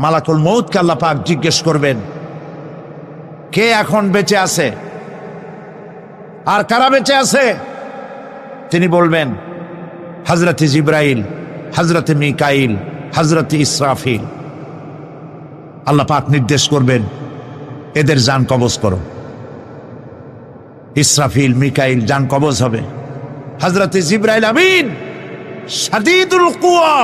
মালাকুল মউতকে আল্লাহ পাক জিজ্ঞেস করবেন, কে এখন বেঁচে আছে আর কারা বেঁচে আছে? তিনি বলবেন হযরতে জিবরাইল, হযরতে মিকাইল, হযরতে ইসরাফিল। আল্লাহ পাক নির্দেশ করবেন, এদের জান কবজ করো। ইসরাফিল, মিকাইল জান কবজ হবে। হযরতে জিবরাইল আমিন শাদীদুল কুওয়া,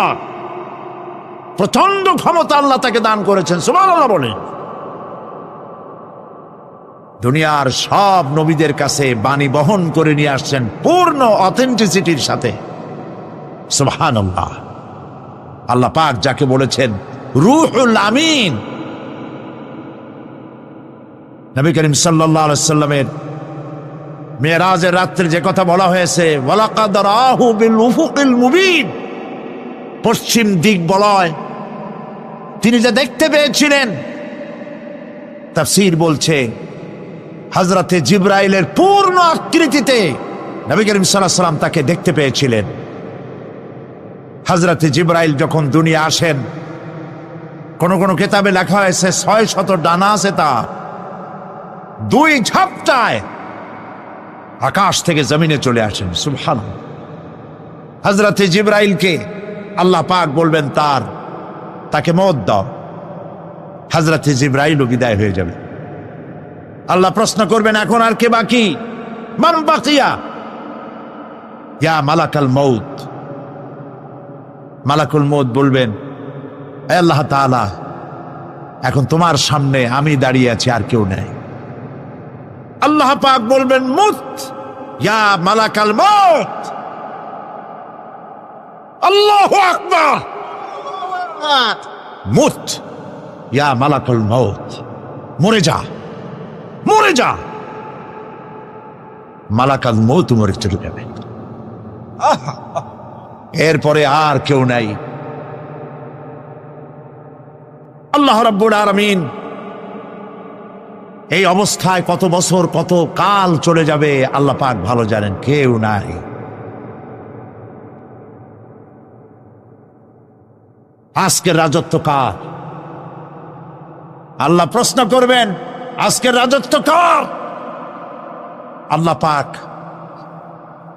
প্রচন্ড ক্ষমতা আল্লাহ তাকে দান করেছেন, সুবহানাল্লাহ বলেন। দুনিয়ার সব নবীদের কাছে বাণী বহন করে নিয়ে আসছেন পূর্ণ অথেন্টিসিটির সাথে, সুবহানাল্লাহ। আল্লাহ পাক যাকে বলেছেন রূহুল আমিন, নবী করিম সাল্লাল্লাহু আলাইহি ওয়াসাল্লামের মেরাজের রাত্রে যে কথা বলা হয়েছে, ওয়ালাকাদ রাহু বিল উফুকিল মুবিন, পশ্চিম দিক বলয় তিনি যা দেখতে পেয়েছিলেন, তাফসীর বলছে হযরতে জিবরাইলের পূর্ণ আকৃতিতে নবী করিম সাল্লাল্লাহু আলাইহি ওয়াসাল্লাম তাকে দেখতে পেয়েছিলেন। হযরতে জিবরাইল যখন দুনিয়া আসেন, কোন কোন কিতাবে লেখা হয়েছে 600 ডানা আছে তার, 2 ঝাপটায় আকাশ থেকে জমিনে চলে আসেন, সুবহানাল্লাহ। হযরতে জিবরাইলকে আল্লাহ পাক বলবেন তাকে মওত দাও, হযরতে জিবরাইলও বিদায় হয়ে যাবে। আল্লাহ প্রশ্ন করবেন, এখন আর কে বাকি? মান বাকিয়া ইয়া মালাকাল মউত। মালাকুল মউত বলবেন, হে আল্লাহ তাআলা, এখন তোমার সামনে আমি দাঁড়িয়ে আছি, আর কেউ নেই। আল্লাহ পাক বলবেন, মুত ইয়া মালাকাল মউত। আল্লাহু আকবার, মুত ইয়া মালাকুল মউত, মরে যা, মরে যা। মালাকাল মউত মরে চলে যাবে, এরপরে আর কেউ নাই। আল্লাহ রাব্বুল আলামিন এই অবস্থায় কত বছর কত কাল চলে যাবে আল্লাহ পাক ভালো জানেন, কেউ নাই। আজকের রাজত্ব কার? আল্লাহ প্রশ্ন করবেন, আজকের রাজত্ব কার? আল্লাহ পাক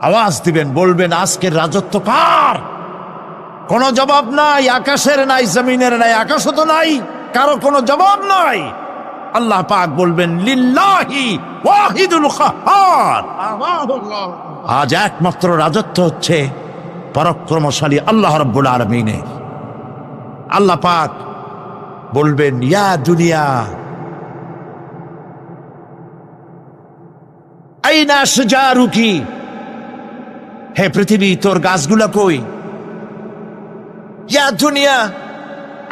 আওয়াজ দিবেন, বলবেন, আজকের রাজত্ব কার? কোনো জবাব নাই, আকাশের নাই, জমিনের নাই, আকাশও তো নাই, কারো কোনো জবাব নাই। আল্লাহ পাক বলবেন, লিল্লাহি ওয়াহিদুল কাহ্হার। আজ একমাত্র রাজত্ব হচ্ছে পরাক্রমশালী আল্লাহ রাব্বুল আলামিনের। আল্লাহ পাক বলবেন, ইয়া দুনিয়া আইনা শুজারুকি, হে পৃথিবী তোর গাছগুলা কই? ইয়া দুনিয়া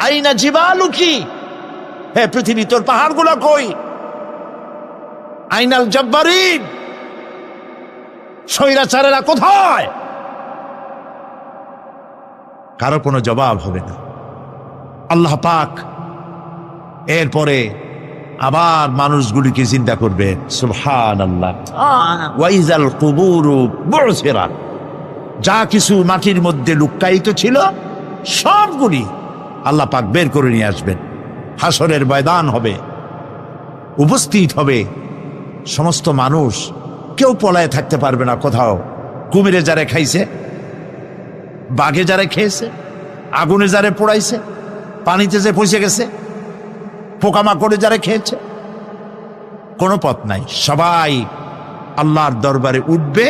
আইনা জিবালুকি, হে পৃথিবী তোর পাহাড়গুলা কই? আইনাল জব্বারিন, স্বৈরাচারেরা কোথায়? কারো কোনো জবাব হবে না। আল্লাহ পাক এরপরে আবার মানুষগুলিকে চিন্তা করবে, সুবহানাল্লাহ। ওয়াইজাল কুবুরু বুসিরাত, যা কিছু মাটির মধ্যে লুক্কায়িত ছিল সবগুলি আল্লাহ পাক বের করে নিয়ে আসবেন। হাসরের ময়দান হবে, উপস্থিত হবে সমস্ত মানুষ, কেউ পলায়ে থাকতে পারবে না কোথাও। কুমিরে যারে খাইছে, বাঘে যারে খেয়েছে, আগুনে যারে পোড়াইছে, পানিতে যে পচে গেছে, পোকামাকড়ে যারা খেয়েছে, কোনো পথ নাই। সবাই আল্লাহর দরবারে উঠবে,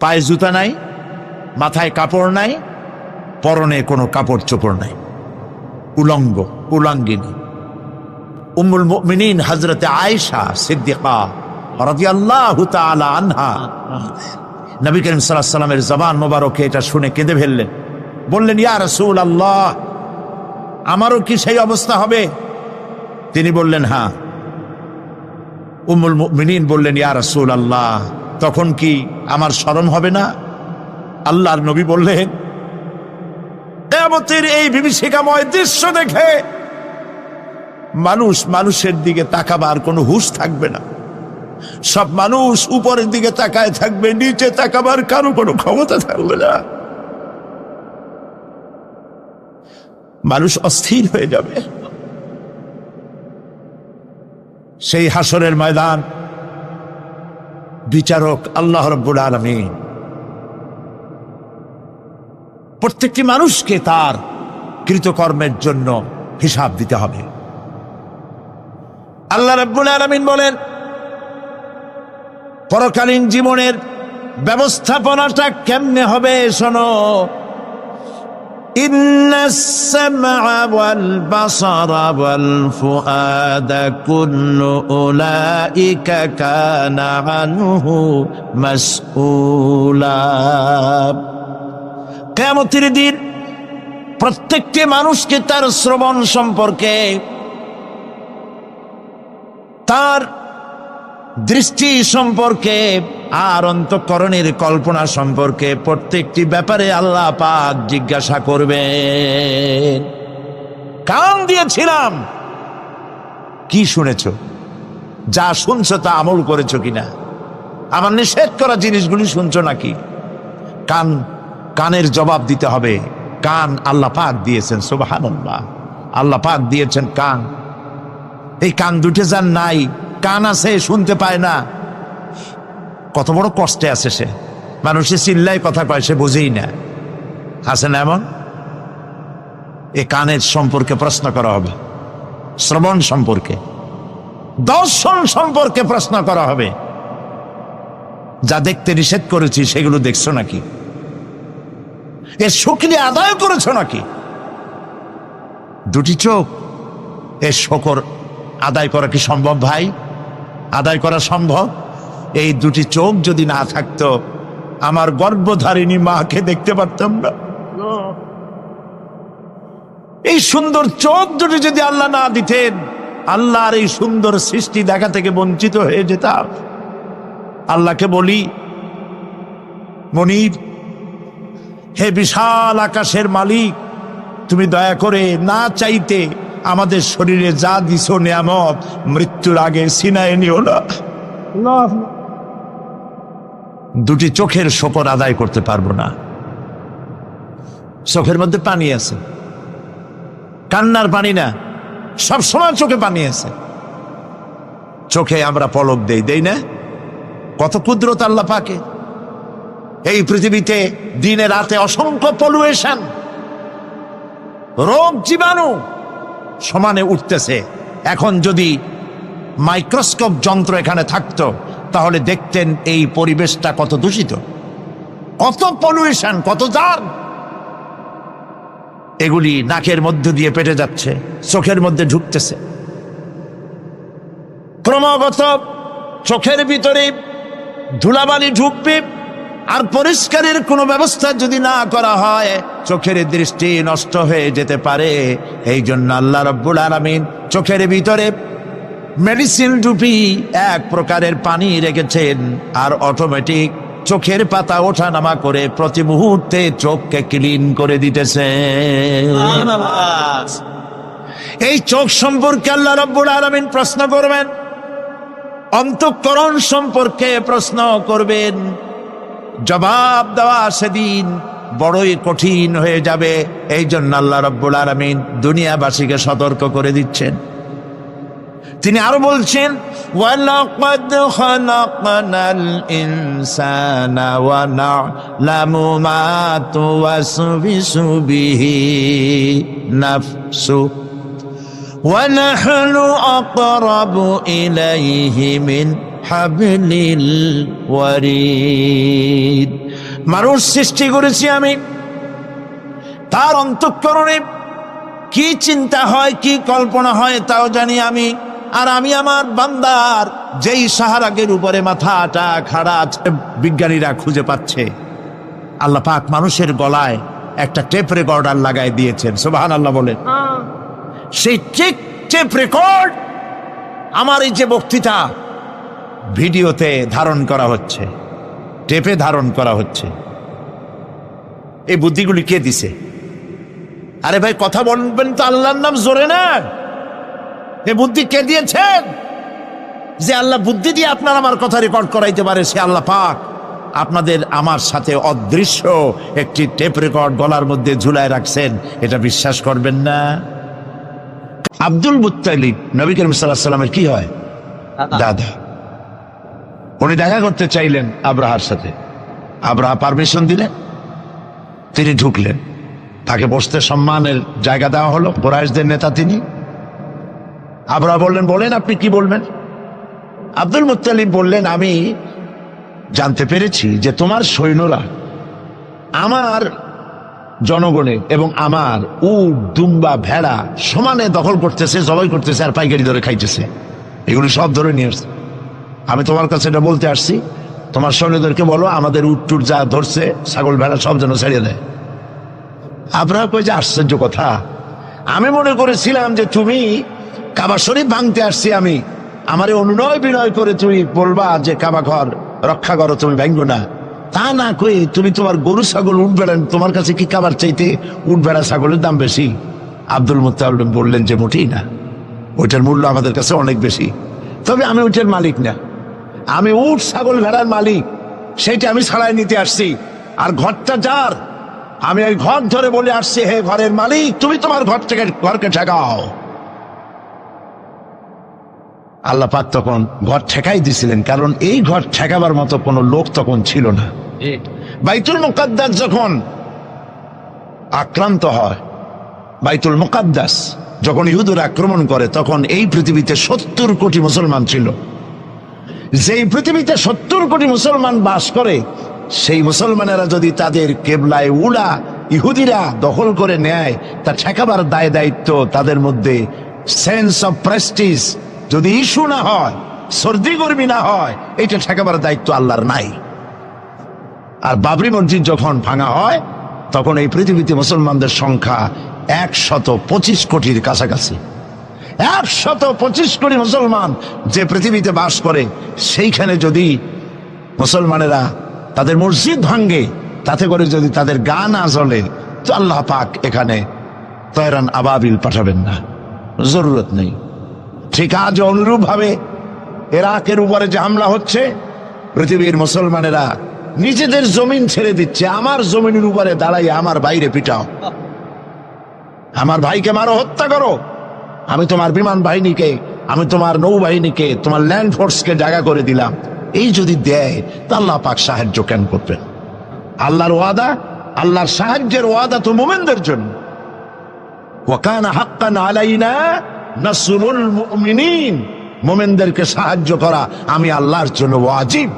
পায়ে জুতা নাই, মাথায় কাপড় নাই, পরনে কোনো কাপড় চোপড় নাই, উলঙ্গ উলঙ্গিনী। উম্মুল মুমিনিন হযরতে আয়েশা সিদ্দিকা রাদিয়াল্লাহু তাআলা আনহা, নবী করিম সাল্লাল্লাহু আলাইহি ওয়াসাল্লামের জবান মোবারকে এটা শুনে কেঁদে ফেললেন, বললেন, ইয়া রাসূলুল্লাহ, আমারও কি সেই অবস্থা হবে? তিনি বললেন, হ্যাঁ। উম্মুল মুমিনিন বললেন, ইয়া রাসূলুল্লাহ, তখন কি আমার শরম হবে না? আল্লাহর নবী বললেন, কিয়ামতের এই বিভীষিকাময় দৃশ্য দেখে মানুষ মানুষের দিকে তাকাবার কোনো হুঁশ থাকবে না। সব মানুষ উপরের দিকে তাকায় থাকবে, নিচে তাকাবার কারো কোনো ক্ষমতা থাকবে না। মানুষ অস্থির হয়ে যাবে। সেই হাসরের ময়দান বিচারক আল্লাহ রাব্বুল আলামিন প্রত্যেকটি মানুষকে তার কৃতকর্মের জন্য হিসাব দিতে হবে। আল্লাহ রাব্বুল আলামিন বলেন, পরকালীন জীবনের ব্যবস্থাপনাটা কেমনে হবে শোনো। ইন্নাস সামআ ওয়াল বাসারা ওয়াল ফুআদা কুল্লু উলাইকা কানা আনহু মাসউলা। কিয়ামতের দিন প্রত্যেকটি মানুষকে তার শ্রবণ সম্পর্কে, তার দৃষ্টি সম্পর্কে, আর অন্তঃকরণের কল্পনা সম্পর্কে প্রত্যেকটি ব্যাপারে আল্লাহ পাক জিজ্ঞাসা করবেন। কান দিয়েছিলাম, কি শুনেছ? যা শুনছো তা আমল করেছো কিনা? আমার নিষেধ করা জিনিসগুলি শুনছো নাকি? কানের জবাব দিতে হবে। কান আল্লাহ পাক দিয়েছেন, সুবহানাল্লাহ। আল্লাহ পাক দিয়েছেন কান। এই কান দুটে যার নাই, কান আছে শুনতে পায় না, কত বড় কষ্টে আছে সে। মানুষে চিল্লায় কথা কয়, সে বুঝেই না। আছে না এমন? এ কানের সম্পর্কে প্রশ্ন করা হবে, শ্রবণ সম্পর্কে, দর্শন সম্পর্কে প্রশ্ন করা হবে। যা দেখতে নিষেধ করেছি সেগুলো দেখছো নাকি? এর শুকরিয়া আদায় করেছো নাকি? দুটি চোখ, এর শকর আদায় করা কি সম্ভব ভাই? আদায় করা সম্ভব? এই দুটি চোখ যদি না থাকতো, আমার গর্ভধারিণী মাকে দেখতে পারতাম না। এই সুন্দর চোখ দুটি যদি আল্লাহ না দিতেন, আল্লাহর এই সুন্দর সৃষ্টি দেখা থেকে বঞ্চিত হয়ে যেতাম। আল্লাহকে বলি, মনির, হে বিশাল আকাশের মালিক, তুমি দয়া করে না চাইতে আমাদের শরীরে যা দিছো নিয়ামত, মৃত্যুর আগে সিনায় নিও না। দুটি চোখের শকর আদায় করতে পারবো না। চোখের মধ্যে পানি আছে, কান্নার পানি না, সব সময় চোখে পানি আছে। চোখে আমরা পলক দেই না? কত কুদরত আল্লাহ পাকে। এই পৃথিবীতে দিনে রাতে অসংখ্য পলুয়েশন, রোগ জীবাণু সমানে উঠতেছে। এখন যদি মাইক্রোস্কোপ যন্ত্র এখানে থাকতো, তাহলে দেখতেন এই পরিবেশটা কত দূষিত, কত পলুয়েশন, কত জার। এগুলি নাকের মধ্যে দিয়ে পেটে যাচ্ছে, চোখের মধ্যে ঢুকতেছে। ক্রমাগত চোখের ভিতরে ধুলাবালি ঢুকবে, আর পরিষ্কারের কোনো ব্যবস্থা যদি না করা হয়, চোখের দৃষ্টি নষ্ট হয়ে যেতে পারে। এই জন্য আল্লাহ রাব্বুল আলামিন চোখের ভিতরে মেডিসিন রূপী এক প্রকারের পানি রেখেছেন, আর অটোমেটিক চোখের পাতা ওঠানামা করে প্রতি মুহূর্তে চোখকে ক্লিন করে দিতেছে। এই চোখ সম্পর্কে আল্লাহ রাব্বুল আলামিন প্রশ্ন করবেন, অন্তঃকরণ সম্পর্কে প্রশ্ন করবেন। জবাব দেওয়া সেদিন বড়ই কঠিন হয়ে যাবে। এই জন্য আল্লাহ রাব্বুল আলামিন দুনিয়াবাসীকে সতর্ক করে দিচ্ছেন। তিনি আরো বলছেন, ওয়ালাকাদ খালাকনাল ইনসানা ওয়া না'লামু মা তুওয়াসবিসু বিহি নাফসু ওয়া নাহনু আকরাবু ইলাইহি মিন হাবলিল ওয়ারিদ। মানুষ সৃষ্টি করেছি আমি, তার অন্তঃকরণে কি চিন্তা হয়, কি কল্পনা হয় তাও জানি আমি। আর আমি আমার বান্দার যেই সাহারাগের উপরে মাথাটা খাড়া আছে, বিজ্ঞানীরা খুঁজে পাচ্ছে। আল্লাহ পাক মানুষের গলায় একটা টেপ রেকর্ডার লাগাই দিয়েছেন, সুবহানাল্লাহ বলেন। সেই টেপ রেকর্ড আমার এই যে বক্তৃতা ভিডিওতে ধারণ করা হচ্ছে, টেপে ধারণ করা হচ্ছে। এই বুদ্ধিগুলি কে দিছে? আরে ভাই, কথা বলবেন তো আল্লাহর নাম জোরে না। এ বুদ্ধি কে দিয়েছেন? যে আল্লাহ বুদ্ধি দিয়ে আপনার আমার কথা রেকর্ড করাইতে পারে, সে আল্লাহ পাক। আপনাদের আমার সাথে অদৃশ্য একটি টেপ রেকর্ড গলার মধ্যে ঝুলায় রাখছেন, এটা বিশ্বাস করবেন না? আব্দুল মুত্তালিব নবী করিম সাল্লাল্লাহু আলাইহি ওয়াসাল্লামের কি হয়? দাদা। উনি দেখা করতে চাইলেন আব্রাহার সাথে, আব্রাহা পারমিশন দিলেন, তিনি ঢুকলেন, তাকে বসতে সম্মানের জায়গা দেওয়া হলো, কুরাইশদের নেতা তিনি। আব্রাহা বললেন, বলেন আপনি কি বলবেন? আব্দুল মুত্তালিব বললেন, আমি জানতে পেরেছি যে তোমার সৈন্যরা আমার জনগণের এবং আমার উট দুম্বা ভেড়া সমানে দখল করতেছে, জবাই করতেছে আর পাইকারি ধরে খাইতেছে, এগুলি সব ধরে নিয়ে আসছে। আমি তোমার কাছে এটা বলতে আসছি, তোমার সৈন্যদেরকে বলো আমাদের উট টুট যা ধরছে ছাগল ভেড়া সব যেন ছেড়ে দেয়। আপনারা কই যে আশ্চর্য কথা, আমি মনে করেছিলাম যে তুমি কাবা শরীফ ভাঙতে আসছি, আমি আমারে অনুনয় বিনয় করে তুমি বলবা যে কাবা ঘর রক্ষা করো, তুমি ভাঙবো না, তা না কই তুমি তোমার গরু ছাগল উঠ বেড়া, তোমার কাছে কি কাবার চাইতে উঠ বেড়া ছাগলের দাম বেশি? আব্দুল মুত্তালিব বললেন যে মোটেই না, ওইটার মূল্য আমাদের কাছে অনেক বেশি, তবে আমি ওইটার মালিক না, আমি উঠ ছাগল ভেড়ার মালিক, সেইটা আমি ছাড়াই নিতে আসছি, আর ঘরটা যার, আমি ওই ঘর ধরে বলে আসছি, হে ঘরের মালিক তুমি তোমার ঘর থেকে ঘরকে ঠেকাও। আল্লাহ পাক তখন ঘর ঠেকাই দিছিলেন, কারণ এই ঘর ঠেকাবার মতো কোনো লোক তখন ছিল না। বাইতুল মুকাদ্দাস যখন আক্রান্ত হয়, বাইতুল মুকাদ্দাস যখন ইহুদিরা আক্রমণ করে, তখন এই পৃথিবীতে 70 কোটি মুসলমান ছিল। যেই পৃথিবীতে 70 কোটি মুসলমান বাস করে, সেই মুসলমানেরা যদি তাদের কেবলায় উলা ইহুদিরা দখল করে নেয়, তা ঠেকাবার দায় দায়িত্ব তাদের মধ্যে, সেন্স অফ প্রেস্টিজ যদি ইস্যু না হয়, সর্দি গর্মি না হয়, এটা ঠেকাবার দায়িত্ব আল্লাহর নাই। আর বাবরি মসজিদ যখন ভাঙা হয়, তখন এই পৃথিবীতে মুসলমানদের সংখ্যা 125 কোটির কাছাকাছি। 125 কোটি মুসলমান যে পৃথিবীতে বাস করে, সেইখানে যদি মুসলমানেরা তাদের মসজিদ ভাঙ্গে, তাতে করে যদি তাদের গা না জ্বলে, তো আল্লাহ পাক এখানে তয়রান আবাবিল পাঠাবেন না, জরুরত নেই। ঠিক আজ অনুরূপ ভাবে ইরাকের উপরে যে হামলা হচ্ছে, পৃথিবীর মুসলমানেরা নিজেদের জমিন ছেড়ে দিচ্ছে, আমার জমিনের উপরে দাঁড়াই আমার বাইরে পিটাও, আমার ভাইকে মারো, হত্যা করো, আমি তোমার বিমান বাহিনীকে, আমি তোমার নৌবাহিনীকে, তোমার ল্যান্ড ফোর্সকে জায়গা করে দিলাম। এই যদি দেয়, তা আল্লাহ পাক সাহায্য কেন করবেন? আল্লাহর ওয়াদা, আল্লাহর সাহায্যের ওয়াদা তো মুমিনদের জন্য। ওয়া কানা হাক্কান আলাইনা নাসরুল মুমিনিন, মুমিনদেরকে সাহায্য করা আমি আল্লাহর জন্য ওয়াজিব।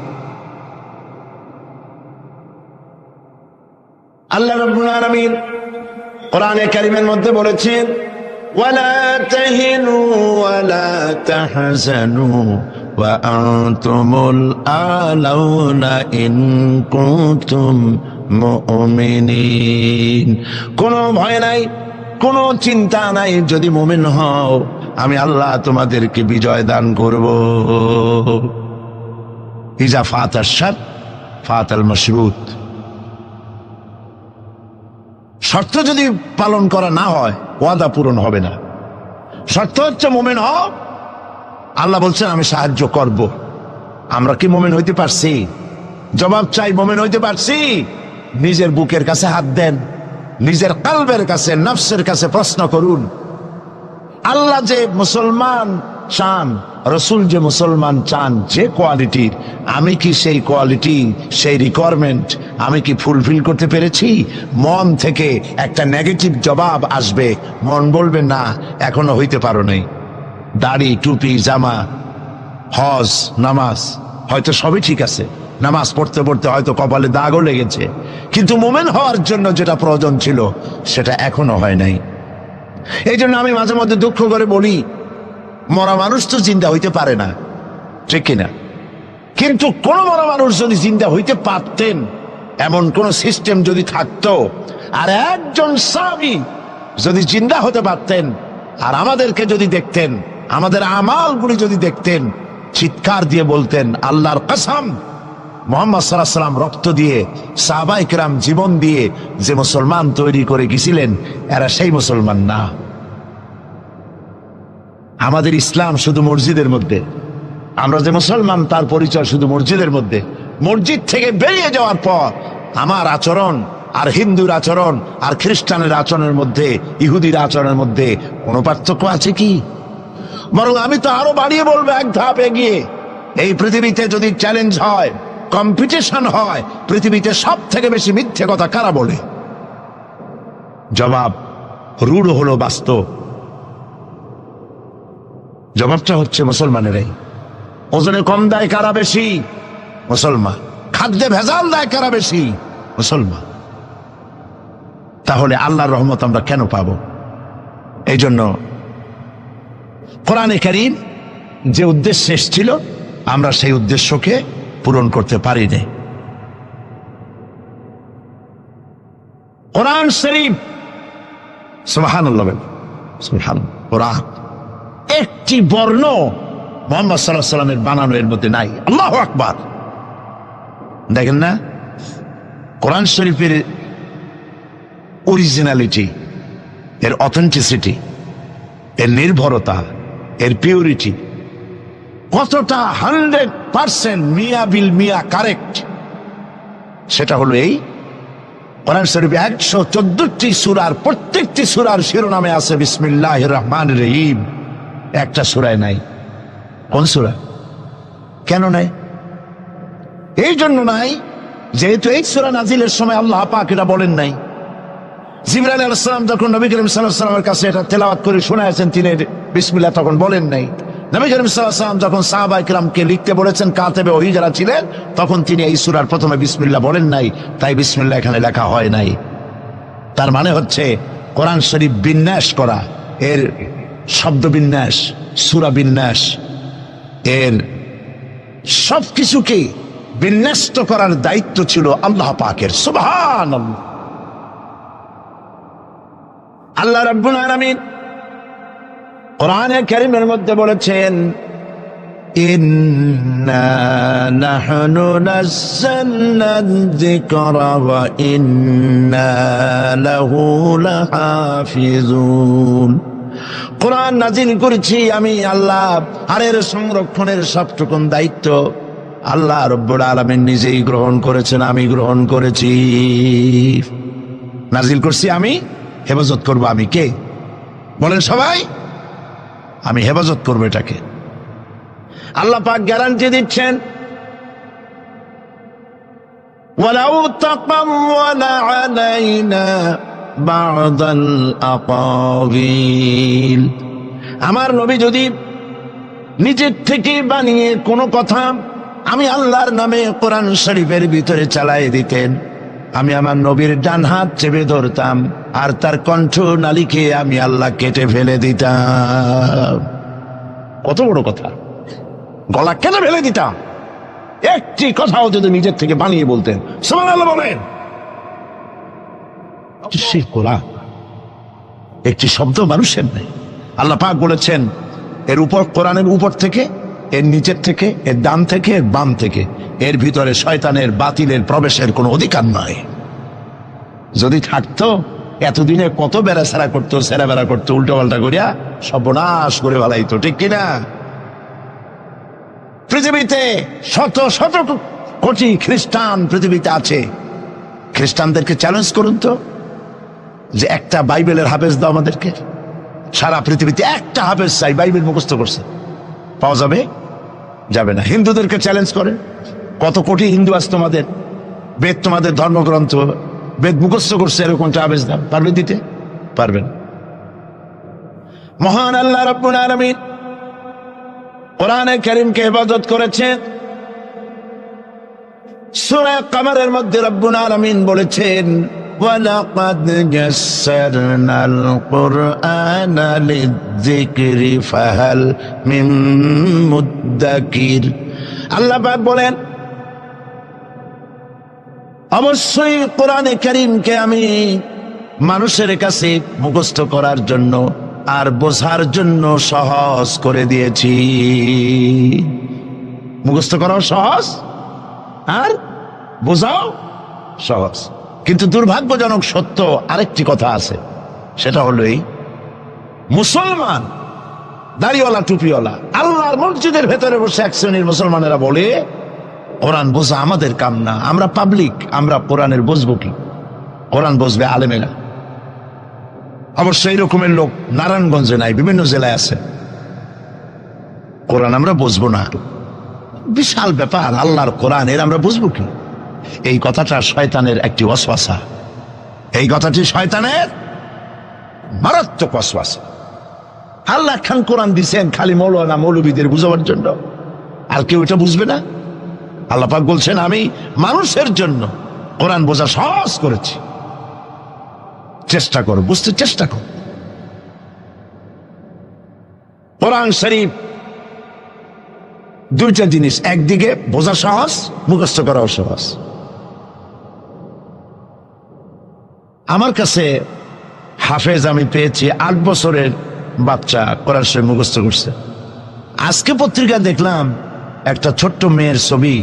আল্লাহ রাব্বুল আলামিন কোরআনে কারীমের মধ্যে বলেছেন, ওয়ালা তাহিনু ওয়ালা তাহজানু ওয়া আনতুমুল আলাউনা ইন কুনতুম মুমিনিন। কোনো ভয় নাই, কোনো চিন্তা নাই, যদি মুমিন হও আমি আল্লাহ তোমাদেরকে বিজয় দান করব। ইজা ফাতাশ শার ফাতাল মাশরুত, শর্ত যদি পালন করা না হয়, ওয়াদা পূরণ হবে না। শর্ত হচ্ছে মুমিন হও, আল্লাহ বলছেন আমি সাহায্য করব। আমরা কি মুমিন হইতে পারছি? জবাব চাই, মুমিন হইতে পারছি? নিজের বুকের কাছে হাত দেন, নিজের কলবের কাছে, নফসের কাছে প্রশ্ন করুন। আল্লাহ যে মুসলমান চান, রসুল যে মুসলমান চান, যে কোয়ালিটির, আমি কি সেই কোয়ালিটি, সেই রিকোয়ারমেন্ট আমি কি ফুলফিল করতে পেরেছি? মন থেকে একটা নেগেটিভ জবাব আসবে, মন বলবে না এখনো হইতে পারো নাই। দাড়ি, টুপি, জামা, হজ, নামাজ হয়তো সবই ঠিক আছে, নামাজ পড়তে পড়তে হয়তো কপালে দাগও লেগেছে, কিন্তু মুমিন হওয়ার জন্য যেটা প্রয়োজন ছিল সেটা এখনো হয় নাই। এই জন্য আমি মাঝে মধ্যে দুঃখ করে বলি, মরা মানুষ তো জিন্দা হইতে পারে না, ঠিক কিনা? কিন্তু কোন মরা মানুষ যদি জিন্দা হইতে পারতেন, এমন কোন সিস্টেম যদি থাকতো, আর একজন সাহাবী যদি জিন্দা হতে পারতেন, আর আমাদেরকে যদি দেখতেন, আমাদের আমালগুলি যদি দেখতেন, চিৎকার দিয়ে বলতেন আল্লাহর কসম, মুহাম্মদ সাল্লাল্লাহু আলাইহি ওয়াসাল্লাম রক্ত দিয়ে, সাহাবায়ে কেরাম জীবন দিয়ে যে মুসলমান তৈরি করে গেছিলেন, এরা সেই মুসলমান না। আমাদের ইসলাম শুধু মসজিদের মধ্যে, আমরা যে মুসলমান তার পরিচয় শুধু মসজিদের মধ্যে। মসজিদ থেকে বেরিয়ে যাওয়ার পর আমার আচরণ আর হিন্দুর আচরণ আর খ্রিস্টানের আচরণের মধ্যে, ইহুদির আচরণের মধ্যে কোনো পার্থক্য আছে কি? বরং আমি তো আরো বাড়িয়ে বলবো, এক ধাপ এগিয়ে। এই পৃথিবীতে যদি চ্যালেঞ্জ হয়, কম্পিটিশন হয়, পৃথিবীতে সব থেকে বেশি মিথ্যে কথা কারা বলে? জবাব রূঢ় হলো বাস্তব। জবাবটা হচ্ছে মুসলমানেরাই। ওজনে কম দেয় কারা বেশি? মুসলমান। খাদ্যে ভেজাল দেয় কারা বেশি? মুসলমান। তাহলে আল্লাহর রহমত আমরা কেন পাবো? এই জন্য কোরআনে কারীম যে উদ্দেশ্যে এসেছিল, আমরা সেই উদ্দেশ্যকে পূরণ করতে পারি নাই। কোরআন শরীফ, সুবহানাল্লাহ, সুবহানাল্লাহ, কোরআন একটি বর্ণ মুহাম্মদ সাল্লাল্লাহু আলাইহি ওয়াসাল্লামের বানানো এর মধ্যে নাই। আল্লাহু আকবার। দেখেন না কোরআন শরীফের অরিজিনালিটি, এর অথেন্টিসিটি, এর নির্ভরতা, এর পিউরিটি কতটা 100% মিয়া বিল মিয়া কারেক্ট। সেটা হলো এই কোরআন শরীফে 114টি সূরার প্রত্যেকটি সূরার শিরোনামে আছে বিসমিল্লাহির রহমানির রহিম। একটা সূরায় নাই। কোন সূরা? কেন নাই? এই জন্য নাই যেহেতু এই সূরা নাজিলের সময় আল্লাহ পাক এটা বলেন নাই। জিবরাইল আলাইহিস সালাম যখন নবী করিম সাল্লাল্লাহু আলাইহি ওয়াসাল্লামের কাছে এটা তেলাওয়াত করে শোনায়েছেন, তিনি বিসমিল্লাহ তখন বলেন নাই। নবী করিম সাল্লাল্লাহু আলাইহি ওয়াসাল্লাম যখন সাহাবায়ে কিরামকে লিখতে বলেছেন, কাতেবে ওহী যারা ছিলেন, তখন তিনি এই সূরার প্রথমে বিসমিল্লাহ বলেন নাই, তাই বিসমিল্লাহ এখানে লেখা হয় নাই। তার মানে হচ্ছে কোরআন শরীফ বিন্যাস করা, এর শব্দ বিন্যাস, সূরা বিন্যাস, এর সবকিছুকে বিন্যস্ত করার দায়িত্ব ছিল আল্লাহ পাকের। সুবহানাল্লাহ। আল্লাহ রাব্বুল আলামিন কোরআনে কারীমের মধ্যে বলেছেন, ইন্না নাহনু নাযালনা যিকরা ওয়া ইন্না লাহু লাহাফিজুন। কোরআন নাজিল করেছি আমি আল্লাহ, আর এর সংরক্ষণের সবটুকুন দায়িত্ব আল্লাহ রাব্বুল আলামিন নিজেই গ্রহণ করেছেন, আমি গ্রহণ করেছি। নাজিল করছি আমি, হেফাজত করবো আমি। কে বলেন সবাই? আমি হেফাজত করবো এটাকে। আল্লাহ পাক গ্যারান্টি দিচ্ছেন, ওয়ালাউ তাকাওয়ালা আলাইনা বা'দাল আকাবিল। আমার নবী যদি নিজের থেকে বানিয়ে কোনো কথা আমি আল্লাহর নামে কোরআন শরীফের ভিতরে চালায় দিতেন, আমি আমার নবীর ডান হাত চেপে ধরতাম, আর তার কণ্ঠ নালীকে আমি আল্লাহ কেটে ফেলে দিতাম। কত বড় কথা! গলা কেটে ফেলে দিতাম একটি কথাও যদি নিজের থেকে বানিয়ে বলতেন। সুবহানাল্লাহ বলেন। সেই কোরআন একটি শব্দ মানুষের নেই। আল্লাহ পাক বলেছেন, এর উপর, কোরআনের উপর থেকে, এর নিচের থেকে, এর ডান থেকে, এর বাম থেকে, এর ভিতরে শয়তানের বাতিলের প্রবেশের কোনো অধিকার নয়। যদি থাকতো এতদিনে কত বেড়াছেড়া করতো, সেরা বেড়া করতো, উল্টো পাল্টা করিয়া সর্বনাশ করে ফেলাইতো, ঠিক কিনা? পৃথিবীতে শত শত কোটি খ্রিস্টান পৃথিবীতে আছে। খ্রিস্টানদেরকে চ্যালেঞ্জ করুন তো, যে একটা বাইবেলের হাফেজ দাও আমাদেরকে। সারা পৃথিবীতে একটা হাফেজ চাই, বাইবেল মুখস্থ করছে, পাওয়া যাবে? যাবে না। হিন্দুদেরকে চ্যালেঞ্জ করে, কত কোটি হিন্দু আছে তোমাদের, বেদ তোমাদের ধর্মগ্রন্থ, বেদ মুখস্থ করছে, এরকম হাফেজ দাও, পারবে দিতে? পারবেন। মহান আল্লাহ রাব্বুল আলামিন কোরআনে কারীমকে হেফাজত করেছেন। সূরা কমরের মধ্যে রব্বুল আলামিন বলেছেন, ওয়ালাকাদ ইয়াসসারনাল কুরআনা লিযিকরি ফাহাল মিন মুদ্দাকির। আল্লাহ পাক বলেন, অবশ্যই কোরআনে কারীমকে আমি মানুষের কাছে মুখস্থ করার জন্য আর বোঝার জন্য সহজ করে দিয়েছি। মুখস্থ করাও সহজ আর বোঝাও সহজ। কিন্তু দুর্ভাগ্যজনক সত্য আরেকটি কথা আছে, সেটা হলো এই, মুসলমান দাড়িওয়ালা টুপিওয়ালা আল্লাহর মসজিদের ভেতরে বসে এক শ্রেণীর মুসলমানেরা বলে, কোরআন বোঝা আমাদের কাম না, আমরা পাবলিক, আমরা কোরআনের বুঝবো কি? কোরআন বুঝবে আলেমেরা। অবশ্য এই রকমের লোক নারায়ণগঞ্জে নাই, বিভিন্ন জেলায় আছে। কোরআন আমরা বুঝবো না, বিশাল ব্যাপার। আল্লাহর কোরআন, এর আমরা বুঝবো কি? এই কথাটা শয়তানের একটি ওয়াসওয়াসা। এই কথাটি শয়তানের মারাত্মক ওয়াসওয়াসা। আল্লাহ খান কোরআন দিছেন খালি মৌলানা মৌলবীদের বুঝাবার জন্য, আর কেউ এটা বুঝবে না। আল্লাহ পাক বলছেন, আমি মানুষের জন্য কোরআন বোঝা সহজ করেছি, চেষ্টা করো, বুঝতে চেষ্টা করো। কোরআন শরীফ দুইটা জিনিস, একদিকে বোঝা সহজ, মুখস্থ করাও সহজ। আমার কাছে হাফেজ আমি পেয়েছি 8 বছরের বাচ্চা কোরআন শরীফ মুখস্থ করছে। আজকে পত্রিকা দেখলাম একটা ছোট্ট মেয়ের ছবি,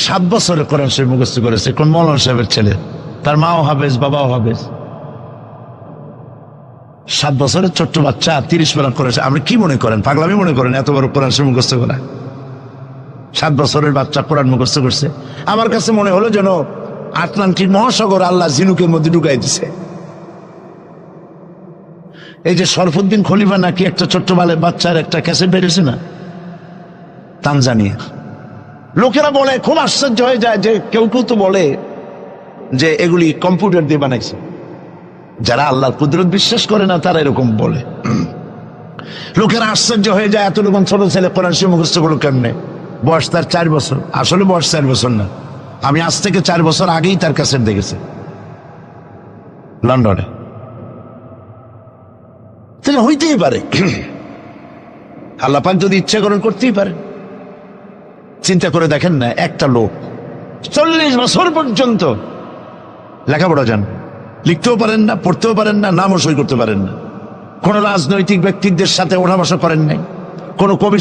7 বছরে কোরআন শরীফ মুখস্থ করেছে, কোন মৌলানা সাহেবের ছেলে, তার মাও হাফেজ বাবাও হাফেজ। 7 বছরের ছোট্ট বাচ্চা 30 পারা করেছে। আপনি কি মনে করেন, পাগলামি মনে করেন এত বড় কোরআন শরীফ মুখস্থ করা? 7 বছরের বাচ্চা কোরআন মুখস্থ করছে। আমার কাছে মনে হলো যেন আটলান্টিক মহাসাগর আল্লাহ ঝিনুকের মধ্যে ঢুকাই দিছে। এই যে শরফুদ্দিন খলিফা নাকি একটা ছোট্ট বাচ্চার একটা ক্যাসেট বেরিয়েছে না, তানজানিয়া। লোকেরা বলে, খুব আশ্চর্য হয়ে যায় যে কেউ কেউ তো বলে যে এগুলি কম্পিউটার দিয়ে বানাইছে। যারা আল্লাহর কুদরত বিশ্বাস করে না তারা এরকম বলে। লোকেরা আশ্চর্য হয়ে যায়, এত রকম ছোট ছেলে কোরআন শরীফ মুখস্থ করলো কেমনে? বয়স তার 4 বছর। আসলে বয়স 4 বছর না, আমি আজ থেকে 4 বছর আগেই তার ক্যাসেট দেখেছি লন্ডনে। তাহলে হইতেই পারে, আল্লাহ পাক যদি ইচ্ছা করেন করতেই পারে। চিন্তা করে দেখেন না, একটা লোক 40 বছর পর্যন্ত লেখাপড়া জান, লিখতেও পারেন না, পড়তেও পারেন না, নামও সই করতে পারেন না, কোন রাজনৈতিক ব্যক্তিদের সাথে ওঠা বসা করেন নাই, কোন কবি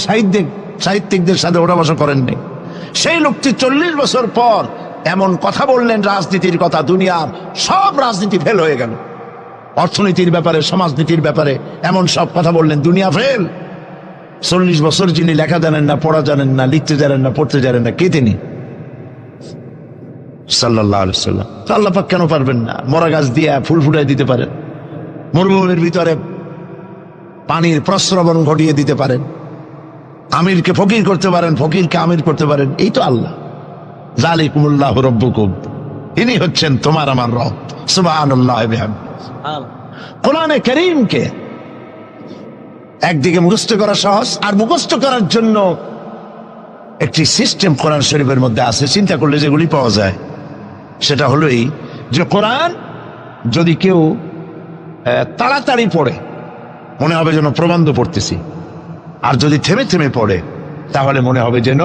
সাহিত্যিকদের সাথে ওঠা বসা করেন নাই। সেই লোকটি 40 বছর পর এমন কথা বললেন রাজনীতির কথা, দুনিয়ার সব রাজনীতি ফেল হয়ে গেল। অর্থনীতির ব্যাপারে, সমাজনীতির ব্যাপারে এমন সব কথা বললেন, দুনিয়া ফেল। 40 বছর যিনি লেখা জানেন না, পড়া জানেন না, লিখতে জানেন না, পড়তে জানেন না, কে তিনি? সাল্লাল্লাহু আলাইহি ওয়াসাল্লাম। তো আল্লাহ পাক কেন পারবেন না? মরা গাছ দিয়ে ফুল ফুটাই দিতে পারেন, মরুভূমির ভিতরে পানির প্রস্রবণ ঘটিয়ে দিতে পারেন, আমিরকে ফকির করতে পারেন, ফকিরকে আমির করতে পারেন। এই তো আল্লাহ। যালিকুমুল্লাহু রাব্বুকুম, ইনি হচ্ছেন তোমার আমার রব। সুবহানাল্লাহি ওয়া বিহামদিহি। কোরআনে কারীমকে একদিকে মুখস্থ করা সহজ, আর মুখস্থ করার জন্য একটি সিস্টেম কোরআন শরীফের মধ্যে আছে, চিন্তা করলে যেগুলি পাওয়া যায়। সেটা হলো এই যে কোরআন যদি কেউ তাড়াতাড়ি পড়ে মনে হবে যেন প্রবন্ধ পড়তেছি, আর যদি থেমে থেমে পড়ে তাহলে মনে হবে যেন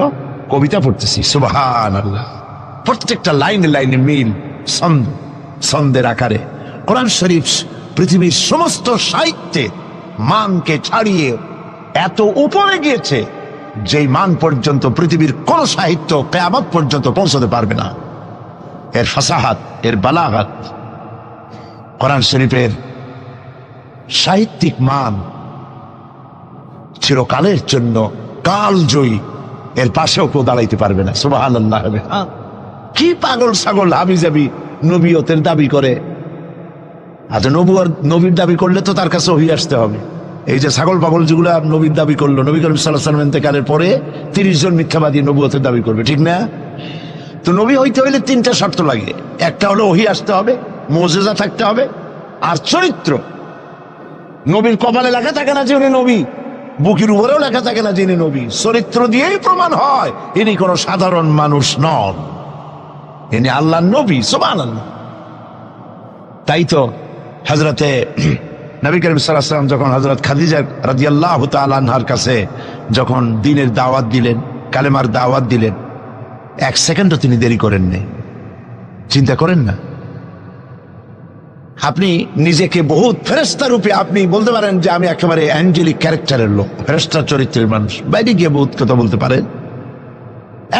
কবিতা পড়তেছি। সুবহানাল্লাহ। প্রত্যেকটা লাইনে লাইনে মিল, ছন্দের আকারে কোরআন শরীফ পৃথিবীর সমস্ত সাহিত্যে মানকে ছাড়িয়ে এত উপরে গিয়েছে যেই মান পর্যন্ত পৃথিবীর কোন সাহিত্য কিয়ামত পর্যন্ত পৌঁছতে পারবে না। এর ফাসাহাত, এর বালাগাত, কোরআন শরীফের সাহিত্যিক মান চিরকালের জন্য কালজয়ী, এর পাশেও কেউ দাঁড়াইতে পারবে না। সুবহানাল্লাহ। কি পাগল ছাগল হাবিজাবি নবীয়তের দাবি করে। আচ্ছা, নবীর দাবি করলে তো তার কাছে ওহী আসতে হবে। এই যে ছাগল পাগল যেগুলা নবীর দাবি করলো, নবী করিম সাল্লাল্লাহু আলাইহি ওয়াসাল্লাম ইন্তেকালের পরে 30 জন মিথ্যাবাদী নবুয়তের দাবি করবে, ঠিক না? তো নবী হইতে হইলে 3টা শর্ত লাগে। একটা হলো ওহী আসতে হবে, মুজিজা থাকতে হবে, আর চরিত্র। নবীর কপালে লেখা থাকে না যে উনি নবী, বুকের উপরেও লেখা থাকে না যে ইনি নবী। চরিত্র দিয়েই প্রমাণ হয় ইনি কোন সাধারণ মানুষ নন, ইনি আল্লাহর নবী। সুবহানাল্লাহ। তাই তো হযরতে নবী করিম সাল্লাল্লাহু আলাইহি ওয়াসাল্লাম যখন হযরত খাদিজা রাদিয়াল্লাহু তাআলা আনহার কাছে যখন দ্বীনের দাওয়াত দিলেন, কালেমার দাওয়াত দিলেন, 1 সেকেন্ডও তিনি দেরি করেন নাই। চিন্তা করেন না, আপনি নিজেকে বহুত ফেরেশতা রূপে আপনি বলতে পারেন যে আমি একেবারে অ্যাঞ্জেলিক ক্যারেক্টারের লোক, ফেরেশতা চরিত্রের মানুষ। বাইরে গিয়ে বহুত কথা বলতে পারেন,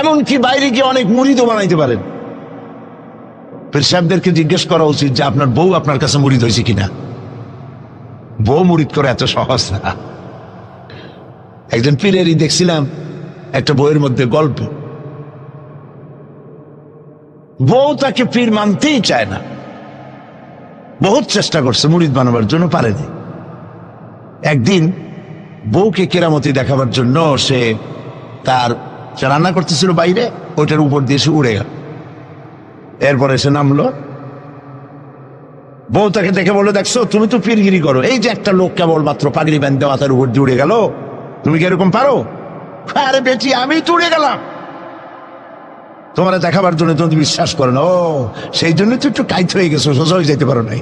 এমনকি বাইরে গিয়ে অনেক মুরিদও বানাইতে পারেন। পীর সাহেবদেরকে জিজ্ঞেস করা উচিত যে আপনার বউ আপনার কাছে মুরিদ হয়েছে কিনা। বউ মুরিদ করে এত সহজ না। একজন পীরেরই দেখছিলাম একটা বইয়ের মধ্যে গল্প, বউ তাকে পীর মানতেই চায় না, বহুত চেষ্টা করছে মুরিদ বানাবার জন্য, পারেনি। একদিন বউকে কেরামতি দেখাবার জন্য সে রান্না করতেছিল বাইরে, ওইটার উপর দিয়ে সে উড়ে গেল। এরপরে সে নামলো, বউ তাকে দেখে বলে, দেখছো তুমি তো পীরগিরি করো, এই যে একটা লোক কেবলমাত্র পাগড়ি বাঁধতে মাথার উপর দিয়ে উড়ে গেল, তুমি কি এরকম পারো? আরে বেটি, আমি তো উড়ে গেলাম, তোমার দেখাবার জন্য তুমি বিশ্বাস করো না। ও, সেই জন্য তো একটু কাইত হয়ে গেছো, সোজা হয়ে যেতে পারো নাই।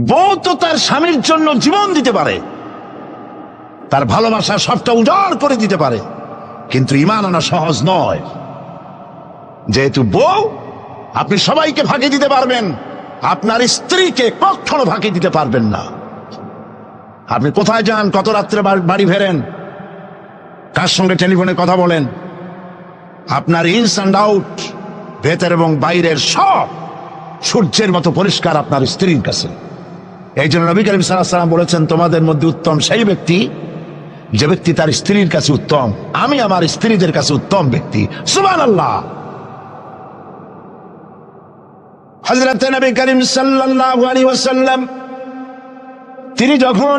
বউ তো তার স্বামীর জন্য জীবন দিতে পারে, তার ভালোবাসা সবটা উজাড় করে দিতে পারে, কিন্তু ঈমান আনা সহজ নয়। যেহেতু বউ, আপনি সবাইকে ফাঁকি দিতে পারবেন, আপনার স্ত্রীকে কখনো ফাঁকি দিতে পারবেন না। আপনি কোথায় যান, কত রাত্রে বাড়ি ফেরেন, কার সঙ্গে টেলিফোনে কথা বলেন, আপনার ইনস অ্যান্ড আউট, ভেতর এবং বাইরের সব সূর্যের মতো পরিষ্কার আপনার স্ত্রীর কাছে। এই জন্য নবী করিম সাল্লাল্লাহু আলাইহি ওয়াসাল্লাম বলেছেন, তোমাদের মধ্যে উত্তম সেই ব্যক্তি যে ব্যক্তি তার স্ত্রীর কাছে উত্তম। আমি আমার স্ত্রীদের কাছে উত্তম ব্যক্তি। সুবহানাল্লাহ। হযরত নবী করিম সাল্লাল্লাহু আলাইহি ওয়াসাল্লাম তিনি যখন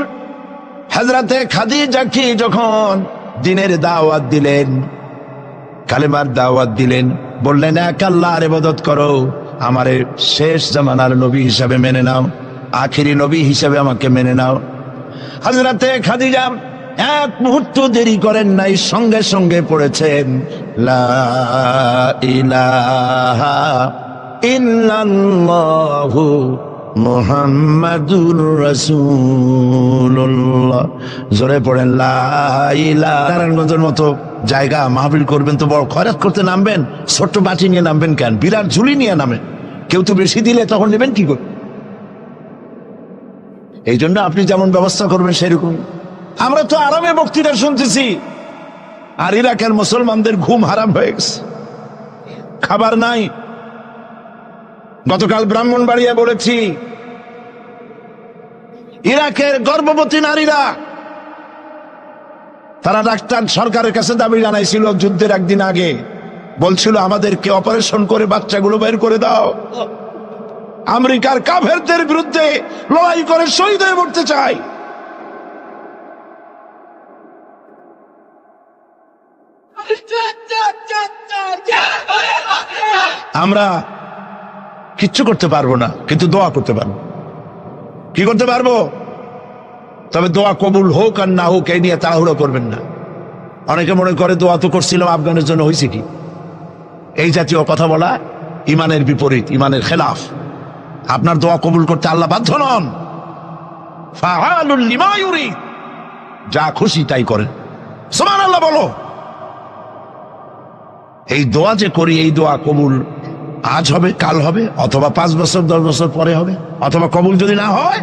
হযরতে খাদিজাকে যখন দ্বীনের দাওয়াত দিলেন, কালেমার দাওয়াত দিলেন, বললেন এক আল্লাহর ইবাদত করো, আমারে শেষ জামানার নবী হিসাবে মেনে নাও, আখেরি নবী হিসাবে আমাকে মেনে নাও। হযরতে খাদিজা এক মুহূর্ত দেরি করেন নাই, সঙ্গে সঙ্গে পড়েছেন লা ইলাহা ইল্লাল্লাহু মুহাম্মাদুর রাসূলুল্লাহ। জোরে পড়েন লা ইলাহা। নারায়ণগঞ্জের মতো জায়গা মাহফিল করবেন তো বড় খয়রাত করতে নামবেন, ছোট্ট বাটি নিয়ে নামবেন কেন? বিরাট ঝুলি নিয়ে নামেন, কেউ তো বেশি দিলে তখন নেবেন কি করে? এই জন্য আপনি যেমন ব্যবস্থা করবেন সেরকম। আমরা তো আরামে বক্তৃতা শুনতেছি, আর ইরাকের মুসলমানদের ঘুম হারাম হয়ে গেছে, খাবার নাই। গতকাল ব্রাহ্মণবাড়িয়া বলেছি, ইরাকের গর্ভবতী নারীরা তারা ডাক্তার সরকারের কাছে দাবি জানাইছিল যুদ্ধের একদিন আগে, বলছিল আমাদেরকে অপারেশন করে বাচ্চাগুলো বের করে দাও। আমেরিকার কাফেরদের বিরুদ্ধে লড়াই করে শহীদ হয়ে মরতে চাই। আমরা কিচ্ছু করতে পারবো না, কিন্তু দোয়া করতে পারবো। কি করতে পারবো? তবে দোয়া কবুল হোক আর না হোক এই নিয়ে তাড়াহুড়ো করবেন না। অনেকে মনে করে দোয়া তো করছিলাম, আফগানের জন্য হয়েছে কি? এই জাতীয় কথা বলা ইমানের বিপরীত, ইমানের খেলাফ। আপনার দোয়া কবুল করতে আল্লাহ বাধ্য নন। ফাআলুল লিমা ইউরিদ, যা খুশি তাই করেন। সুবহানাল্লাহ বলো। এই দোয়া যে করি, এই দোয়া কবুল আজ হবে, কাল হবে, অথবা 5 বছর 10 বছর পরে হবে, অথবা কবুল যদি না হয়,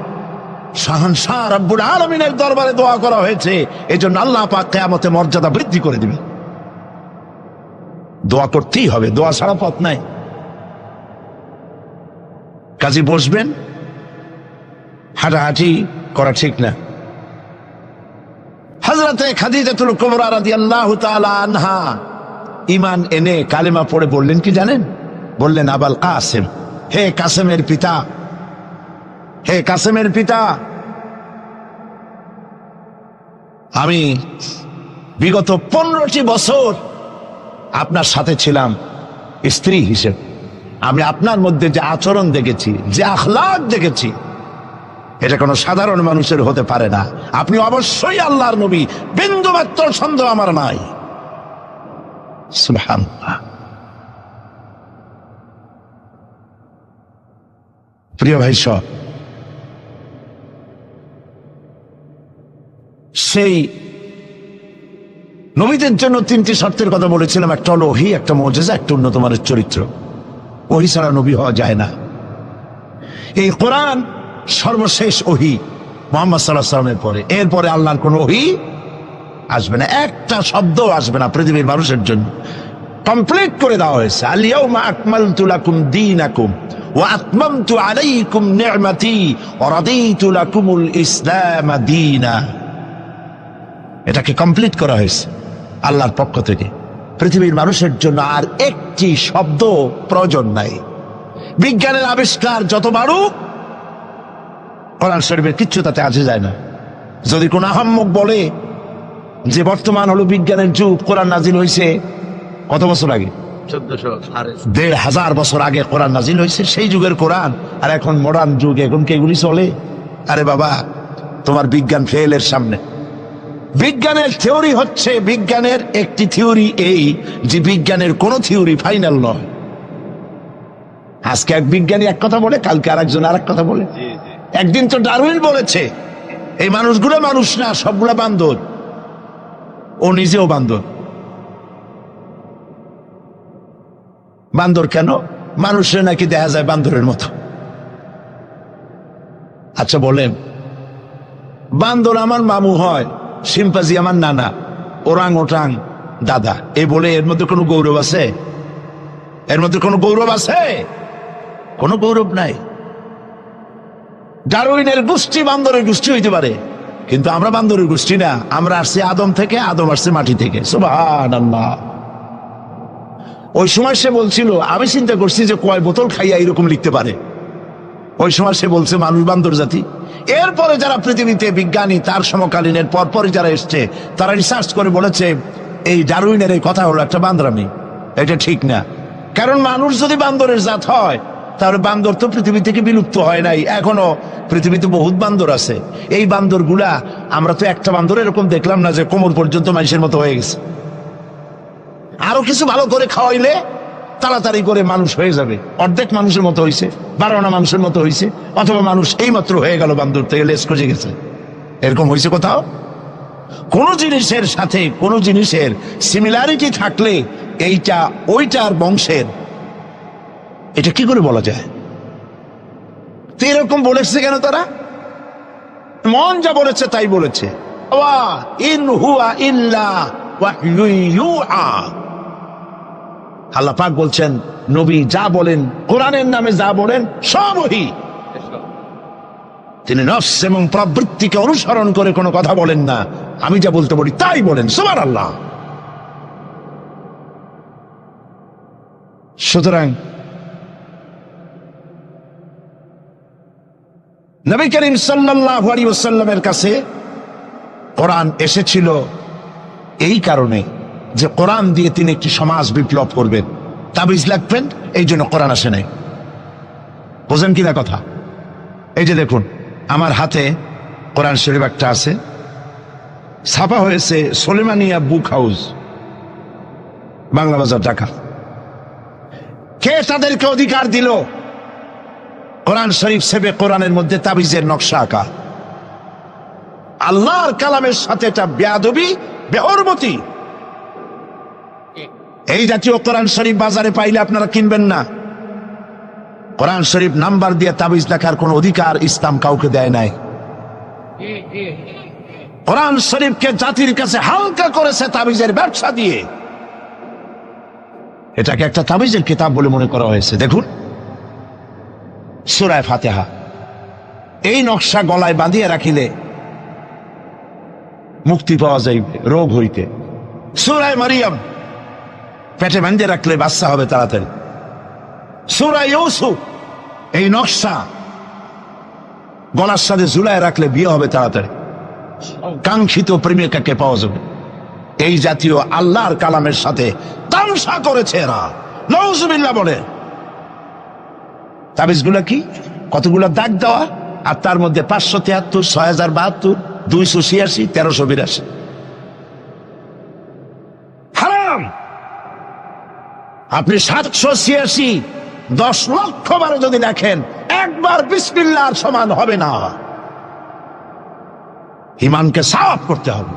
শাহনশাহ রব্বুল আলামিনের দরবারে দোয়া করা হয়েছে, এই জন্য আল্লাহ পাক কিয়ামতে মর্যাদা বৃদ্ধি করে দিবে। দোয়া করতেই হবে, দোয়া ছাড়া পথ নাই। কাজে বসবেন, হাঁটাহাঁটি করা ঠিক না। হযরতে খাদিজাতুল কুবরা রাদিয়াল্লাহু তাআলা আনহা ঈমান এনে কালেমা পড়ে বললেন কি জানেন? বললেন আবাল কাসেম, হে কাসেমের পিতা, হে কাসেমের পিতা, আমি বিগত 15টি বছর আপনার সাথে ছিলাম স্ত্রী হিসেবে। আমি আপনার মধ্যে যে আচরণ দেখেছি, যে আখলাক দেখেছি, এটা কোনো সাধারণ মানুষের হতে পারে না। আপনি অবশ্যই আল্লাহর নবী, বিন্দুমাত্র সন্দেহ আমার নাই। সুবহানাল্লাহ। প্রিয় ভাই সব, সেই নবীদের জন্য 3টি শর্তের কথা বলেছিলাম। একটা হলো ওহী, একটা মুজিজা, একটা উন্নত মানের চরিত্র। ওহী ছাড়া নবী হওয়া যায় না। এই কোরআন সর্বশেষ ওহী মুহাম্মদ সাল্লাল্লাহু আলাইহি ওয়াসাল্লামের পরে। এরপরে আল্লাহর কোন ওহী আসবে না, একটা শব্দ আসবে না পৃথিবীর মানুষের জন্য। কমপ্লিট করে দেওয়া হয়েছে। আল ইয়াউমা আকমালতু লাকুম দীনাকুম ওয়া আতমামতু আলাইকুম নি'মাতি ওয়া রাদিতু লাকুমুল ইসলাম দীনা। এটাকে কমপ্লিট করা হয়েছে আল্লাহর পক্ষ থেকে। পৃথিবীর মানুষের জন্য আর একটি শব্দ প্রয়োজন নাই। বিজ্ঞানের আবিষ্কার যত বাড়ুক, কোরআন শরীফের কিচ্ছু তাতে আসে যায় না। যদি কোন আহাম্মক বলে যে বর্তমান হলো বিজ্ঞানের যুগ, কোরআন নাজিল হয়েছে কত বছর আগে? ১,৫০০ বছর আগে কোরআন নাজিল হয়েছে, সেই যুগের কোরআন। আর এখন মডার্ন যুগ, এখন কি এগুলি চলে? আরে বাবা, তোমার বিজ্ঞান ফেলের সামনে। বিজ্ঞানের থিওরি হচ্ছে, বিজ্ঞানের একটি থিওরি এই যে বিজ্ঞানের কোন থিওরি ফাইনাল নয়। আজকে এক বিজ্ঞানী এক কথা বলে, কালকে আরেকজন আরেক কথা বলে। একদিন তো ডারউইন বলেছে এই মানুষগুলো মানুষ না, সবগুলা বান্দর। ও নিজেও বান্দর। বান্দর কেন? মানুষের নাকি দেখা যায় বান্দরের মতো। আচ্ছা বলেন, বান্দর আমার মামু হয়, শিম্পাজি আমার নানা, ওরাং ওটাং দাদা, এ বলে এর মধ্যে কোনো গৌরব আছে? এর মধ্যে কোনো গৌরব আছে? কোনো গৌরব নাই। ডারউইনের গোষ্ঠী বান্দরের গোষ্ঠী হইতে পারে, কিন্তু আমরা বান্দরের গোষ্ঠী না। আমরা আসছি আদম থেকে, আদম আসছে মাটি থেকে। সুবহানাল্লাহ। ওই সময় সে বলছিল, আমি চিন্তা করছি যে কয় বোতল খাইয়া এরকম লিখতে পারে। ওই সময় সে বলছে মানুষ বান্দর জাতি। এরপরে যারা পৃথিবীতে বিজ্ঞানী, তার সমকালীনের পরপরই যারা এসছে, তারা রিসার্চ করে বলেছে এই ডারউইনের এই কথা হলো একটা বান্দরামি, এটা ঠিক না। কারণ মানুষ যদি বান্দরের জাত হয়, তাহলে বান্দর তো পৃথিবী থেকে বিলুপ্ত হয় নাই, এখনো পৃথিবীতে বহুত বান্দর আছে। এই বান্দর গুলা, আমরা তো একটা বান্দর এরকম দেখলাম না যে কোমর পর্যন্ত মানুষের মতো হয়ে গেছে। আরো কিছু ভালো করে খাওয়াইলে তাড়াতাড়ি করে মানুষ হয়ে যাবে। অর্ধেক মানুষের মতো হয়েছে, 12 মানুষের মতো হয়েছে, অথবা মানুষ এই মাত্র হয়ে গেল বান্দর থেকে লেজ খসে গেছে। এরকম হয়েছে কোথাও? কোন জিনিসের সাথে কোন জিনিসের সিমিলারিটি থাকলে এইটা ওইটার বংশের, এটা কি করে বলা যায়? তো এরকম বলেছে কেন তারা? মন যা বলেছে তাই বলেছে। ইন হুয়া ইল্লা ওয়াহয়ুন ইউহা। আল্লাহ পাক বলছেন, নবী যা বলেন, কোরআনের নামে যা বলেন, সব ওহী। তিনি নফস এবং প্রবৃত্তিকে অনুসরণ করে কোনো কথা বলেন না। আমি যা বলতে বলি তাই বলেন। সুবহানাল্লাহ। সুতরাং নবী করিম সাল্লাল্লাহু আলাইহি ওয়াসাল্লামের কাছে কোরআন এসেছিল এই কারণে যে কোরআন দিয়ে তিনি একটি সমাজ বিপ্লব করবেন, তাবিজ লাগবেন, এই জন্য কোরআন আসে নাই। বোঝেন কিনা কথা? এই যে দেখুন, আমার হাতে কোরআন শরীফ একটা আছে, ছাপা হয়েছে সুলেমানিয়া বুক হাউস, বাংলা বাজার, ঢাকা। কে তাদেরকে অধিকার দিল কোরআন শরীফ সেবে কোরআনের মধ্যে তাবিজের নকশা আঁকা? আল্লাহর কালামের সাথে এটা বেয়াদবি, বেহরমতি। এই জাতীয় কোরআন শরীফ বাজারে পাইলে আপনারা কিনবেন না। কোরআন শরীফ নাম্বার দিয়ে তাবিজ লেখার কোন অধিকার ইসলাম কাউকে দেয় নাই। কোরআন শরীফকে জাতির কাছে হালকা করেছে তাবিজের ব্যবসা দিয়ে। এটাকে একটা তাবিজের কিতাব বলে মনে করা হয়েছে। দেখুন সূরা ফাতিহা, এই নকশা গলায় বাঁধিয়ে রাখিলে মুক্তি পাওয়া যাইবে রোগ হইতে। সূরা মারিয়াম, পেটে বাঁধিয়ে রাখলে বাচ্চা হবে তাড়াতাড়ি। সূরা ইউসুফ, এই নকশা গলার সাথে ঝুলায় রাখলে বিয়ে হবে তাড়াতাড়ি, কাঙ্ক্ষিত প্রেমিকাকে পাওয়া যাবে। এই জাতীয় আল্লাহর কালামের সাথে তামসা করেছে এরা, নাউজুবিল্লাহ বলে। তাবিজগুলা কি? কতগুলা দাগ দেওয়া, আর তার মধ্যে 573, 6072, 286, 1382। হারাম। আপনি 786 10 লক্ষ বার যদি দেখেন, একবার বিসমিল্লাহর সমান হবে না। ঈমানকে সাফ করতে হবে।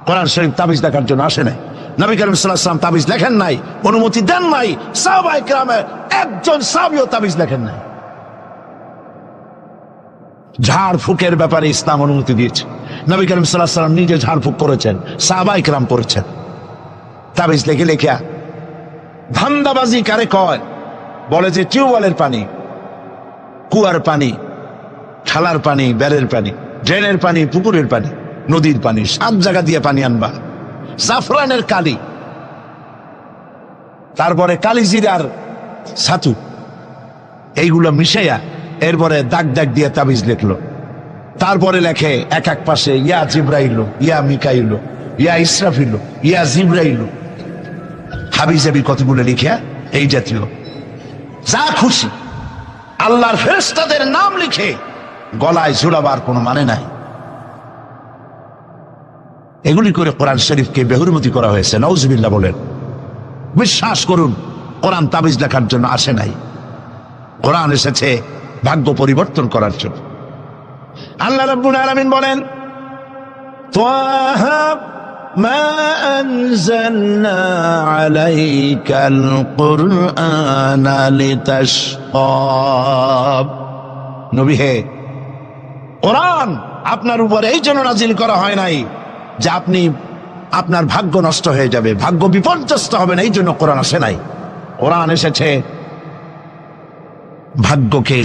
কোরআন শরীফ তাবিজ দেখার জন্য আসে নাই। নবী করিম সাল্লাল্লাহু আলাইহি ওয়াসাল্লাম তাবিজ লেখেন নাই, অনুমতি দেন নাই। সাহাবায়ে কেরামের একজন সাহাবীও তাবিজ লেখেন নাই। ঝাড় ফুকের ব্যাপারে ইসলাম অনুমতি দিয়েছে। নবী করিম সাল্লাল্লাহু আলাইহি ওয়াসাল্লাম নিজে ঝাড় ফুক করেছেন, সাহাবায়ে কেরাম করেছেন। তাবিজ লেখে লেখা ধান্দাবাজি কারে কয়? বলে যে টিউবওয়েলের পানি, কুয়ার পানি, খালার পানি, বেড়ের পানি, ড্রেনের পানি, পুকুরের পানি, নদীর পানি, 7 জায়গা দিয়ে পানি আনবা। জাফরানের কালি, তারপরে কালিজিরার ছাতু, এইগুলো মিশাইয়া এরপরে দাগ দাগ দিয়ে তাবিজ লিখলো। তারপরে লেখে এক এক পাশে ইয়া জিব্রাইল, ইয়া মিকাইল, ইয়া ইসরাফিল, ইয়া জিব্রাইল, হাবিজাবি কতগুলো লিখিয়া এই জাতীয় যা খুশি আল্লাহর ফেরেশতাদের নাম লিখে গলায় ঝুলাবার কোনো মানে নাই। এগুলি করে কোরআন শরীফকে বেহুরমতি করা হয়েছে। নাউজুবিল্লাহ বলেন। বিশ্বাস করুন, কোরআন তাবিজ লেখার জন্য আসে নাই, কোরআন এসেছে ভাগ্য পরিবর্তন করার জন্য। আল্লাহ রাব্বুল আলামিন বলেন, তাহা মা আনজালনা আলাইকাল কুরআনা লিতাশকা। নবী হে, কোরআন আপনার উপরে এই জন্য নাজিল করা হয় নাই যে আপনি আপনার ভাগ্য নষ্ট হয়ে যাবে, ভাগ্য বিপর্যস্ত হবে না, এই জন্য কোরআন আসে নাই। কোরআন এসেছে ভাগ্যকে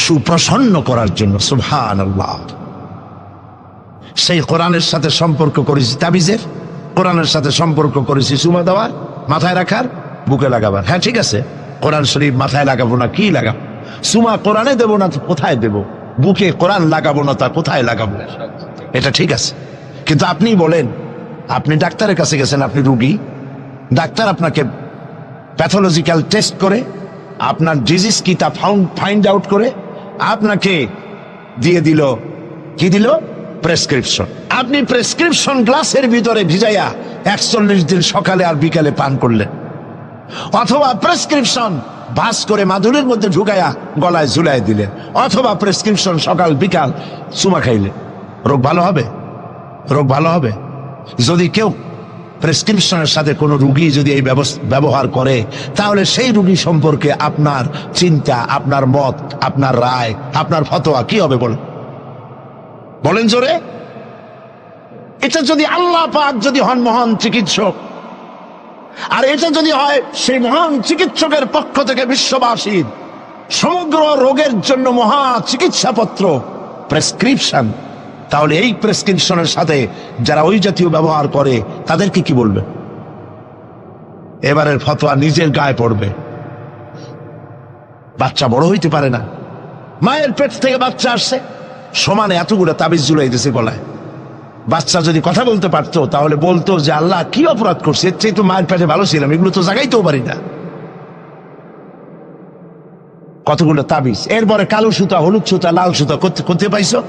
সুপ্রসন্ন করার জন্য। সুবহানাল্লাহ। সেই কোরআনের সাথে সম্পর্ক করেছি তাবিজের, কোরআনের সাথে সম্পর্ক করেছি চুমা দেওয়ার, মাথায় রাখার, বুকে লাগাবার। হ্যাঁ ঠিক আছে, কোরআন শরীফ মাথায় লাগাবো না কি লাগাবো? চুমা কোরআনে দেবো না তো কোথায় দেব? বুকে কোরআন লাগাবো না তা কোথায় লাগাবো? এটা ঠিক আছে, কিন্তু আপনি বলেন, আপনি ডাক্তারের কাছে গেছেন, আপনি রুগী, ডাক্তার আপনাকে প্যাথোলজিক্যাল টেস্ট করে আপনার ডিজিজ কি তা ফাইন্ড আউট করে আপনাকে দিয়ে দিল, কি দিল? প্রেসক্রিপশন। আপনি প্রেসক্রিপশন গ্লাসের ভিতরে ভিজাইয়া 41 দিন সকালে আর বিকালে পান করলেন, অথবা প্রেসক্রিপশন ভাস করে মাদুরের মধ্যে ঢুকাইয়া গলায় ঝুলাই দিলেন, অথবা প্রেসক্রিপশন সকাল বিকাল চুমা খাইলে, রোগ ভালো হবে? রোগ ভালো হবে? যদি কেউ প্রেসক্রিপশনের সাথে কোনো রুগী যদি এই ব্যবহার করে, তাহলে সেই রুগী সম্পর্কে আপনার চিন্তা, আপনার মত, আপনার রায়, আপনার ফতোয়া কি হবে বলেন জোরে? এটা যদি আল্লাহ পাক যদি হন মহান চিকিৎসক, আর এটা যদি হয় সেই মহান চিকিৎসকের পক্ষ থেকে বিশ্ববাসীর সমগ্র রোগের জন্য মহা চিকিৎসাপত্র প্রেসক্রিপশন, তাহলে এই প্রেসক্রিপশনের সাথে যারা ওই জাতীয় ব্যবহার করে তাদেরকে কি বলবে? এবারের ফতোয়া নিজের গায়ে পড়বে। বাচ্চা বড় হইতে পারে না, মায়ের পেট থেকে বাচ্চা আসছে, সমানে এতগুলো তাবিজ ঝুলাই দিয়েছে গলায়। বাচ্চা যদি কথা বলতে পারতো তাহলে বলতো যে আল্লাহ কি অপরাধ করছে, এর চেয়ে তো মায়ের পেটে ভালো ছিলাম, এগুলো তো জাগাইতেও পারি না। কতগুলো তাবিজ, এরপরে কালো সুতা, হলুদ সুতা, লাল সুতা করতে পাইছো?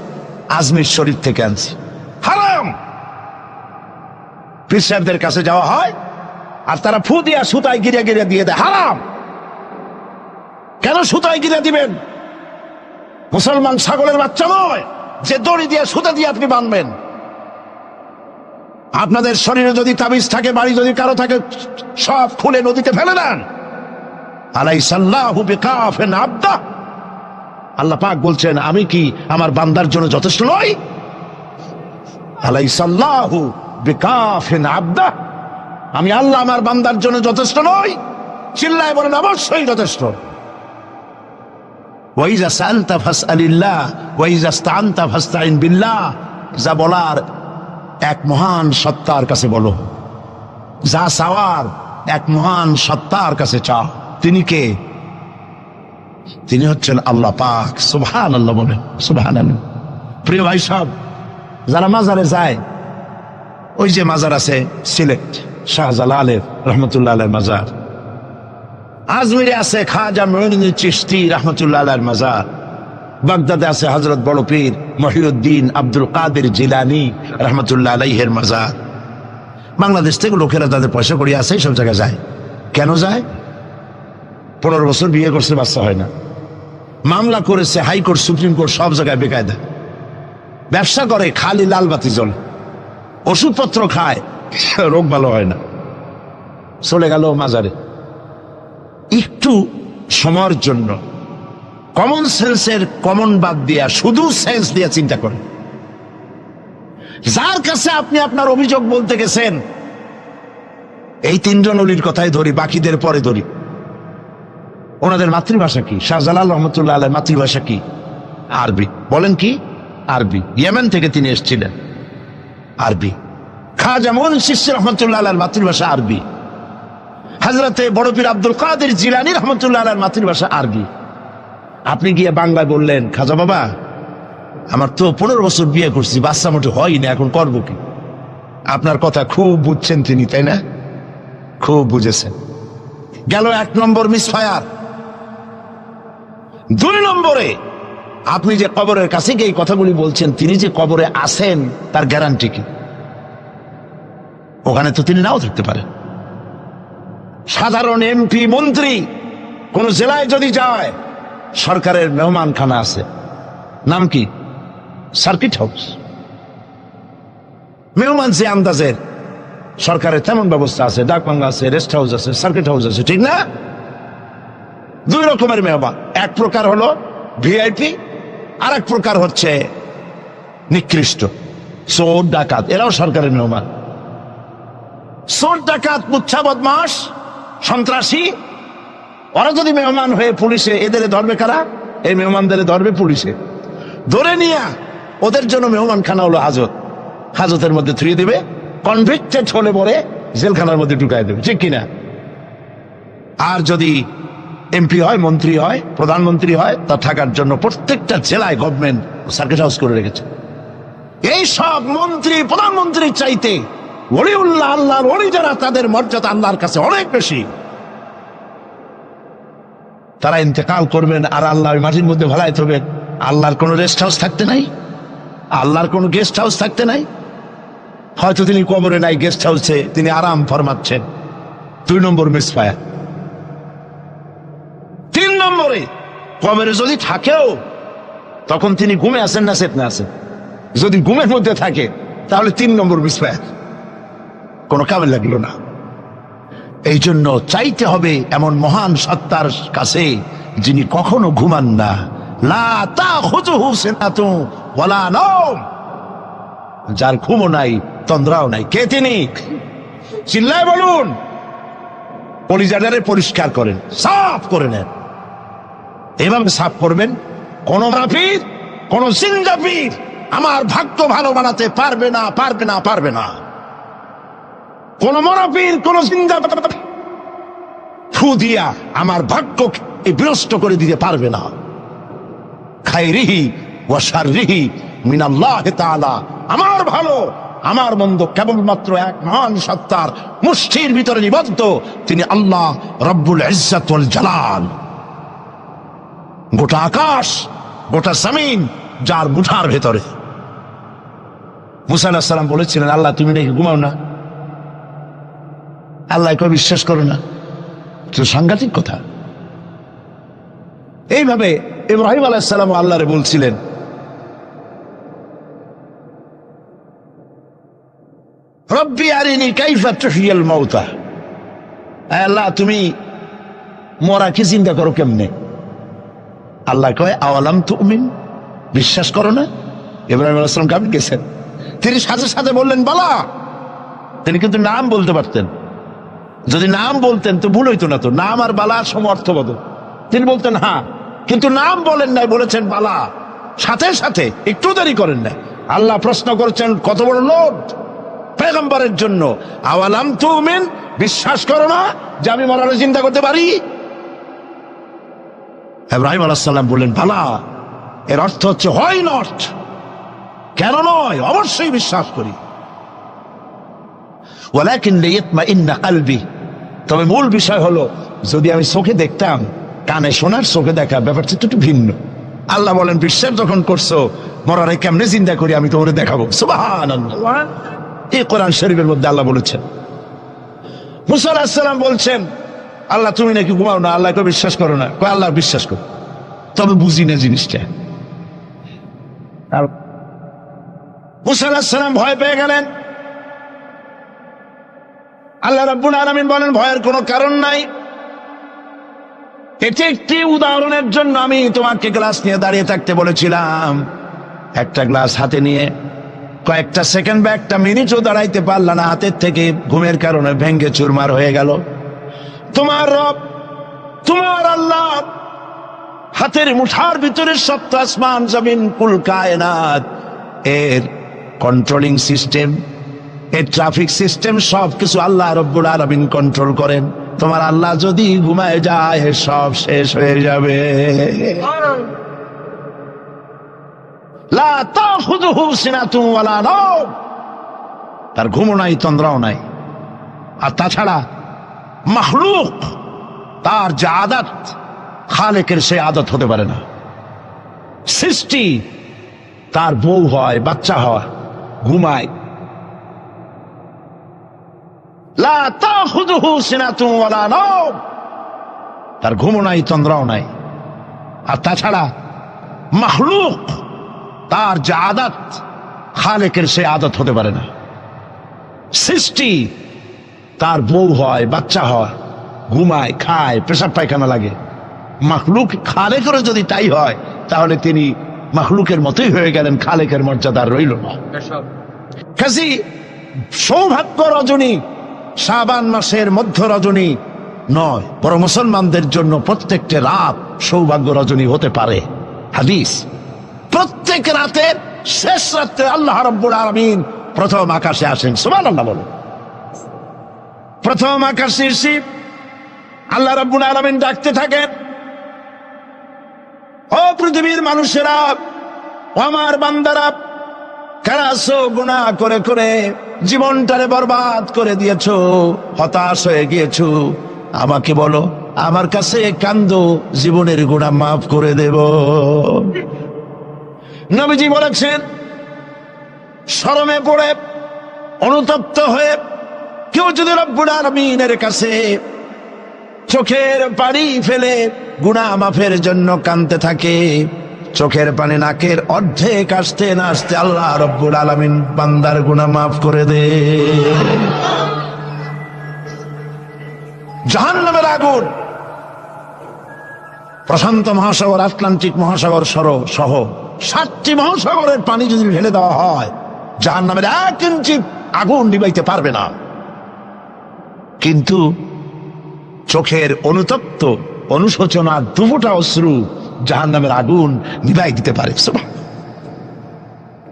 আজমির শরীফ থেকে আনছি, হারাম। পীর সাহেবদের কাছে যাওয়া হয় আর তারা ফু দিয়া সুতায় গিরে গিরে দিয়ে দেয়, হারাম। কেন সুতায় গিরে দিবেন? মুসলমান ছাগলের বাচ্চা নয় যে দড়ি দিয়ে সুতা দিয়ে আপনি বাঁধবেন। আপনাদের শরীরে যদি তাবিজ থাকে, বাড়ি যদি কারো থাকে, সব খুলে নদীতে ফেলে দেন। আলাইসাল্লাহু বিকাফিন আবদা। আল্লাহ পাক বলছেন, আমি কি আমার বান্দার জন্য যথেষ্ট নই? আলাইসাল্লাহু বিকাফিন আবদা। আমি আল্লাহ আমার বান্দার জন্য যথেষ্ট নই? চিল্লায় বলেন অবশ্যই যথেষ্ট। ওয়াইজা সাআলতা ফাসআলিল্লাহ ওয়াইজা ইসতাআনতা ফাসতাইন বিল্লাহ। যা বলার এক মহান সত্তার কাছে বলো, যা চাওয়ার এক মহান সত্তার কাছে চাও। তিনি কে? তিনি হচ্ছেন আল্লাহ পাক। সুবহানাল্লাহ বলেন, সুবহানাল্লাহ। প্রিয় ভাই সব, যারা মাজারে যায়, ওই যে মাজার আছে সিলেট শাহজালালের রহমতুল্লাহ আলাইহির মাজার, আজমিরে আছে খাজা মুঈনুদ্দিন চিশতি রহমতুল্লাহ আলাইহির মাজার, বাগদাদে আছে হযরত বড় পীর মহিউদ্দিন আব্দুল কাদের জিলানী রহমতুল্লাহ আলাইহির মাজার। বাংলাদেশ থেকে লোকেরা তাদের পয়সা করিয়ে আছে, সব জায়গায় যায়। কেন যায়? 15 বছর বিয়ে করছে, বাচ্চা হয় না, মামলা করেছে হাইকোর্ট, সুপ্রিম কোর্ট, সব জায়গায় বেকায়দা। ব্যবসা করে, খালি লাল বাতি জ্বলে, ওষুধপত্র খায়, রোগ ভালো হয় না, চলে গেল মাজারে। একটু সময়ের জন্য কমন সেন্সের কমন বাদ দিয়া শুধু সেন্স দিয়া চিন্তা করে, যার কাছে আপনি আপনার অভিযোগ বলতে গেছেন, এই 3 জন অলির কথাই ধরি, বাকিদের পরে ধরি। ওনাদের মাতৃভাষা কি? শাহজালাল রহমতুল্লাহ আলাইহির মাতৃভাষা কি? আরবি। বলেন কি? আরবি। ইয়েমেন থেকে তিনি এসেছিলেন, আরবি। খাজা মুঈনুদ্দিন চিশতি রহমতুল্লাহ আলাইহির মাতৃভাষা আরবি। হযরতে বড় পীর আব্দুল কাদের জিলানী রহমাতুল্লাহ আলাইহির মাতৃভাষা আরবি। আপনি গিয়ে বাংলায় বললেন, খাজা বাবা আমার তো 15 বছর বিয়ে করছি, বাচ্চা মোটে হয় না, এখন করবো কি? আপনার কথা খুব বুঝছেন তিনি, তাই না? খুব বুঝেছেন। গেল 1 নম্বর মিসফায়ার। 2 নম্বরে, আপনি যে কবরের কাছে গিয়ে এই কথাগুলি বলছেন, তিনি যে কবরে আছেন তার গ্যারান্টি কি? ওখানে তো তিনি নাও থাকতে পারেন। সাধারণ এমপি মন্ত্রী কোন জেলায় যদি যায়, সরকারের মেহমানখানা আছে, নাম কি? Circuit house. মেহমান যে আন্দাজের, সরকারের তেমন ব্যবস্থা আছে, ডাকবাংলা আছে, রেস্ট হাউস আছে, সার্কিট হাউস আছে, ঠিক না? 2 রকমের মেহমান। এক প্রকার হলো ভিআইপি, আর এক প্রকার হচ্ছে নিকৃষ্ট, চোর ডাকাত। এরাও সরকারের মেহমান। চোর ডাকাত, মুচ্ছা বদমাস, সন্ত্রাসী, ওরা যদি মেহমান হয়ে পুলিশে, এদের ধরবে কারা? এই মেহমানদের ধরবে পুলিশে, ধরে নিয়ে ওদের জন্য মেহমান খানা হলো হাজত। হাজতের মধ্যে থুয়ে দেবে, কনভিক্টেড হলে পরে জেলখানার মধ্যে ঢুকাই দেবে, ঠিক কিনা? আর যদি এমপি হয়, মন্ত্রী হয়, প্রধানমন্ত্রী হয়, তা থাকার জন্য প্রত্যেকটা জেলায় গভর্নমেন্ট সার্কিট হাউস করে রেখেছে। এই সব মন্ত্রী প্রধানমন্ত্রীর চাইতে ওলিউল্লাহ, আল্লাহর ওলি যারা, তাদের মর্যাদা আল্লাহর কাছে অনেক বেশি। তারা ইন্তেকাল করবেন আর আল্লাহ ওই মাটির মধ্যে ভালাইতে হবে। আল্লাহর কোনো রেস্ট হাউস থাকতে নাই, আল্লাহর কোনো গেস্ট হাউস থাকতে নাই। হয়তো তিনি কবরে নাই, গেস্ট হাউসে তিনি আরাম ফরমাচ্ছেন। 2 নম্বর মিসফায়ার। 3 নম্বরে, কবরে যদি থাকেও তখন তিনি ঘুমে আছেন না চেতনা আছেন? যদি ঘুমের মধ্যে থাকে তাহলে 3 নম্বর মিসফায়ার, কোনো কামে লাগলো না। এই জন্য চাইতে হবে এমন মহান সত্তার কাছে যিনি কখনো ঘুমান না। লা তাখুযুহু সিনাতুন ওয়ালা নাওম, যার ঘুমও নাই, তন্দ্রাও নাই। কে তিনি? চিল্লায় বলুন। কলিজাটারে পরিষ্কার করেন, সাফ করে নেন। এভাবে সাফ করবেন, কোন মাফির, কোন জিন্দাফির আমার ভাগ্য ভালো বানাতে পারবে না, পারবে না, পারবে না। কোন মরাফির, কোন জিন্দা ফু দিয়া আমার ভাগ্যকে বিনষ্ট করে দিতে পারবে না। খায়রিহি ওয়া শাররিহি মিনাল্লাহি তাআলা, আমার ভালো আমার মন্দ কেবলমাত্র এক মহান সত্তার মুষ্টির ভিতরে নিবদ্ধ, তিনি আল্লাহ রব্বুল ইজ্জত ওয়াল জালাল। গোটা আকাশ, গোটা জমিন যার মুঠার ভেতরে। মুসা আলাইহিস সালাম বলেছিলেন, আল্লাহ তুমি নাকি ঘুমাও না? আল্লাহ কেউ বিশ্বাস করো না? তো সাংঘাতিক কথা। এইভাবে ইব্রাহিম আলাইহিস সালাম আল্লাহরে বলছিলেন, রব্বি আরিনি কাইফা তুহইয়াল মাউতা, আল্লাহ তুমি মরাকে জিন্দা করো কেমনে? আল্লাহ কয় আওয়ালাম তুমিন, বিশ্বাস করো না? ইব্রাহিম আলাইহিস সালাম কাঁপে গেছেন। তিনি সাথে সাথে বললেন বালা। তিনি কিন্তু নাম বলতে পারতেন, যদি নাম বলতেন তো ভুল হইতো না। তো নাম আর বালার সমর্থবদ, তিনি বলতেন হ্যাঁ, কিন্তু নাম বলেন নাই, বলেছেন বালা। সাথে সাথে একটু দেরি করেন নাই। আল্লাহ প্রশ্ন করেছেন, কত বড় লোভ পয়গম্বরের জন্য, আওয়ালাম তুমিন, বিশ্বাস করো না যে আমি মরারে চিন্তা করতে পারি? ইব্রাহিম আলাইহিস সালাম বললেন বালা। এর অর্থ হচ্ছে হয় নট, কেন নয়, অবশ্যই বিশ্বাস করি। ওয়ালাকিন লিয়াতমাইন্না কলবি, তবে মূল বিষয় হলো যদি আমি চোখে দেখতাম, কানে শোনার, চোখে দেখা ব্যাপারটা একটু ভিন্ন। আল্লাহ বলেন বিশ্বাস যখন করছো, মরারে কেমনে চিন্তা করি আমি তোমারে দেখাবো। সুবহানাল্লাহ, এই কোরআন শরীফের মধ্যে আল্লাহ বলেছেন। মুসা আলাইহিস সালাম বলছেন, আল্লাহ তুমি নাকি ঘুমাও না, আল্লাহকে বিশ্বাস করো না? কয় আল্লাহ বিশ্বাস করো, তবে বুঝি না জিনিসটা। মুসা আলাইহিস সালাম ভয় পেয়ে গেলেন। আল্লাহ রাব্বুল আলামিন বলেন ভয়ের কোনো কারণ নাই। এটি একটি উদাহরণের জন্য আমি তোমাকে গ্লাস নিয়ে দাঁড়িয়ে থাকতে বলেছিলাম। একটা গ্লাস হাতে নিয়ে কয়েকটা সেকেন্ড বা একটা মিনিটও দাঁড়াইতে পারলা না, হাতের থেকে ঘুমের কারণে ভেঙ্গে চুরমার হয়ে গেল। তোমার রব, তোমার আল্লাহ হাতের মুঠার ভিতরে সপ্ত আসমান জমিন কুল কায়নাত, এর কন্ট্রোলিং সিস্টেম, এর ট্রাফিক সিস্টেম সবকিছু আল্লাহ রব্বুল আলামিন কন্ট্রোল করেন। তোমার আল্লাহ যদি ঘুমায় যায় সব শেষ হয়ে যাবে। লা তাখুযুহু সিনাতুন ওয়ালা নাওম, তার ঘুমও নাই তন্দ্রাও নাই। আর তাছাড়া মাখলুক, তার যে আদত খালেকের সে আদত হতে পারে না। সৃষ্টি, তার বউ হয়, বাচ্চা হয়, ঘুমায়। লা তাখুযুহু সিনাতুন ওয়ালা নাওম, তার ঘুমও নাই তন্দ্রাও নাই। আর তাছাড়া মাখলুক, তার যে আদত খালেকের সে আদত হতে পারে না। সৃষ্টি, তার বউ হয়, বাচ্চা হয়, ঘুমায়, খায়, পেশাব পায়খানা লাগে। মাখলুক খালেকেরও যদি তাই হয়, তাহলে তিনি মাখলুকের মতোই হয়ে গেলেন, খালেকের মর্যাদা রইল না। কাজী সৌভাগ্য রজনী শাবান মাসের মধ্য রজনী নয়, বরং মুসলমানদের জন্য প্রত্যেকটা রাত সৌভাগ্য রজনী হতে পারে। হাদিস, প্রত্যেক রাতের শেষ রাত্রে আল্লাহ রাব্বুল আলামিন প্রথম আকাশে আসেন। সুবহানাল্লাহ বলো। প্রথম আকাশে এসে আল্লাহ রাব্বুল আলামিন ডাকতে থাকেন, ও পৃথিবীর মানুষেরা, আমার বান্দারা, কারা আছো গুনাহ করে করে জীবনটারে বরবাদ করে দিয়েছো, হতাশ হয়ে গিয়েছো, আমাকে বলো, আমার কাছে কান্দো, জীবনের গুনাহ মাফ করে দেব। নবীজি বলেছেন, শরমে পড়ে অনুতপ্ত হয়ে কেউ যদি রব্বুল আলামিনের কাছে চোখের পানি ফেলে গুনাহ মাফের জন্য কাঁদতে থাকে, চোখের পানি নাকের অর্ধেক আসতে না আসতে আল্লাহ রব্বুল আলামিন বান্দার গুনাহ মাফ করে দে। জাহান্নামের আগুন, প্রশান্ত মহাসাগর, আটলান্টিক মহাসাগর সহ 7টি মহাসাগরের পানি যদি ঢেলে দেওয়া হয়, জাহান্নামের 1 ইঞ্চি আগুন নিভাইতে পারবে না। কিন্তু চোখের অনুতপ্ত অনুশোচনা দুফোঁটা অশ্রু জাহান্নামের আগুন নিভাই দিতে পারে।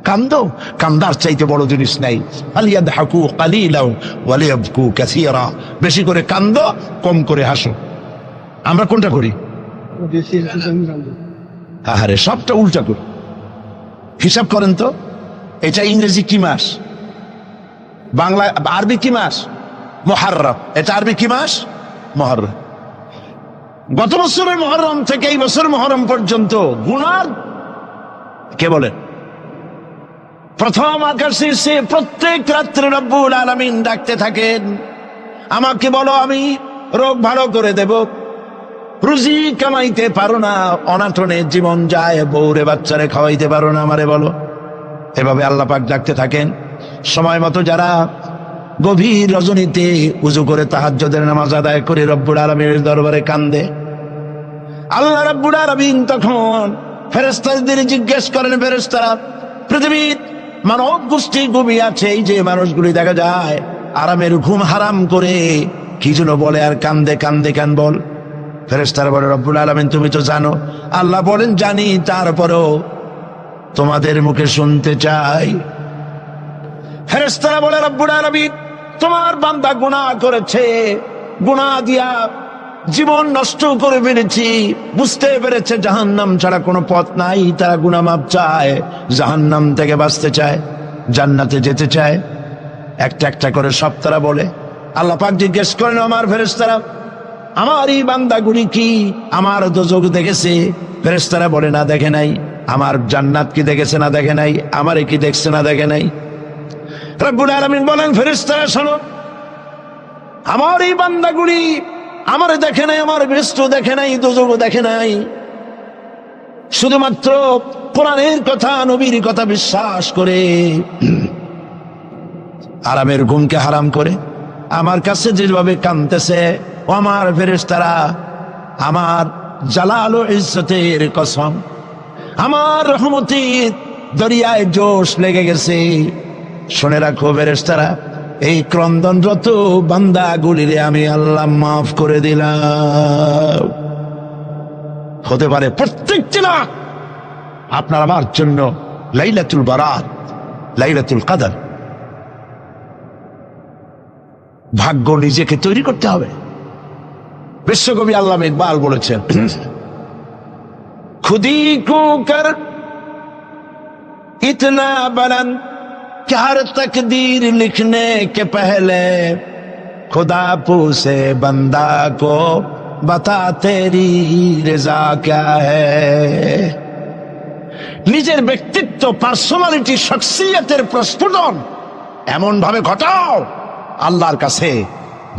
কান্দো, কান্দার চাইতে বড় জিনিস নাই। ফালিয়াদহাকু কালিলাও ওয়ালিয়াবকু কাসীরা, বেশি করে কান্দো, কম করে হাসো। আমরা কোনটা করি? আরে সবটা উল্টা করি। হিসাব করেন তো, এটা ইংরেজি কি মাস, বাংলা আরবি কি মাস? মুহররম। এটা আরবি কি মাস? মুহররম। গত বছরের মুহররম থেকে এই বছর মুহররম পর্যন্ত গুনাহ কে বলেন? প্রথম আকাশে সে প্রত্যেক রাত্রে রব্বুল আলামিন ডাকতে থাকেন, আমাকে বলো, আমি রোগ ভালো করে দেব। রুজি কামাইতে পারো না, অনাটনে জীবন যায়, বউরে বাচ্চারে খাওয়াইতে পারো না, আমারে বলো। এভাবে আল্লাহ পাক ডাকতে থাকেন। সময় মতো যারা গভীর রজনীতে উজু করে তাহাজ্জুদের নামাজ আদায় করে রব্বুল আলামিনের দরবারে কান্দে, আল্লাহ রাব্বুল আলামিন তখন ফেরেশতাদের জিজ্ঞেস করেন, ফেরেশতারা, পৃথিবীর মানব গোষ্ঠী ঘুমিয়ে আছে, এই যে মানুষগুলি দেখা যায় আরামের ঘুম হারাম করে কি যেন বলে আর কান্দে কান্দে কেন বল? ফেরেশতারা বলে, রব্বুল আলামিন তুমি তো জানো। আল্লাহ বলেন, জানি, তারপরও তোমাদের মুখে শুনতে চাই। ফেরেশতারা বলে, রব্বুল আলামিন তোমার বান্দা গুনাহ করেছে, গুনাহ দিয়া জীবন নষ্ট করে ফেলেছি, বুঝতে পেরেছে জাহান্নাম ছাড়া কোনো পথ নাই, তারা গুনাহ মাপ চায়, জাহান্নাম থেকে বাঁচতে চায়, জান্নাতে যেতে চায়। একটা একটা করে সব তারা বলে। আল্লাহ পাক জিজ্ঞেস করেন, আমার ফেরেশতারা, আমার এই বান্দাগুলি কি আমার দোজখ দেখেছে? ফেরেশতারা বলে, না, দেখে নাই। আমার জান্নাত কি দেখেছে? না, দেখে নাই। আমারে কি দেখছে? না, দেখে নাই। রব্বুল আলামিন বলেন, ফেরেশতারা শোনো, আমার এই বান্দাগুলি আমারে দেখে নাই, আমার বেহেশত দেখে নাই, দোজখ দেখে নাই, শুধুমাত্র কোরআনের কথা, নবীর কথা বিশ্বাস করে আরামের ঘুমকে হারাম করে আমার কাছে যেভাবে কাঁদতেছে, ও আমার ফেরেশতারা, আমার জালাল ও ইজ্জতের কসম, আমার রহমতের দরিয়ায় জোশ লেগে গেছে। শুনে রাখো ফেরেশতারা, এই ক্রন্দনরত বান্দাগুলিরে আমি আল্লাহ মাফ করে দিলাম। হতে পারে প্রত্যেকটি রাত আপনার আমার জন্য লাইলাতুল বারাত, লাইলাতুল কদর। ভাগ্য নিজেকে তৈরি করতে হবে। বিশ্বকবি আল্লামা ইকবাল বলেছেন, খুদি কো কর ইতনা বুলন্দ कि हर तकदीर लिखने के पहले खुदा पूछे बंदा को बता तेरी रजा क्या है। নিজের ব্যক্তিত্ব, পার্সোনালিটি, শখসিয়তের প্রস্ফুটন এমন ভাবে ঘটাও আল্লাহর কাছে,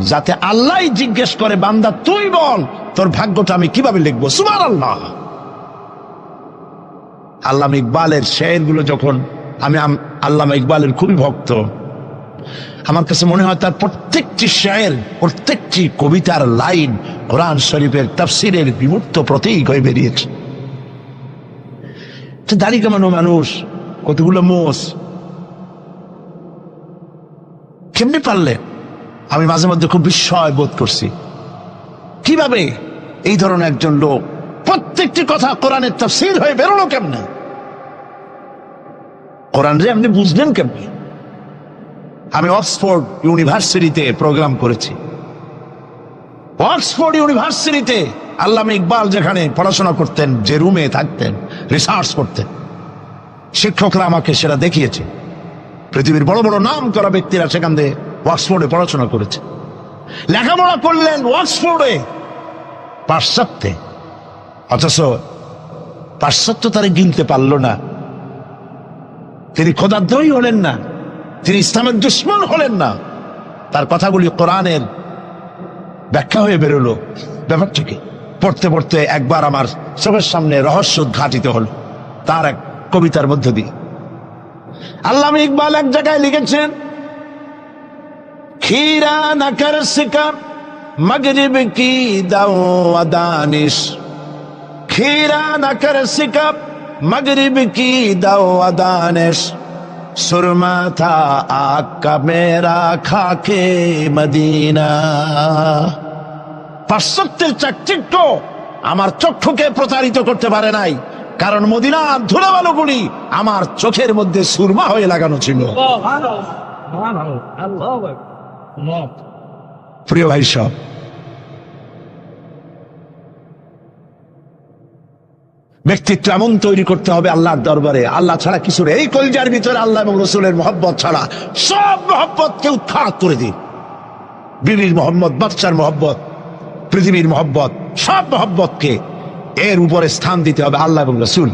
যাতে আল্লাহ জিজ্ঞেস করে, বান্দা তুই বল তোর ভাগ্যটা আমি কিভাবে লিখবো। সুবহানাল্লাহ। আল্লামা ইকবালের শেরগুলো যখন আমি আল্লামা ইকবালের খুবই ভক্ত, আমার কাছে মনে হয় তার প্রত্যেকটি শের, প্রত্যেকটি কবিতার লাইন কোরআন শরীফের তাফসীরের বিমূর্ত প্রতীক হয়ে বেরিয়েছে। দাড়ি কামানো মানুষ, কতগুলো মোষ, কেমনি পারলে? আমি মাঝে মধ্যে খুব বিস্ময় বোধ করছি, কিভাবে এই ধরনের একজন লোক প্রত্যেকটি কথা কোরআনের তাফসীর হয়ে বেরোলো কেমনে? কোরআন রে আপনি বুঝলেন কেমনি? আমি অক্সফোর্ড ইউনিভার্সিটিতে প্রোগ্রাম করেছি। অক্সফোর্ড ইউনিভার্সিটিতে আল্লামা ইকবাল যেখানে পড়াশোনা করতেন, যে রুমে থাকতেন, রিসার্চ করতেন, শিক্ষকরা আমাকে সেটা দেখিয়েছে। পৃথিবীর বড় বড় নাম করা ব্যক্তিরা সেখান থেকে অক্সফোর্ডে পড়াশোনা করেছে, লেখাপড়া করলেন অক্সফোর্ডে, পাশ্চাত্যে। অথচ পাশ্চাত্য তারা গিনতে পারল না। তিনি খোদাদ্রোহী হলেন না, তিনি ইসলামের দুশমন হলেন না। তার কথাগুলি কোরআনের ব্যাখ্যা হয়ে বেরোলো। ব্যাপারটাকে পড়তে পড়তে একবার আমার চোখের সামনে রহস্য উদ্ঘাটিত হলো তার এক কবিতার মধ্য দিয়ে। আল্লামা ইকবাল এক জায়গায় লিখেছেন, खीरा न कर सिका मगरिब की दाओ दानिश, खीरा न कर सिका मगरिब की दाओ दानिश, सुरमा था आग का मेरा खाके मदीना। পাশ্চাত্যের চাকচিক্য আমার চক্ষুকে প্রতারিত করতে পারে নাই, কারণ মদিনার ধুলাবালুগুলি আমার চোখের মধ্যে সুরমা হয়ে লাগানো ছিল। প্রিয় ভাই সব, ব্যক্তিত্ব এমন তৈরি করতে হবে আল্লাহর দরবারে, আল্লাহ ছাড়া কিছু নেই। এই কলিজার ভিতরে আল্লাহ এবং রসুলের মহব্বত ছাড়া সব মহব্বতকে উৎখাত করে দিন। বিবির মহব্বত, বাচ্চার মহব্বত, পৃথিবীর মহব্বত, সব মহব্বতকে এর উপরে স্থান দিতে হবে আল্লাহ এবং রসুল।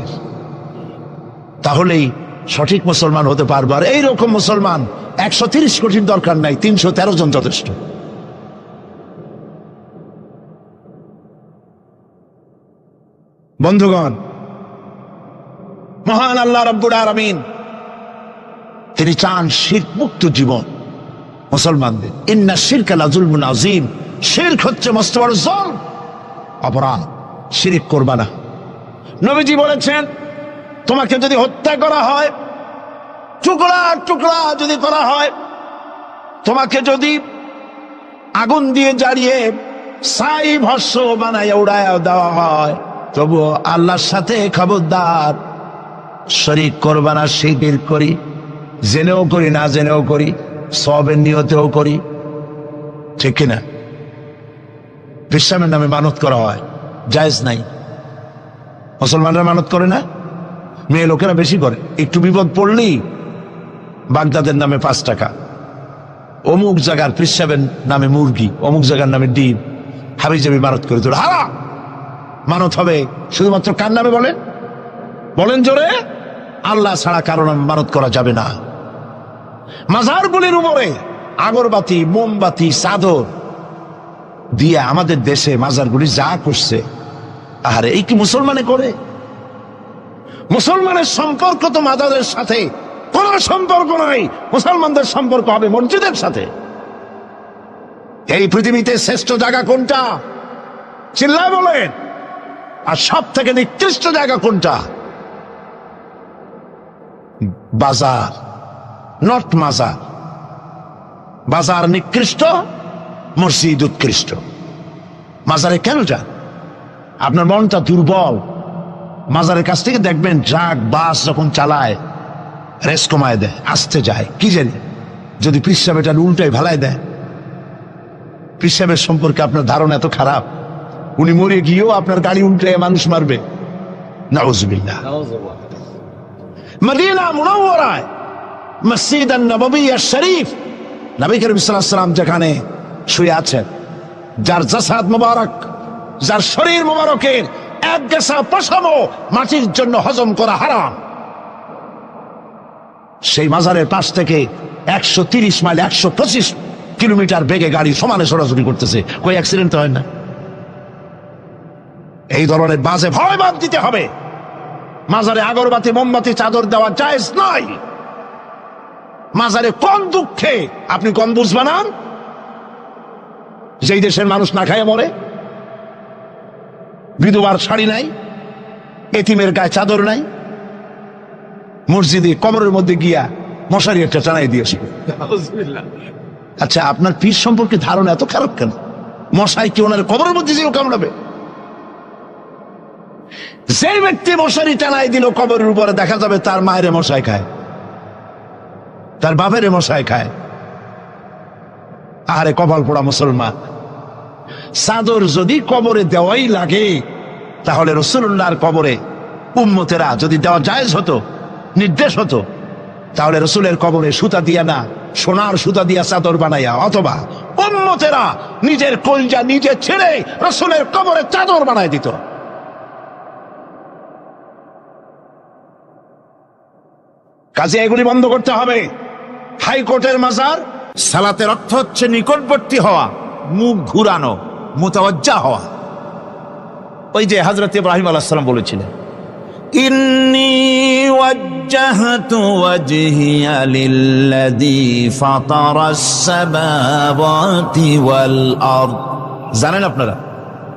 তাহলেই সঠিক মুসলমান হতে পারবে। আর এইরকম মুসলমান 130 কোটির দরকার নাই, 313 জন যথেষ্ট। বন্ধুগণ, মহান আল্লাহ রাব্বুল আলামিন তিনি চান শিরক মুক্ত জীবন মুসলমানদের। ইন্না শিরকা লাযুলমুন আযীম, শিরক হচ্ছে মস্ত বড় জুলম, অপরাধ। শিরক করবা না। নবীজি বলেছেন, তোমাকে যদি হত্যা করা হয়, টুকরা টুকরা যদি করা হয়, তোমাকে যদি আগুন দিয়ে জ্বালিয়ে ছাই ভস্ম বানাইয়া উড়াইয়া দেওয়া হয়, তবুও আল্লাহর সাথে খবরদার শরীক করবা না। শিরক করি, জেনেও করি, না জেনেও করি, সওয়াবের নিয়তেও করি, ঠিক কিনা? বিশ্রামের নামে মানত করা হয়, জায়েজ নাই। মুসলমানরা মানত করে না, মেয়ে লোকেরা বেশি করে। একটু বিপদ পড়লেই বাগদাদের নামে 5 টাকা, অমুক জায়গার পেশাবের নামে মুরগি, অমুক জায়গার নামে ডিম, হাবিজাবি মানত করে তোর হারা। মানত হবে শুধুমাত্র কার নামে? বলেন জোরে। আল্লাহ ছাড়া কারো নামে মানত করা যাবে না। মাজারগুলির উপরে আগরবাতি, মোমবাতি, চাদর দিয়ে আমাদের দেশে মাজারগুলি যা করছে, আরে এই কি মুসলমানে করে? মুসলমানের সম্পর্ক তো মাজারের সাথে কোন সম্পর্ক নাই। মুসলমানদের সম্পর্ক হবে মসজিদের সাথে। এই পৃথিবীতে শ্রেষ্ঠ জায়গা কোনটা? চিল্লায় বলেন। আর সব থেকে নিকৃষ্ট জায়গা কোনটা? বাজার, নট মাজার। বাজার নিকৃষ্ট, মসজিদ উৎকৃষ্ট। মাজারে কেন যান? আপনার মনটা দুর্বল। মাজারের কাছ থেকে দেখবেন ট্রাক, বাস যখন চালায় রেস কমায় দেয়, আসতে যায়, কি জানি যদি পিসাব এটা উল্টাই ভালাই দেয়। পীর সাহেবের সম্পর্কে আপনার ধারণা এত খারাপ, উনি মরে গিয়েও আপনার গাড়ি উল্টে মানুষ মারবে? নাউজুবিল্লাহ। মদিনা মুনাওয়ারায় মসজিদ নববী শরীফ, নবী করিম সাল্লাল্লাহু আলাইহি ওয়াসাল্লাম যেখানে শুয়ে আছেন, যার জাসাদ মুবারক, যার শরীর মুবারকের এক গেসা পশমও মাটির জন্য হজম করা হারাম, সেই মাজারের পাশ থেকে 130 মাইল 125 কিলোমিটার বেগে গাড়ি সমানে ছোটাছুটি করতেছে, কই অ্যাক্সিডেন্ট হয় না? এই ধরনের বাজে ভয় বাদ দিতে হবে। মাজারে আগরবাতি মোমবাতি চাদর দেওয়া জায়েজ নয়। মাজারে কোন দুঃখে আপনি কোন বুঝ বানান? যেই দেশের মানুষ না খায় মরে, বিধবার শাড়ি নাই, এতিমের গায়ে চাদর নাই, মসজিদে কবরের মধ্যে গিয়া মশারি একটা টানাই দিয়েছে। আচ্ছা, আপনার পীর সম্পর্কে ধারণা এত খারাপ কেন? মশাই কি ওনার কবরের মধ্যে যেও কামড়াবে? যে ব্যক্তি মশারি টানাই দিল কবরের উপরে, দেখা যাবে তার মায়ের মশাই খায়, তার বাপের মশাই খায়। আরে কপাল পোড়া মুসলমান! চাদর যদি কবরে দেওয়াই লাগে, তাহলে রাসূলুল্লাহর কবরে উম্মতেরা যদি দেওয়া জায়েজ হতো, নির্দেশ হতো, তাহলে রাসূলের কবরে সুতা দিয়া না, সোনার সুতা দিয়া চাদর বানাইয়া, অথবা উম্মতেরা নিজের কলজা নিজে ছেড়ে রাসূলের কবরে চাদর বানাই দিত। কাজে এগুলি বন্ধ করতে হবে। হাইকোর্টের মাজার, সালাতের অর্থ হচ্ছে নিকটবর্তী হওয়া, মুখ ঘুরানো, মুতাওয়াজ্জা হওয়া। ওই যে হযরত ইব্রাহিম আলাইহিস সালাম বলেছিলেন, ইন্নী ওয়াজ্জাহতু ওয়াজহিয়া লিল্লাযী ফাতারাস সামাওয়াতি ওয়াল আরদ। জানেন আপনারা?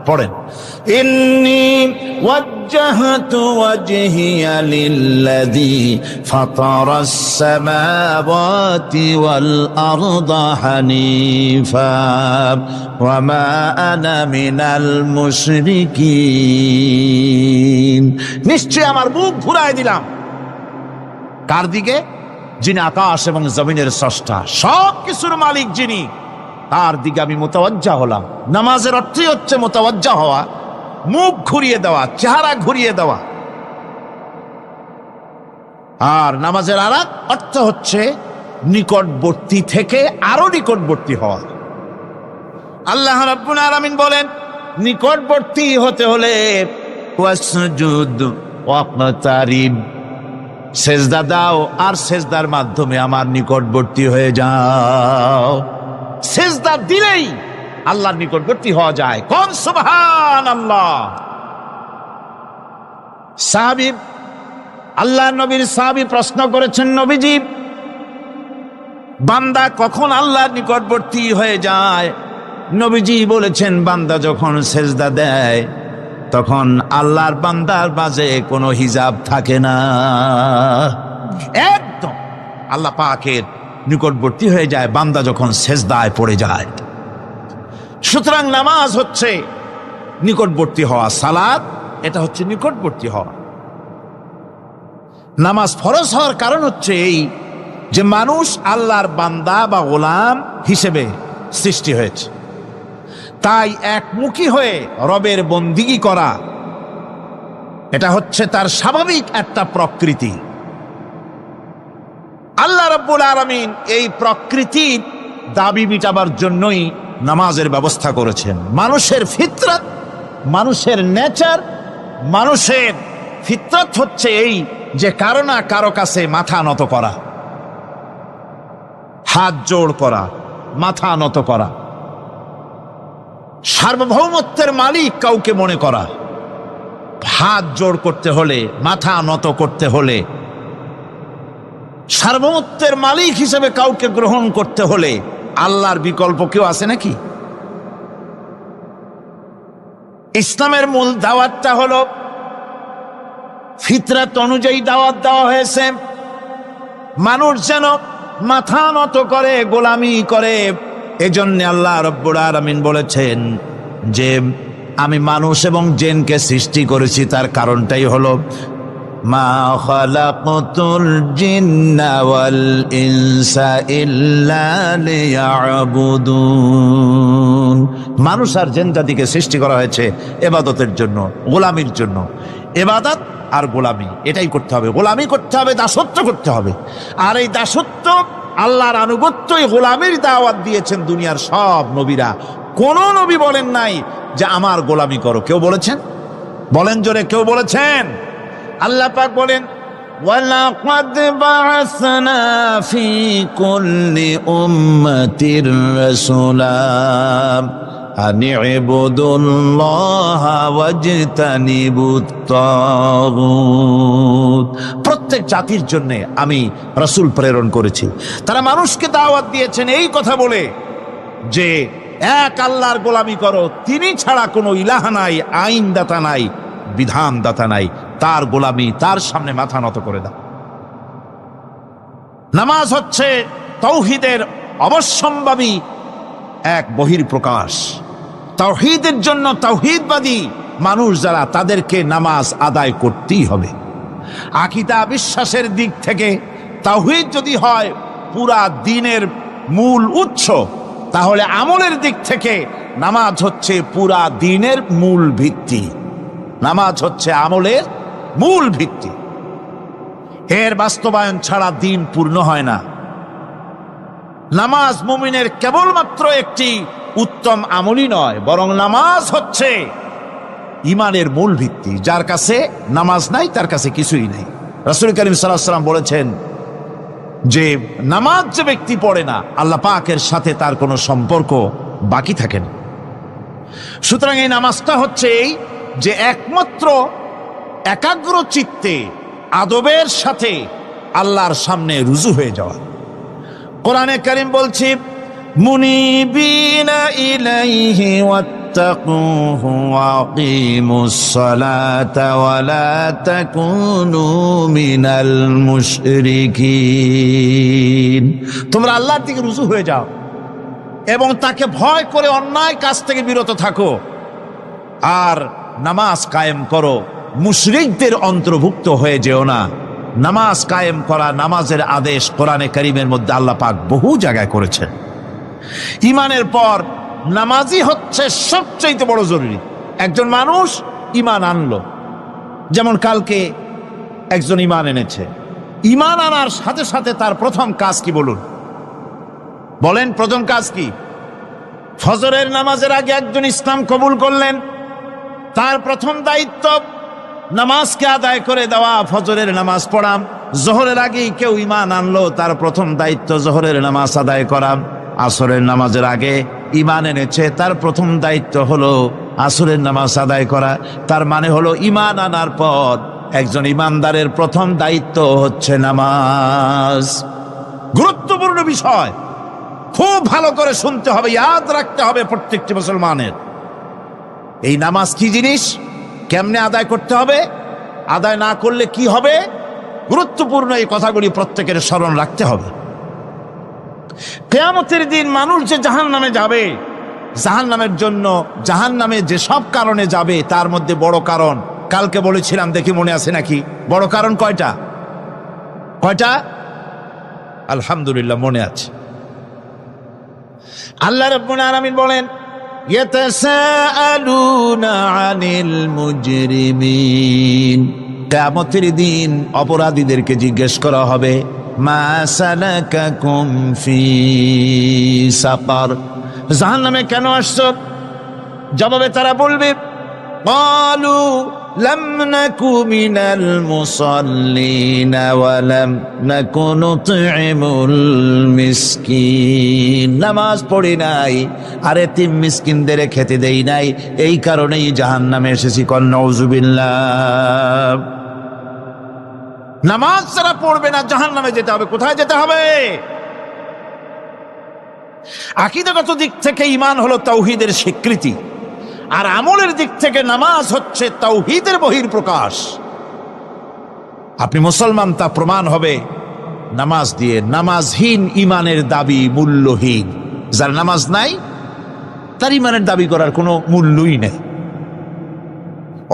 পড়েন, ইন্নী ওয়াজ্জাহতু ওয়াজহিয়া লিল্লাযী ফাতারাস সামাওয়াতি ওয়াল আরদা হানিফা ওয়া মা আনা মিনাল মুশরিকিন। নিশ্চয় আমার মুখ ঘুরায় দিলাম। কার দিকে? যিনি আকাশ এবং জমিনের স্রষ্টা, সব কিছুর মালিক যিনি, তার দিকে আমি মুতাওয়াজ্জা হলাম। নামাজের অর্থই হচ্ছে মুতাওয়াজ্জা হওয়া, মুখ ঘুরিয়ে দেওয়া, চেহারা ঘুরিয়ে দেওয়া। আর নামাজের আরেক অর্থ হচ্ছে নিকটবর্তী থেকে আরো নিকটবর্তী হওয়া। আল্লাহ রাব্বুল আলামিন বলেন, নিকটবর্তী হতে হলে ওয়াসজুদ ওয়াকতারিব, সেজদা দাও আর সেজদার মাধ্যমে আমার নিকটবর্তী হয়ে যাও। সেজদা দিলেই আল্লাহর নিকটবর্তী হওয়া যায়। কোন সুবহানাল্লাহ। সাহাবী, আল্লাহ নবীর সাহাবী প্রশ্ন করেছেন, নবীজি, বান্দা কখন আল্লাহর নিকটবর্তী হয়ে যায়? নবীজি বলেছেন, বান্দা যখন সেজদা দেয় তখন আল্লাহর বান্দার মাঝে কোনো হিজাব থাকে না, একদম আল্লাহ পাকের নিকটবর্তী হয়ে যায় বান্দা যখন সেজদায় পড়ে যায়। সুতরাং নামাজ হচ্ছে নিকটবর্তী হওয়া, সালাত এটা হচ্ছে নিকটবর্তী হওয়া। নামাজ ফরজ হওয়ার কারণ হচ্ছে এই যে মানুষ আল্লাহর বান্দা বা গোলাম হিসেবে সৃষ্টি হয়েছে, তাই একমুখী হয়ে রবের বন্দিগি করা এটা হচ্ছে তার স্বাভাবিক একটা প্রকৃতি। আল্লাহ রাব্বুল আলামিন এই প্রকৃতির দাবি মিটাবার জন্যই নামাজের ব্যবস্থা করেছেন। মানুষের ফিতরত, মানুষের নেচার, মানুষের ফিতরত হচ্ছে এই যে কারো না কারো কাছে মাথা নত করা, হাত জোড় করা, মাথা নত করা, সার্বভৌমত্বের মালিক কাউকে মনে করা। হাত জোড় করতে হলে, মাথা নত করতে হলে, সার্বভৌমত্বের মালিক হিসেবে কাউকে গ্রহণ করতে হলে আল্লাহর বিকল্প কেউ আছে নাকি? ইসলামের মূল দাওয়াতটা হলো ফিতরাত অনুযায়ী দাওয়াত দেওয়া হয়েছে। মানুষ যেন মাথা নত করে, গোলামি করে। এজন্য আল্লাহ রাব্বুল আলামিন বলেছেন যে আমি মানুষ এবং জিনকে সৃষ্টি করেছি, তার কারণটাই হলো মা খালাকতুল জিন্না ওয়াল ইনসা ইল্লা লিয়াবুদুন। মানুষ আর জিন জাতিকে সৃষ্টি করা হয়েছে ইবাদতের জন্য, গোলামির জন্য। ইবাদত আর গোলামি এটাই করতে হবে, গোলামি করতে হবে, দাসত্ব করতে হবে। আর এই দাসত্ব, আল্লাহর আনুগত্য, এই গোলামির দাওয়াত দিয়েছেন দুনিয়ার সব নবীরা। কোন নবী বলেন নাই যে আমার গোলামি করো। কেউ বলেছেন? বলেন জোরে, কেউ বলেছেন? আল্লাহ পাক বলেন, وَلَقَدْ بَعَثْنَا فِي كُلِّ أُمَّةٍ رَسُولًا أَنِ اعْبُدُوا اللَّهَ وَاجْتَنِبُوا الطَّاغُوتَ। প্রত্যেক জাতির জন্য আমি রাসূল প্রেরণ করেছি। তারা মানুষকে দাওয়াত দিয়েছেন এই কথা বলে যে এক আল্লাহর গোলামি করো, তিনি ছাড়া কোনো ইলাহ নাই, আইনদাতা নাই, বিধানদাতা নাই, তার গোলামি, তার সামনে মাথা নত করে দাও। নামাজ হচ্ছে তাওহীদের অবশ্যম্ভাবী এক বহির্প্রকাশ। তাওহীদের জন্য তাওহীদবাদী মানুষ যারা, তাদেরকে নামাজ আদায় করতেই হবে। আকীদা বিশ্বাসের দিক থেকে তাওহীদ যদি হয় পুরা দ্বীনের মূল উৎস, তাহলে আমলের দিক থেকে নামাজ হচ্ছে পুরা দ্বীনের মূল ভিত্তি। নামাজ হচ্ছে আমলের মূল ভিত্তি। এর বাস্তবায়ন ছাড়া দ্বীন পূর্ণ হয় না। নামাজ মুমিনের কেবলমাত্র একটি উত্তম আমলই নয়, বরং নামাজ হচ্ছে ঈমানের মূল ভিত্তি। যার কাছে নামাজ নাই তার কাছে কিছুই নেই। রাসূল করিম সাল্লাল্লাহু আলাইহি ওয়াসাল্লাম বলেছেন যে নামাজ যে ব্যক্তি পড়ে না, আল্লাহ পাকের সাথে তার কোনো সম্পর্ক বাকি থাকে না। সুতরাং এই নামাজটা হচ্ছে এই যে একমাত্র একাগ্র চিত্তে আদবের সাথে আল্লাহর সামনে রুজু হয়ে যাওয়া। কোরআনে কারীম বলছে, মুনিবিনা ইলাইহি ওয়াত্তাকুহু ওয়া আকিমুস সালাতা ওয়া লা তাকুনু মিনাল মুশরিকিন। তোমরা আল্লাহর দিকে রুজু হয়ে যাও এবং তাকে ভয় করে অন্যায় কাজ থেকে বিরত থাকো, আর নামাজ কায়েম করো, মুশরিকদের অন্তর্ভুক্ত হয়ে যেও না। নামাজ কায়েম করা, নামাজের আদেশ কোরআনে কারীমের মধ্যে আল্লাহ পাক বহু জায়গায় করেছেন। ঈমানের পর নামাজই হচ্ছে সবচেয়ে বড় জরুরি। একজন মানুষ ঈমান আনলো, যেমন কালকে একজন ঈমান এনেছে, ঈমান আনার সাথে সাথে তার প্রথম কাজ কি বলুন? বলেন, প্রথম কাজ কি? ফজরের নামাজের আগে একজন ইসলাম কবুল করলেন, তার প্রথম দায়িত্ব নামাজকে আদায় করে দেওয়া, ফজরের নামাজ পড়া। জোহরের আগেই কেউ ঈমান আনলো, তার প্রথম দায়িত্ব জোহরের নামাজ আদায় করা। আসরের নামাজের আগে ঈমান এনেছে, তার প্রথম দায়িত্ব হলো আসরের নামাজ আদায় করা। তার মানে হলো ঈমান আনার পর একজন ঈমানদারের প্রথম দায়িত্ব হচ্ছে নামাজ। গুরুত্বপূর্ণ বিষয়, খুব ভালো করে শুনতে হবে, ইয়াদ রাখতে হবে প্রত্যেকটি মুসলমানের। এই নামাজ কি জিনিস, কেমনে আদায় করতে হবে, আদায় না করলে কি হবে, গুরুত্বপূর্ণ এই কথাগুলি প্রত্যেকের স্মরণ রাখতে হবে। কিয়ামতের দিন মানুষ যে জাহান্নামে যাবে, জাহান্নামের জন্য, জাহান্নামে যে সব কারণে যাবে তার মধ্যে বড় কারণ কালকে বলেছিলাম, দেখি মনে আছে নাকি? বড় কারণ কয়টা? কয়টা? আলহামদুলিল্লাহ মনে আছে। আল্লাহ রাব্বুল আলামিন বলেন, ইয়াতাসাআলুনা আনিল মুজরিমিন। কিয়ামতের দিন অপরাধীদেরকে জিজ্ঞেস করা হবে, মা সালাকাকুম ফি সাকার, জাহান্নামে কেন আসছো? জবাবে তারা বলবে, ক্বালু লাম নাকু মিনাল মুসাল্লিন ওয়া লাম নাকু নুতঈমুল মিসকিন। নামাজ পড়ি নাই আর এতিম মিসকিনদের খেতে দেই নাই, এই কারণেই জাহান্নামে এসেছি। কল নাউযুবিল্লাহ। নামাজ যারা পড়বে না জাহান্নামে যেতে হবে। কোথায় যেতে হবে? আকীদাগত দিক থেকে ঈমান হলো তাওহীদের স্বীকৃতি, আর আমলের দিক থেকে নামাজ হচ্ছে তাওহীদের বহির্প্রকাশ। আপনি মুসলমান তা প্রমাণ হবে নামাজ দিয়ে। নামাজহীন ঈমানের দাবি মূল্যহীন। যার নামাজ নাই তার ঈমানের দাবি করার কোনো মূল্যই নেই।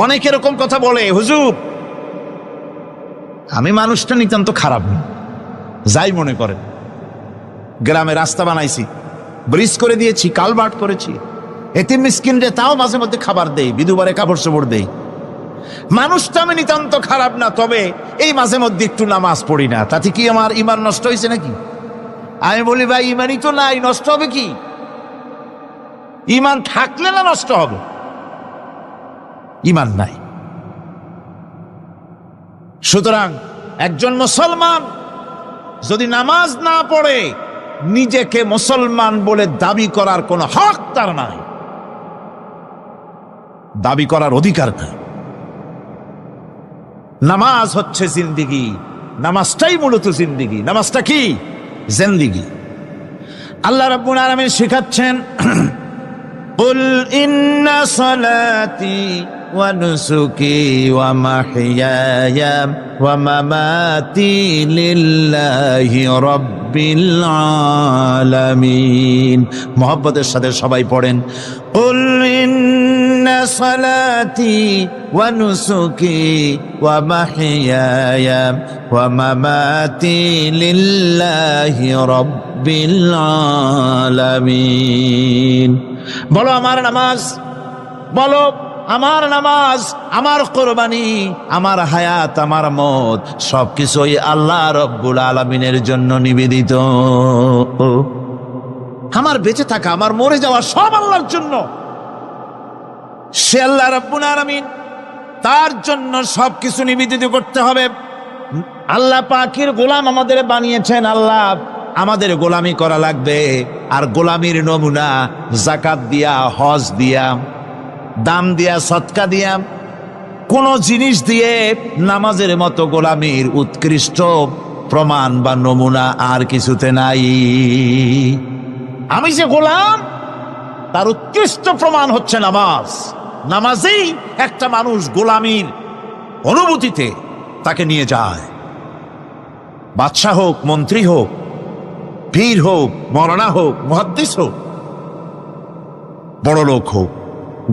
অনেক এরকম কথা বলে, হুজুর আমি মানুষটা নিতান্ত খারাপ না, যাই মনে করেন, গ্রামে রাস্তা বানাইছি, ব্রিজ করে দিয়েছি, কালভার্ট করেছি, এতিম মিসকিন রে তাও মাঝে মধ্যে খাবার দেই, বিধবারে কাপড় চোপড় দেই। মানুষটা আমি নিতান্ত খারাপ না, তবে এই মাঝে মধ্যে একটু নামাজ পড়ি না, তাতে কি আমার ইমান নষ্ট হয়েছে নাকি? আমি বলি ভাই ইমানই তো নাই, নষ্ট হবে কি? ইমান থাকলে না নষ্ট হবে? ইমান নাই। সুতরাং একজন মুসলমান যদি নামাজ না পড়ে, নিজেকে মুসলমান বলে দাবি করার কোনো হক তার নাই, দাবি করার অধিকার নাই। নামাজ হচ্ছে জিন্দিগি, নামাজটাই মূলত জিন্দিগি। নামাজটা কি? জিন্দিগি। আল্লাহ রাব্বুল আলামিন শেখাচ্ছেন, কুল ইন্না সালাতি ওয়া নুসুকি ওয়া মাহইয়ায়া ওয়া মামাতি লিল্লাহি রাব্বিল আলামিন। মুহাব্বতের সাথে সবাই পড়েন, কুল ইন্না সালাতি ওয়া নুসুকি ওয়া মাহইয়ায়া ওয়া মামাতি লিল্লাহি রাব্বিল আলামিন। বলো আমার নামাজ, বলো আমার নামাজ, আমার কোরবানি, আমার হায়াত, আমার মত সবকিছুই আল্লাহ রব্বুল আলামিনের জন্য নিবেদিত। আমার বেঁচে থাকা, আমার মরে যাওয়া সব আল্লাহর জন্য। সে আল্লাহ রব্বুল আলামিন, তার জন্য সবকিছু নিবেদিত করতে হবে। আল্লাহ পাকের গোলাম আমাদের বানিয়েছেন, আল্লাহ আমাদের গোলামি করা লাগবে। আর গোলামির নমুনা যাকাত দিয়া, হজ দিয়া, দাম দিয়া, সদকা দিয়া, কোন জিনিস দিয়ে নামাজের মতো গোলামির উৎকৃষ্ট প্রমাণ বা নমুনা আর কিছুতে নাই। আমি যে গোলাম, তার উৎকৃষ্ট প্রমাণ হচ্ছে নামাজ। নামাজেই একটা মানুষ গোলামির অনুভূতিতে তাকে নিয়ে যায়। বাদশাহ হোক, মন্ত্রী হোক, পীর হোক, মৌলানা হোক, মুহাদ্দিস হোক, বড় লোক হোক,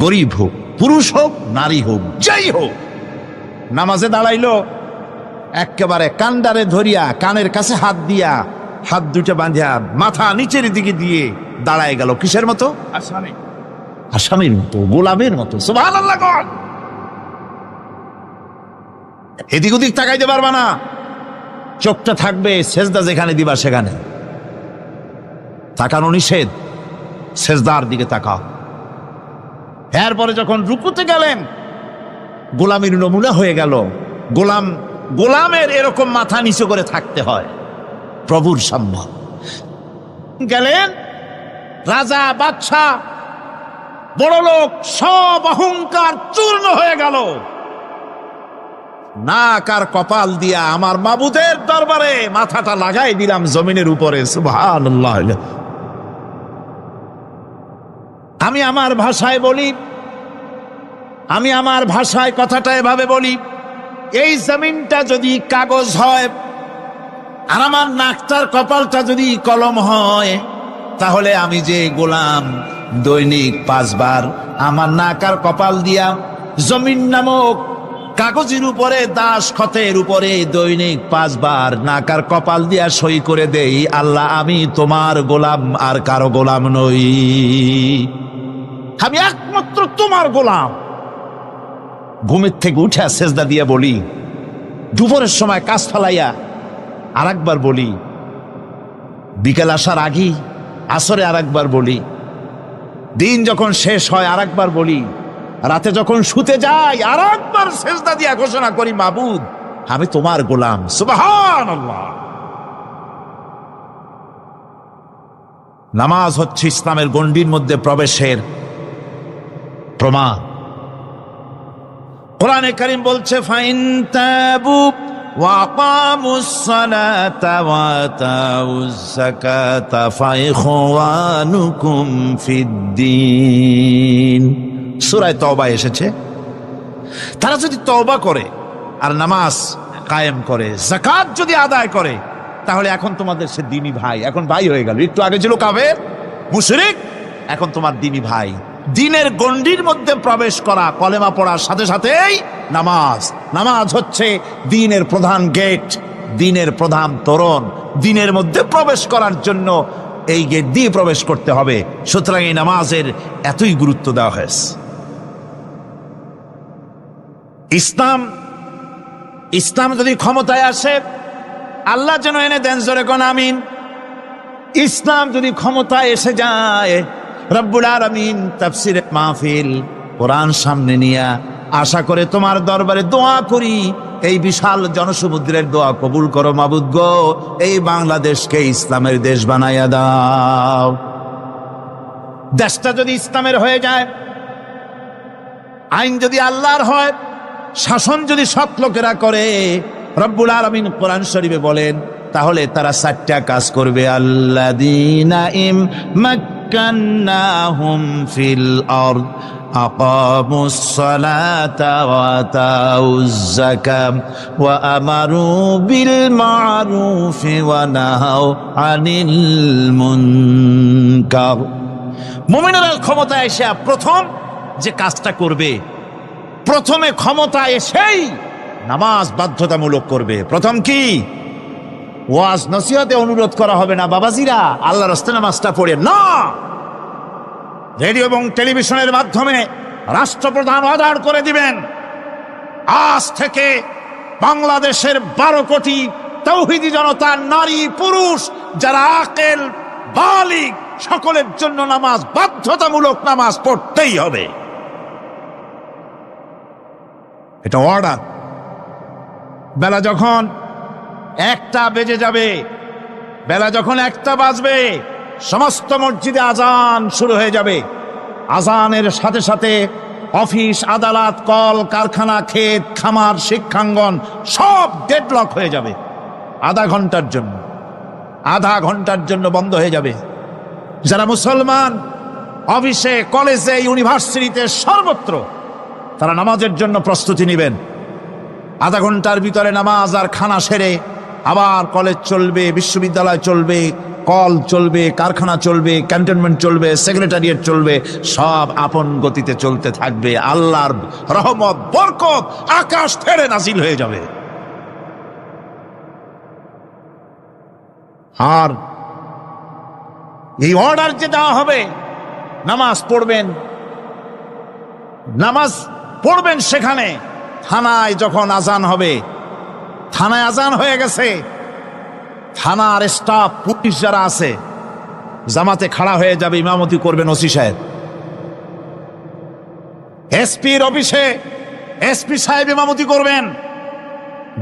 গরিব হোক, পুরুষ হোক, নারী হোক, যাই হোক, নামাজে দাঁড়াইলো, একেবারে কান্ডারে ধরিয়া কানের কাছে হাত দিয়া, হাত দুটো বাঁধিয়া মাথা নিচের দিকে দিয়ে দাঁড়ায় গেল। কিসের মতো? আসামির মতো, গোলামের মতো। সুবহানাল্লাহ। এদিক ওদিক তাকাইতে পারবা না, চোখটা থাকবে সেজদা যেখানে দিবা সেখানে। তাকানো নিষেধ, সেজদার দিকে তাকাও। এরপরে যখন রুকুতে গেলেন, গোলামির নমুনা হয়ে গেল। গোলামের এরকম মাথা নিচু করে থাকতে হয় প্রভুর সম্মান। গেলেন, রাজা, বাদশা, বড় লোক, সব অহংকার চূর্ণ হয়ে গেল। নাক আর কপাল দিয়া আমার মাবুদের দরবারে মাথাটা লাগাই দিলাম জমিনের উপরে। সুবহানাল্লাহ। আমি আমার ভাষায় বলি, আমি আমার ভাষায় কথাটা এভাবে বলি, এই জমিনটা যদি কাগজ হয় আর আমার নাকটার কপালটা যদি কলম হয়, তাহলে আমি যে গোলাম দৈনিক 5 বার আমার নাক আর কপাল দিয়া জমিন নামক কাগজের উপরে, দাস খতের উপরে দৈনিক 5 বার নাক আর কপাল দিয়া সই করে দেই, আল্লাহ আমি তোমার গোলাম, আর কারো গোলাম নই, আমি একমাত্র তোমার গোলাম। ঘুমের থেকে উঠে সেজদা দিয়া বলি, দুপুরের সময় কাজ ফালাইয়া আর একবার বলি, বিকেল আসার আগে আসরে আর একবার বলি, দিন যখন শেষ হয় আর একবার বলি, রাতে যখন শুতে যাই আর একবার সেজদা দিয়া ঘোষণা করি, মাবুদ আমি তোমার গোলাম। সুবহানাল্লাহ। নামাজ হচ্ছে ইসলামের গণ্ডির মধ্যে প্রবেশের প্রমাণ। কোরআনে কারীম বলছে, ফাইন তাবু ওয়া আকামুস সালাতা ওয়া আতাউজ যাকাতা ফাইখওয়ানুকুম ফিদ্দীন। সূরা তওবা এসেছে। তারা যদি তওবা করে আর নামাজ কায়েম করে, যাকাত যদি আদায় করে, তাহলে এখন তোমাদের সে দ্বীনি ভাই, এখন ভাই হয়ে গেল। একটু আগে ছিল কাফের, মুশরিক, এখন তোমার দ্বীনি ভাই। দ্বীনের গণ্ডির মধ্যে প্রবেশ করা, কলেমা পড়ার সাথে সাথেই নামাজ। নামাজ হচ্ছে দ্বীনের প্রধান গেট, দ্বীনের প্রধান তোরণ। দ্বীনের মধ্যে প্রবেশ করার জন্য এই গেট দিয়ে প্রবেশ করতে হবে। সুতরাং এই নামাজের এতই গুরুত্ব দেওয়া হয়েছে। ইসলাম যদি ক্ষমতায় আসে, আল্লাহ যেন এনে দেন, জোরে কোন আমিন। ইসলাম যদি ক্ষমতায় এসে যায়, রব্বুল আলামিন তাফসীরে মাহফিল কোরআন সামনে নিয়ে আশা করে তোমার দরবারে দোয়া করি, এই বিশাল জনসমুদ্রের দোয়া কবুল করো মাবুদ গো, এই বাংলাদেশকে ইসলামের দেশ বানাইয়া দাও। দেশটা যদি ইসলামের হয়ে যায়, আইন যদি আল্লাহর হয়, শাসন যদি সৎ লোকেরা করে, রব্বুল আলামিন কোরআন শরীফে বলেন, তাহলে তারা 4টা কাজ করবে। আল্লাযীনা মাক্কান্নাহুম ফিল আরদ আকামুস সালাতা ওয়া আতাউজ যাকাত ওয়া আমারু বিল মা'রুফি ওয়া নাহাউ আনিল মুনকার। মুমিনেরা ক্ষমতায় এসে প্রথম যে কাজটা করবে, প্রথমে ক্ষমতা এসেই নামাজ বাধ্যতামূলক করবে। প্রথম কি? ওয়াজ নসিহতে অনুরোধ করা হবে না, বাবাজিরা আল্লাহর রাস্তায় নামাজটা পড়ে না। রেডিও এবং টেলিভিশনের মাধ্যমে রাষ্ট্রপ্রধান অর্ডার করে দিবেন, আজ থেকে বাংলাদেশের 12 কোটি তাওহীদি জনতা, নারী পুরুষ যারা আকেল বালিগ, সকলের জন্য নামাজ বাধ্যতামূলক, নামাজ পড়তেই হবে। এটা অর্ডার। বেলা যখন 1টা বেজে যাবে, বেলা যখন 1টা বাজবে, সমস্ত মসজিদে আজান শুরু হয়ে যাবে। আজানের সাথে সাথে অফিস, আদালত, কল কারখানা, ক্ষেত খামার, শিক্ষাঙ্গন সব ডেডলক হয়ে যাবে। আধা ঘন্টার জন্য বন্ধ হয়ে যাবে। যারা মুসলমান অফিসে, কলেজে, ইউনিভার্সিটিতে, সর্বত্র তারা নামাজের জন্য প্রস্তুতি নেবেন। আধা ঘন্টার ভিতরে নামাজ আর খানা সেরে আবার কলেজ চলবে, বিশ্ববিদ্যালয় চলবে, কল চলবে, কারখানা চলবে, ক্যান্টনমেন্ট চলবে, সেক্রেটারিয়েট চলবে, সব আপন গতিতে চলতে থাকবে। আল্লাহর রহমত, বরকত আকাশ থেকে নাজিল হয়ে যাবে। আর এই অর্ডার যে দেওয়া হবে, নামাজ পড়বেন সেখানে। থানায় যখন আজান হবে, থানায় আজান হয়ে গেছে, থানার স্টাফ, পুলিশ যারা আছে জামাতে খাড়া হয়ে যাবে, ইমামতি করবেন ওসি সাহেব। এসপির অফিসে এসপি সাহেব ইমামতি করবেন,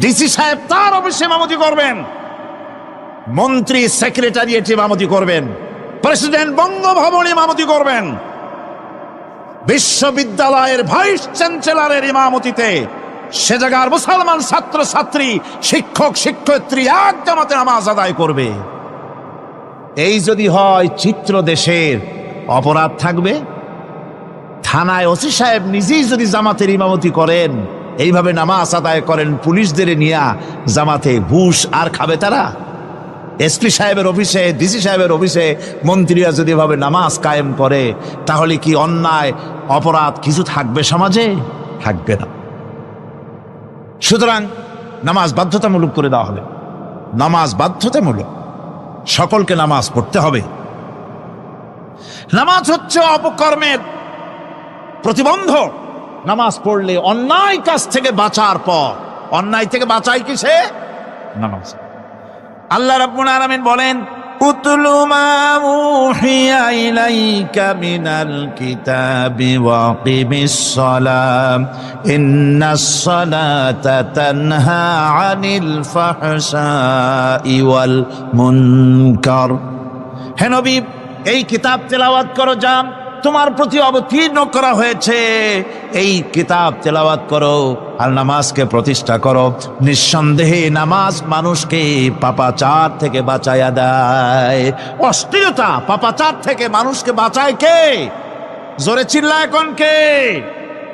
ডিসি সাহেব তার অফিসে ইমামতি করবেন, মন্ত্রী সেক্রেটারিয়েট ইমামতি করবেন, প্রেসিডেন্ট বঙ্গভবনে ইমামতি করবেন, বিশ্ববিদ্যালয়ের ভাইস চ্যান্সেলরের ইমামতিতে সে জায়গার মুসলমান ছাত্র ছাত্রী, শিক্ষক শিক্ষয়িত্রী এক জামাতে নামাজ আদায় করবে। এই যদি হয় চিত্র, দেশের অপরাধ থাকবে। থানায় ওসি সাহেব নিজেই যদি জামাতের ইমামতি করেন, এইভাবে নামাজ আদায় করেন, পুলিশদের নিয়ে জামাতে ঘুষ আর খাবে তারা? এসপি সাহেবের অফিসে, ডিসি সাহেবের অফিসে মন্ত্রীরা যদি এভাবে নামাজ কায়েম করে, তাহলে কি অন্যায় অপরাধ কিছু থাকবে সমাজে? থাকবে না। সুতরাং নামাজ বাধ্যতামূলক করে দেওয়া হবে। নামাজ বাধ্যতামূলক, সকলকে নামাজ পড়তে হবে। নামাজ হচ্ছে অপকর্মের প্রতিবন্ধক। নামাজ পড়লে অন্যায় কাজ থেকে বাঁচার পর, অন্যায় থেকে বাঁচাই কিসে? নামাজ। আল্লাহ রাব্বুল আলামিন বলেন, উতলু মা উহিয়া ইলাইকা মিনাল কিতাবি ওয়া কিমিস সালাম ইন্নাস সালাতা তানহা আনিল ফাহশাই ওয়াল মুনকার। হে নবী, এই কিতাব তেলাওয়াত করো, যা তোমার প্রতি অবতীর্ণ করা হয়েছে, এই কিতাব তেলাওয়াত করো আর নামাজকে প্রতিষ্ঠা করো। নিঃসন্দেহে নামাজ মানুষকে পাপাচার থেকে বাঁচায়া দেয়। অশ্লীলতা, পাপাচার থেকে মানুষকে বাঁচায় কে? জোরে চিল্লায় কোন কে?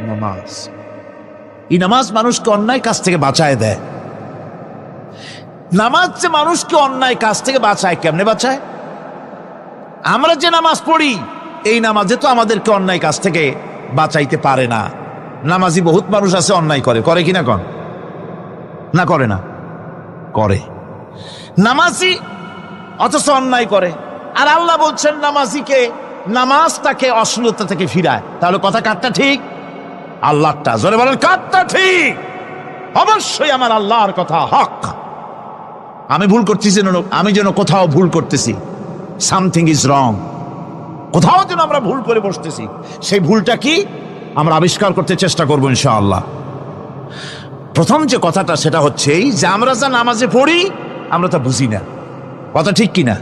নামাজ। এই নামাজ মানুষকে অন্যায় কাজ থেকে বাঁচায় দেয়। নামাজ যে মানুষকে অন্যায় কাজ থেকে বাঁচায়, কেমনে বাঁচায়? আমরা যে নামাজ পড়ি, এই নামাজে তো আমাদেরকে অন্যায় কাজ থেকে বাঁচাইতে পারে না। নামাজি বহুত মানুষ আছে অন্যায় করে, করে কিনা কন? না করে না? করে। নামাজি অথচ অন্যায় করে। আর আল্লাহ বলছেন নামাজিকে নামাজ তাকে অশ্লীলতা থেকে ফিরায়। তাহলে কথা কারটা ঠিক? আল্লাহটা। জোরে বলেন কারটা ঠিক? অবশ্যই আমার আল্লাহর কথা হক। আমি ভুল করতেছি, আমি যেন কোথাও ভুল করতেছি, সামথিং ইজ রং, কোথাও যেন আমরা ভুল করে বসতেছি, সেই ভুলটা কি আমরা আবিষ্কার করতে চেষ্টা করবো ইনশাআল্লাহ। প্রথম যে কথাটা সেটা হচ্ছে এই যে আমরা যা নামাজে পড়ি আমরা তা বুঝি না। কথা ঠিক কিনা?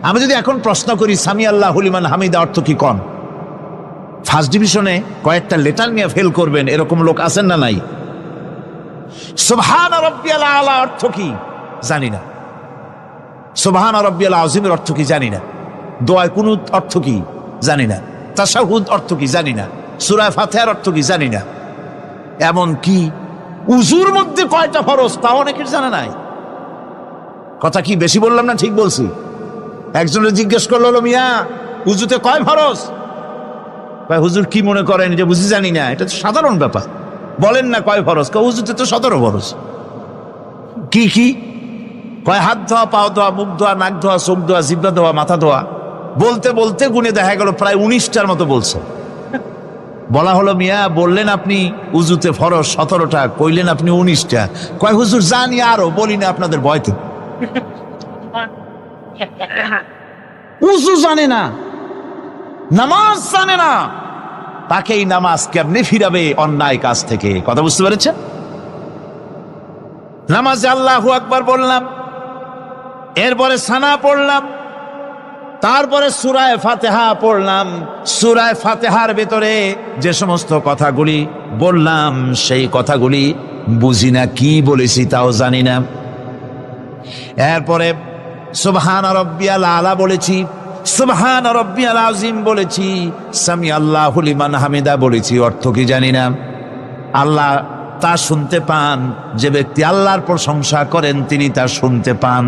আমি যদি এখন প্রশ্ন করি সামি আল্লাহু লিমান হামিদা অর্থ কি কন, ফার্স্ট ডিভিশনে কয়েকটা লেটার নিয়ে ফেল করবেন এরকম লোক আছেন না নাই? সুবহান রাব্বিয়াল আলা অর্থ কি জানি না, সুবহান রাব্বিয়াল আযীমের অর্থ কি জানি না, দোয়ায়ে কুনুত অর্থ কি জানি না, তাশাহুদ অর্থ কি জানি না, সূরা ফাতিহার অর্থ কি জানি না, এমন কি উযুর মধ্যে কয়টা ফরজ তা অনেকের জানা নাই। কথা কি বেশি বললাম না ঠিক বলছি? একজনের জিজ্ঞেস করলো, মিয়া উযুতে কয় ফরজ? ভাই হুজুর কি মনে করেন যে বুঝি জানি না? এটা তো সাধারণ ব্যাপার, বলেন না কয় ফরজ? উযুতে তো 17 ফরজ। কি কি কয়? হাত ধোয়া, পাও ধোয়া, মুখ ধোয়া, নাক ধোয়া, চোখ ধোয়া, জিহ্বা ধোয়া, মাথা ধোয়া। বলতে বলতে গুনে দেখা গেল প্রায় 19টার মতো বলছে। বলা হলো, মিয়া বললেন আপনি উযুতে ফরজ 17টা, কইলেন আপনি 19টা। কয় হুজুর জানি আরো, বলি না আপনাদের ভয়তে। উযু জানে না, নামাজ জানে না, তাকেই নামাজ কেমনে ফিরাবে অন্যায় কাজ থেকে? কথা বুঝতে পেরেছেন? নামাজে আল্লাহু আকবার বললাম, এরপরে সানা পড়লাম, তারপরে সূরা ফাতিহা পড়লাম। সূরা ফাতিহার ভেতরে যে সমস্ত কথাগুলি বললাম সেই কথাগুলি বুঝি না, কি বলেছি তাও জানি না। এরপরে সুবহান রাব্বিয়াল আলা বলেছি, সুবহান রাব্বিয়াল আযীম বলেছি, সামি আল্লাহু লিমান হামিদা বলেছি, অর্থ কি জানি না। আল্লাহ তা শুনতে পান, যে ব্যক্তি আল্লাহর প্রশংসা করেন তিনি তা শুনতে পান।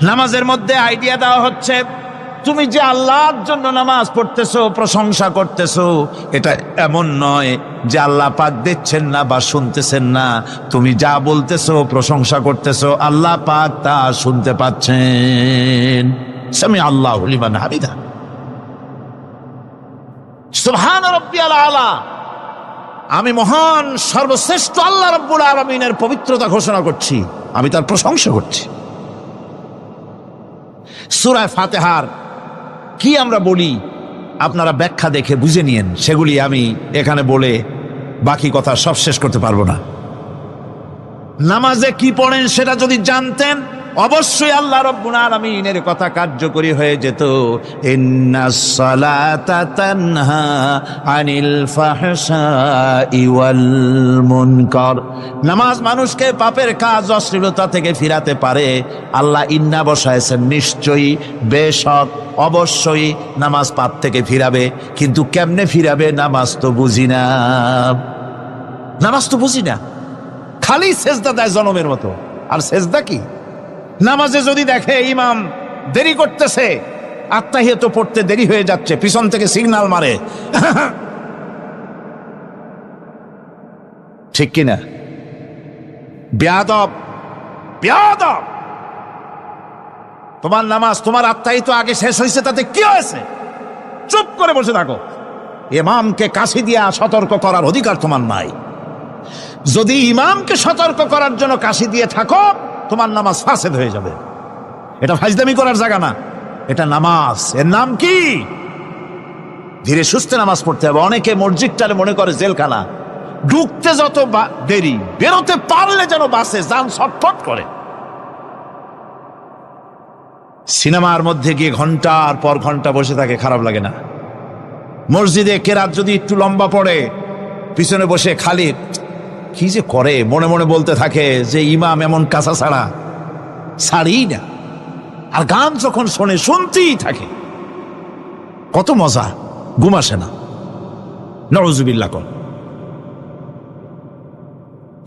নামাজের মধ্যে আইডিয়া দেওয়া হচ্ছে, তুমি যে আল্লাহর জন্য নামাজ পড়তেছো, প্রশংসা করতেছো, এটা এমন নয় যে আল্লাহ পাক দেখছেন না বা শুনতেছেন না। তুমি যা বলতেছো, প্রশংসা করতেছো, আল্লাহ পাক তা শুনতে পাচ্ছেন। সামি আল্লাহু লিমান হামিদা, সুবহান রাব্বিয়াল আলা। আমি মহান সর্বশ্রেষ্ঠ আল্লাহ রাব্বুল আলামিনের পবিত্রতা ঘোষণা করছি, আমি তার প্রশংসা করছি। সূরা ফাতিহার কি আমরা বলি আপনারা ব্যাখ্যা দেখে বুঝে নিয়েন, সেগুলি আমি এখানে বলে বাকি কথা সব শেষ করতে পারবো না। নামাজে কি পড়েন সেটা যদি জানতেন অবশ্যই আল্লাহ রাব্বুল আলামিনের কথা কার্যকরী হয়ে যেত। ইন্নাস সালাতা তানহা আনিল ফাহশাই ওয়াল মুনকার। নামাজ মানুষকে পাপের কাজ, অশ্লীলতা থেকে ফিরাতে পারে। আল্লাহ ইন্না বসায়ছেন, নিশ্চয়ই, বেশক, অবশ্যই নামাজ পাপ থেকে ফিরাবে। কিন্তু কেমনে ফিরাবে নামাজ তো বুঝি না, নামাজ তো বুঝি না। খালি সেজদা দেয় জনমের মতো। আর সেজদা কি? নামাজে যদি দেখে ইমাম দেরি করতেছে, আত্তাহিয়াত পড়তে দেরি হয়ে যাচ্ছে, পিছন থেকে সিগন্যাল মারে, ঠিক কিনা? বেয়াদব, বেয়াদব। তোমার নামাজ, তোমার আত্তাহিয়াত আগে শেষ হয়েছে, তাতে কি হয়েছে? চুপ করে বসে থাকো। ইমামকে কাশি দিয়া সতর্ক করার অধিকার তোমার নাই। যদি ইমামকে সতর্ক করার জন্য কাশি দিয়ে থাকো, তোমার নামাজ ফাসেদ হয়ে যাবে। এটা ফাজলামি করার জায়গা না, এটা নামাজ। এর নাম কি? ধীরে সুস্থে নামাজ পড়তে হবে। অনেকে মসজিদটারে মনে করে জেলখানা, ঢুকতে যত দেরি, বেরোতে পারলে যেন বাসে যান ছটফট করে। সিনেমার মধ্যে গিয়ে ঘন্টার পর ঘন্টা বসে থাকে, খারাপ লাগে না? মসজিদে কেরাত যদি একটু লম্বা পড়ে, পিছনে বসে খালি কি যে করে, মনে মনে বলতে থাকে যে ইমাম এমন কাঁচা ছাড়া ছাড়ি না। আর গান যখন শোনে, শুনতেই থাকে, কত মজা, ঘুম আসে না। নউজুবিল্লাহ কর।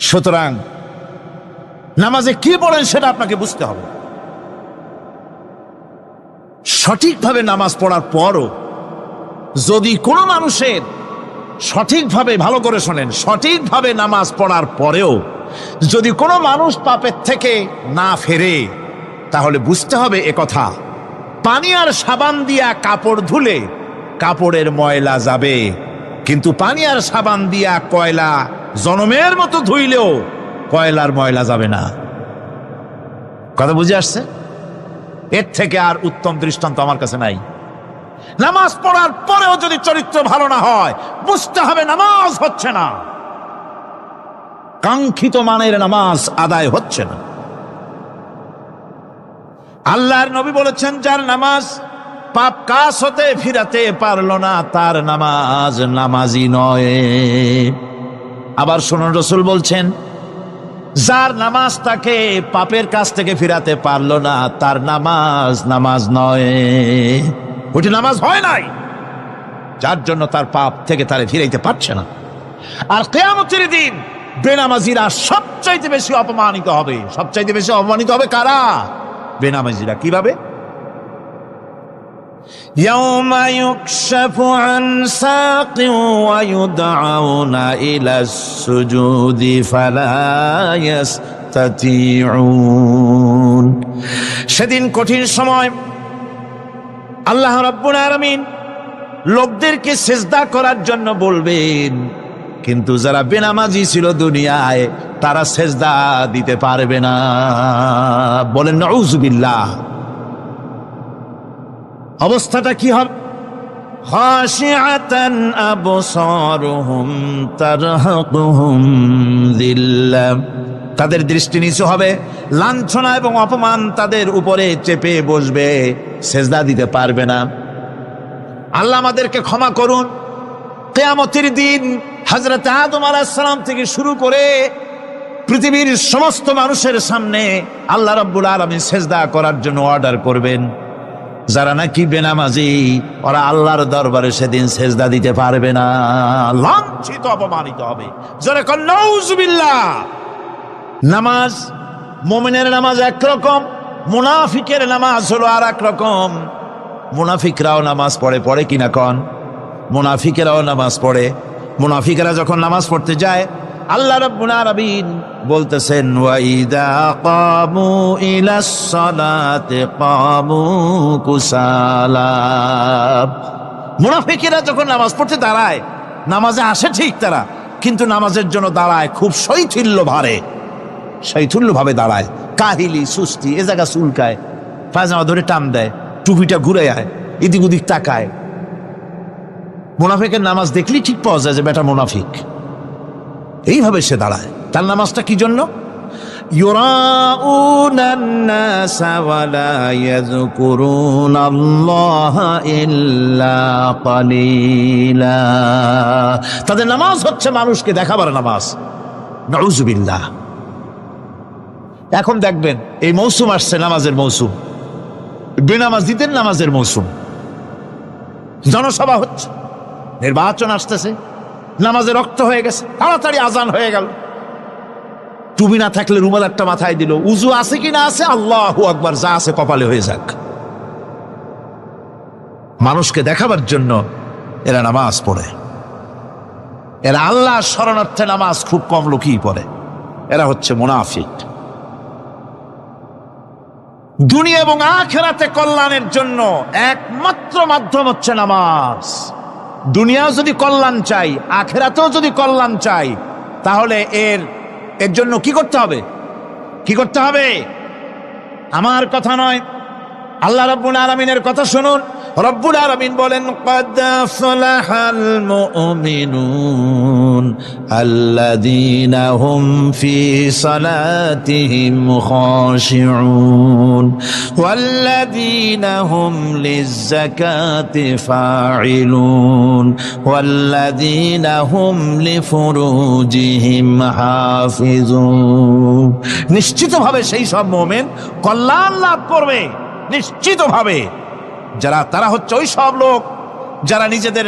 সুতরাং নামাজে কি পড়েন সেটা আপনাকে বুঝতে হবে। সঠিকভাবে নামাজ পড়ার পরও যদি কোনো মানুষের সঠিকভাবে, ভালো করে শোনেন, সঠিকভাবে নামাজ পড়ার পরেও যদি কোনো মানুষ পাপের থেকে না ফেরে, তাহলে বুঝতে হবে একথা পানি আর সাবান দিয়া কাপড় ধুলে কাপড়ের ময়লা যাবে, কিন্তু পানি আর সাবান দিয়া কয়লা জনমের মতো ধুইলেও কয়লার ময়লা যাবে না। কথা বুঝে আসছে? এর থেকে আর উত্তম দৃষ্টান্ত আমার কাছে নাই। নামাজ পড়ার পরেও যদি চরিত্র ভালো না হয়, বুঝতে হবে নামাজ হচ্ছে না, কাঙ্ক্ষিত মানের নামাজ আদায় হচ্ছে না। আল্লাহর নবী বলেছেন, যার নামাজ পাপ কাজ হতে ফিরাতে পারলো না, তার নামাজ নামাজি নয়। আবার শুনুন, রাসূল বলছেন, যার নামাজ তাকে পাপের কাছ থেকে ফিরাতে পারলো না, তার নামাজ নামাজ নয়, ওটি নামাজ হয় নাই, যার জন্য তার পাপ থেকে তারে ফিরাইতে পারছে না। আর কিয়ামতের দিন বেনামাজিরা সবচাইতে বেশি অপমানিত হবে। সবচাইতে বেশি অপমানিত হবে কারা? বেনামাজিরা। কিভাবে? ইয়াউমা ইউকশাফু আন সাকিন ওয়া ইউদআউনা ইলাস সুজুদি ফালা ইস্তাতিউন। সেদিন কঠিন সময় আল্লাহ রাব্বুল আলামিন লোকদেরকে সিজদা করার জন্য বলবেন, কিন্তু যারা বেনামাজি ছিল দুনিয়ায় তারা সিজদা দিতে পারবে না। বলেন নাউযুবিল্লাহ। অবস্থাটা কি হবে? খাশিআতান আবসারুহুম তারহাকুহুম যিল্লাহ। তাদের দৃষ্টি নিচু হবে, লাঞ্ছনা এবং অপমান তাদের উপরে চেপে বসবে, সিজদা দিতে পারবে না। আল্লাহ আমাদেরকে ক্ষমা করুন। কিয়ামতের দিন হযরত আদম আলাইহিস সালাম থেকে শুরু করে পৃথিবীর সমস্ত মানুষের সামনে আল্লাহ রাব্বুল আলামিন সিজদা করার জন্য অর্ডার করবেন। যারা নাকি বেনামাজি, ওরা আল্লাহর দরবারে সেদিন সিজদা দিতে পারবে না, লাঞ্ছিত অপমানিত হবে। যারা কন নাউযুবিল্লাহ। নামাজ, মুমিনের নামাজ একরকম, মুনাফিকের নামাজ হলো আর এক রকম। মুনাফিকরাও নামাজ পড়ে, পড়ে কিনা কন? মুনাফিকেরাও নামাজ পড়ে। মুনাফিকেরা যখন নামাজ পড়তে যায়, আল্লাহ রাব্বুল আলামিন বলতেছেন, ওয়া ইযা কামু ইলাস সালাতি কামু কুসালা। মুনাফিকেরা যখন নামাজ পড়তে দাঁড়ায়, নামাজে আসে ঠিক তারা, কিন্তু নামাজের জন্য দাঁড়ায় খুব শৈথিল্য ভারে, শৈথিল্য ভাবে দাঁড়ায়, কাহিলি, সুস্তি, এ জায়গা চুলকায়, পায়জামা ধরে টান দেয়, টুপিটা ঘুরে আয়, এদিক ওদিক তাকায়। মুনাফিকের নামাজ দেখলেই ঠিক পাওয়া যায় যে বেটা মুনাফিক। এইভাবে সে দাঁড়ায়। তার নামাজটা কি জন্য? ইউরাউনান নাসা ওয়া লা ইয়াযকুরুনাল্লাহা ইল্লা কালিলা। তাদের নামাজ হচ্ছে মানুষকে দেখাবার নামাজ। নাউযুবিল্লাহ। এখন দেখবেন এই মৌসুম আসছে, নামাজের মৌসুম, বেনামাজিদের নামাজের মৌসুম। জনসভা হচ্ছে, নির্বাচন আসতেছে, নামাজে রক্ত হয়ে গেছে, তাড়াতাড়ি আজান হয়ে গেল। টুপি না থাকলে রুমাল একটা মাথায় দিল, উজু আছে কি না আছে, আল্লাহু আকবার, যা আছে কপালে হয়ে যাক। মানুষকে দেখাবার জন্য এরা নামাজ পড়ে। এরা আল্লাহ শরণার্থে নামাজ খুব কম লোকই পড়ে। এরা হচ্ছে মুনাফিক। দুনিয়া এবং আখিরাতে কল্যাণের জন্য একমাত্র মাধ্যম হচ্ছে নামাজ। দুনিয়াও যদি কল্যাণ চাই, আখিরাতেও যদি কল্যাণ চাই, তাহলে এর জন্য কি করতে হবে? কি করতে হবে? আমার কথা নয়, আল্লাহ রাব্বুল আলামিনের কথা শুনুন। রব্বুল আলামিন বলেন, ক্বাদ আফলাহাল মুমিনুন আল্লাযীনা হুম ফি সালাতিহিম খাশিউন ওয়াল্লাযীনা হুম লিয-যাকাতি ফাঈলুন ওয়াল্লাযীনা হুম লিফুরুজিহিম হাফিজুন। নিশ্চিতভাবে সেই সব মুমিন কল্যাণ লাভ করবে, নিশ্চিতভাবে। তারা হচ্ছে ওই সব লোক যারা নিজেদের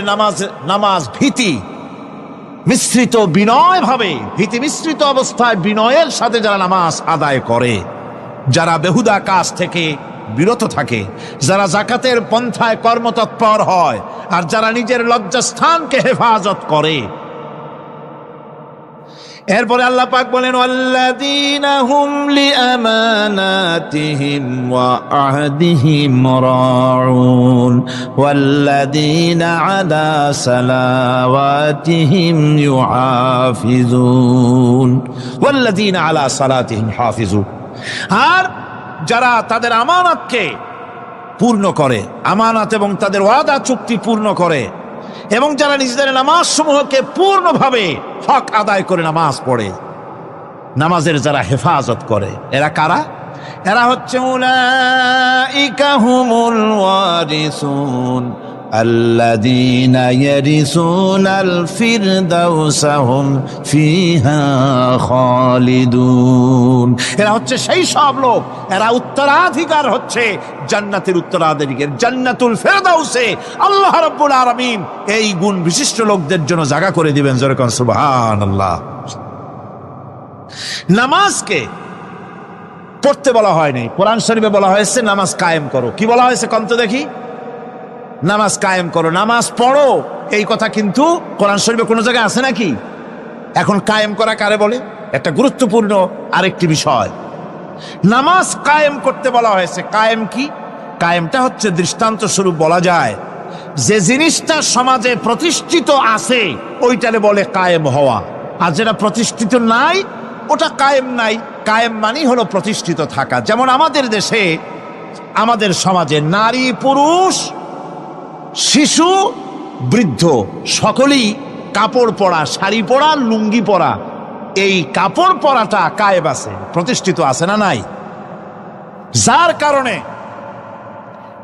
নামাজ ভীতি মিশ্রিত, বিনয় ভাবে, ভীতি মিশ্রিত অবস্থায় বিনয়ের সাথে যারা নামাজ আদায় করে, যারা বেহুদা কাজ থেকে বিরত থাকে, যারা যাকাতের পন্থায় কর্মতৎপর হয়, আর যারা নিজের লজ্জাস্থানকে হেফাজত করে, এরপরে আল্লাহ পাক বলেন ওয়াল্লাযীনা হুম লিআমানাতিহিম ওয়া আহদিহিম রাউন ওয়াল্লাযীনা আলা সালাওয়াতিহিম ইউহাফিজুন ওয়াল্লাযীনা আলা সালাতিহিম হাফিজুন। আর যারা তাদের আমানতকে পূর্ণ করে, আমানত এবং তাদের ওয়াদা চুক্তি পূর্ণ করে, এবং যারা নিজেদের নামাজ সমূহকে পূর্ণভাবে হক আদায় করে নামাজ পড়ে, নামাজের যারা হেফাজত করে, এরা কারা? এরা হচ্ছে উলাইকা হুমুল ওয়ারিসুন আল্লাযীনা ইয়ারিসুনাল ফিরদাউসা হুম ফিহা খালিদুন। এরা হচ্ছে সেই সব লোক, এরা উত্তরাধিকার হচ্ছে জান্নাতের উত্তরাধিকার, জান্নাতুল ফিরদাউসে আল্লাহ রাব্বুল আলামিন এই গুণ বিশিষ্ট লোকদের জন্য জায়গা করে দিবেন। জোরে কোন সুবহানাল্লাহ। নামাজকে পড়তে বলা হয়নি, কোরআন শরীফে বলা হয়েছে নামাজ কায়েম করো। কি বলা হয়েছে কন্ত দেখি? নামাজ কায়েম করো, নামাজ পড়ো। এই কথা কিন্তু কোরআন শরীফে কোনো জায়গায় আছে নাকি? এখন কায়েম করা কারে বলে? একটা গুরুত্বপূর্ণ আরেকটি বিষয়, নামাজ কায়েম করতে বলা হয়েছে। কায়েম কি? কায়েমটা হচ্ছে দৃষ্টান্ত স্বরূপ বলা যায় যে জিনিসটা সমাজে প্রতিষ্ঠিত আছে ওইটারে বলে কায়েম হওয়া, আর যেটা প্রতিষ্ঠিত নাই ওটা কায়েম নাই। কায়েম মানে হলো প্রতিষ্ঠিত থাকা। যেমন আমাদের দেশে, আমাদের সমাজে নারী পুরুষ শিশু বৃদ্ধ সকলেই কাপড় পরা, শাড়ি পরা, লুঙ্গি পরা, এই কাপড় পরাটা কায়েম আছে, প্রতিষ্ঠিত আছে না নাই? যার কারণে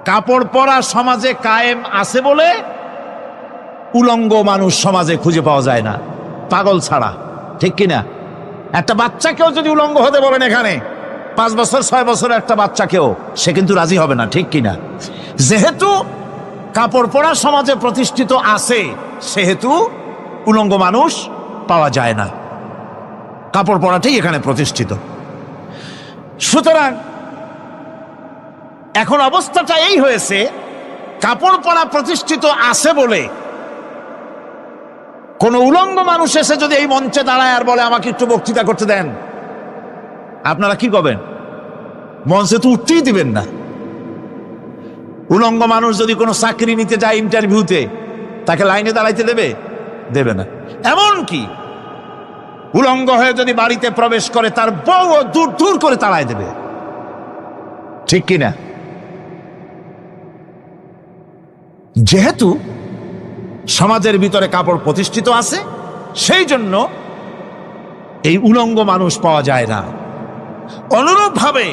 কাপড় পরা সমাজে কায়েম আছে বলে উলঙ্গ মানুষ সমাজে খুঁজে পাওয়া যায় না, পাগল ছাড়া। ঠিক কিনা? একটা বাচ্চাকেও যদি উলঙ্গ হতে বলেন এখানে, 5 বছর 6 বছরের একটা বাচ্চাকেও, সে কিন্তু রাজি হবে না। ঠিক কিনা? যেহেতু কাপড় পরা সমাজে প্রতিষ্ঠিত আছে সেহেতু উলঙ্গ মানুষ পাওয়া যায় না, কাপড় পরাটাই এখানে প্রতিষ্ঠিত। সুতরাং এখন অবস্থাটা এই হয়েছে, কাপড় পরা প্রতিষ্ঠিত আছে বলে কোন উলঙ্গ মানুষ এসে যদি এই মঞ্চে দাঁড়ায় আর বলে আমাকে একটু বক্তৃতা করতে দেন, আপনারা কি করবেন? মঞ্চে তো উঠতেই দিবেন না। উলঙ্গ মানুষ যদি কোনো চাকরি নিতে যায় ইন্টারভিউতে, তাকে লাইনে দাঁড়াইতে দেবে? দেবে না। এমন কি উলঙ্গ হয়ে যদি বাড়িতে প্রবেশ করে তার বউ দূর দূর করে তাড়ায় দেবে। ঠিক কিনা? যেহেতু সমাজের ভিতরে কাপড় প্রতিষ্ঠিত আছে সেই জন্য এই উলঙ্গ মানুষ পাওয়া যায় না। অনুরূপভাবে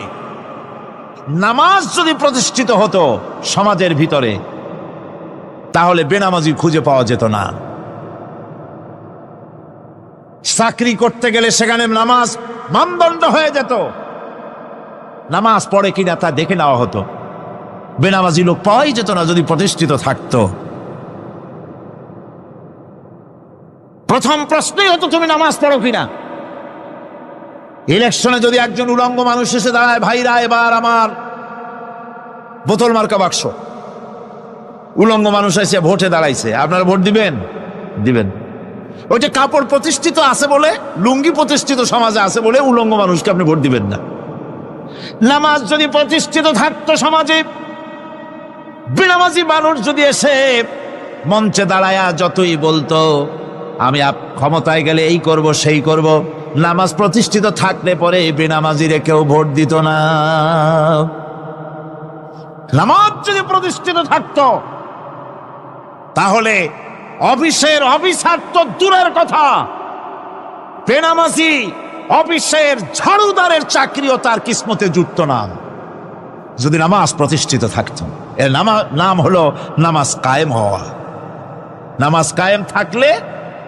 নামাজ যদি প্রতিষ্ঠিত হতো সমাজের ভিতরে, তাহলে বেনামাজি খুঁজে পাওয়া যেত না। চাকরি করতে গেলে সেখানে নামাজ মানদণ্ড হয়ে যেত, নামাজ পড়ে কিনা তা দেখে নেওয়া হতো। বেনামাজি লোক পাওয়াই যেত না যদি প্রতিষ্ঠিত থাকতো। প্রথম প্রশ্নই হতো তুমি নামাজ পড়ো কিনা। ইলেকশনে যদি একজন উলঙ্গ মানুষ এসে দাঁড়ায়, ভাইরা এবার আমার বোতল মার্কা বাক্স, উলঙ্গ মানুষ এসে ভোটে দাঁড়াইছে, আপনারা ভোট দিবেন? দিবেন। ওই যে কাপড় প্রতিষ্ঠিত আছে বলে, লুঙ্গি প্রতিষ্ঠিত সমাজে আছে বলে উলঙ্গ মানুষকে আপনি ভোট দিবেন না। নামাজ যদি প্রতিষ্ঠিত থাকতো সমাজে, বেনামাজি মানুষ যদি এসে মঞ্চে দাঁড়ায়া যতই বলতো আমি ক্ষমতায় গেলে এই করব সেই করব, নামাজ প্রতিষ্ঠিত থাকলে পরে বেনামাজিরে কেউ ভোট দিত না। নামাজ যদি প্রতিষ্ঠিত থাকতো তাহলে অফিসের অফিসার তো দূরের কথা, বেনামাজি অফিসের ঝাড়ুদারের চাকরিও তার কিসমতে জুটত না যদি নামাজ প্রতিষ্ঠিত থাকতো। এর নাম হলো নামাজ কায়েম হওয়া। নামাজ কায়েম থাকলে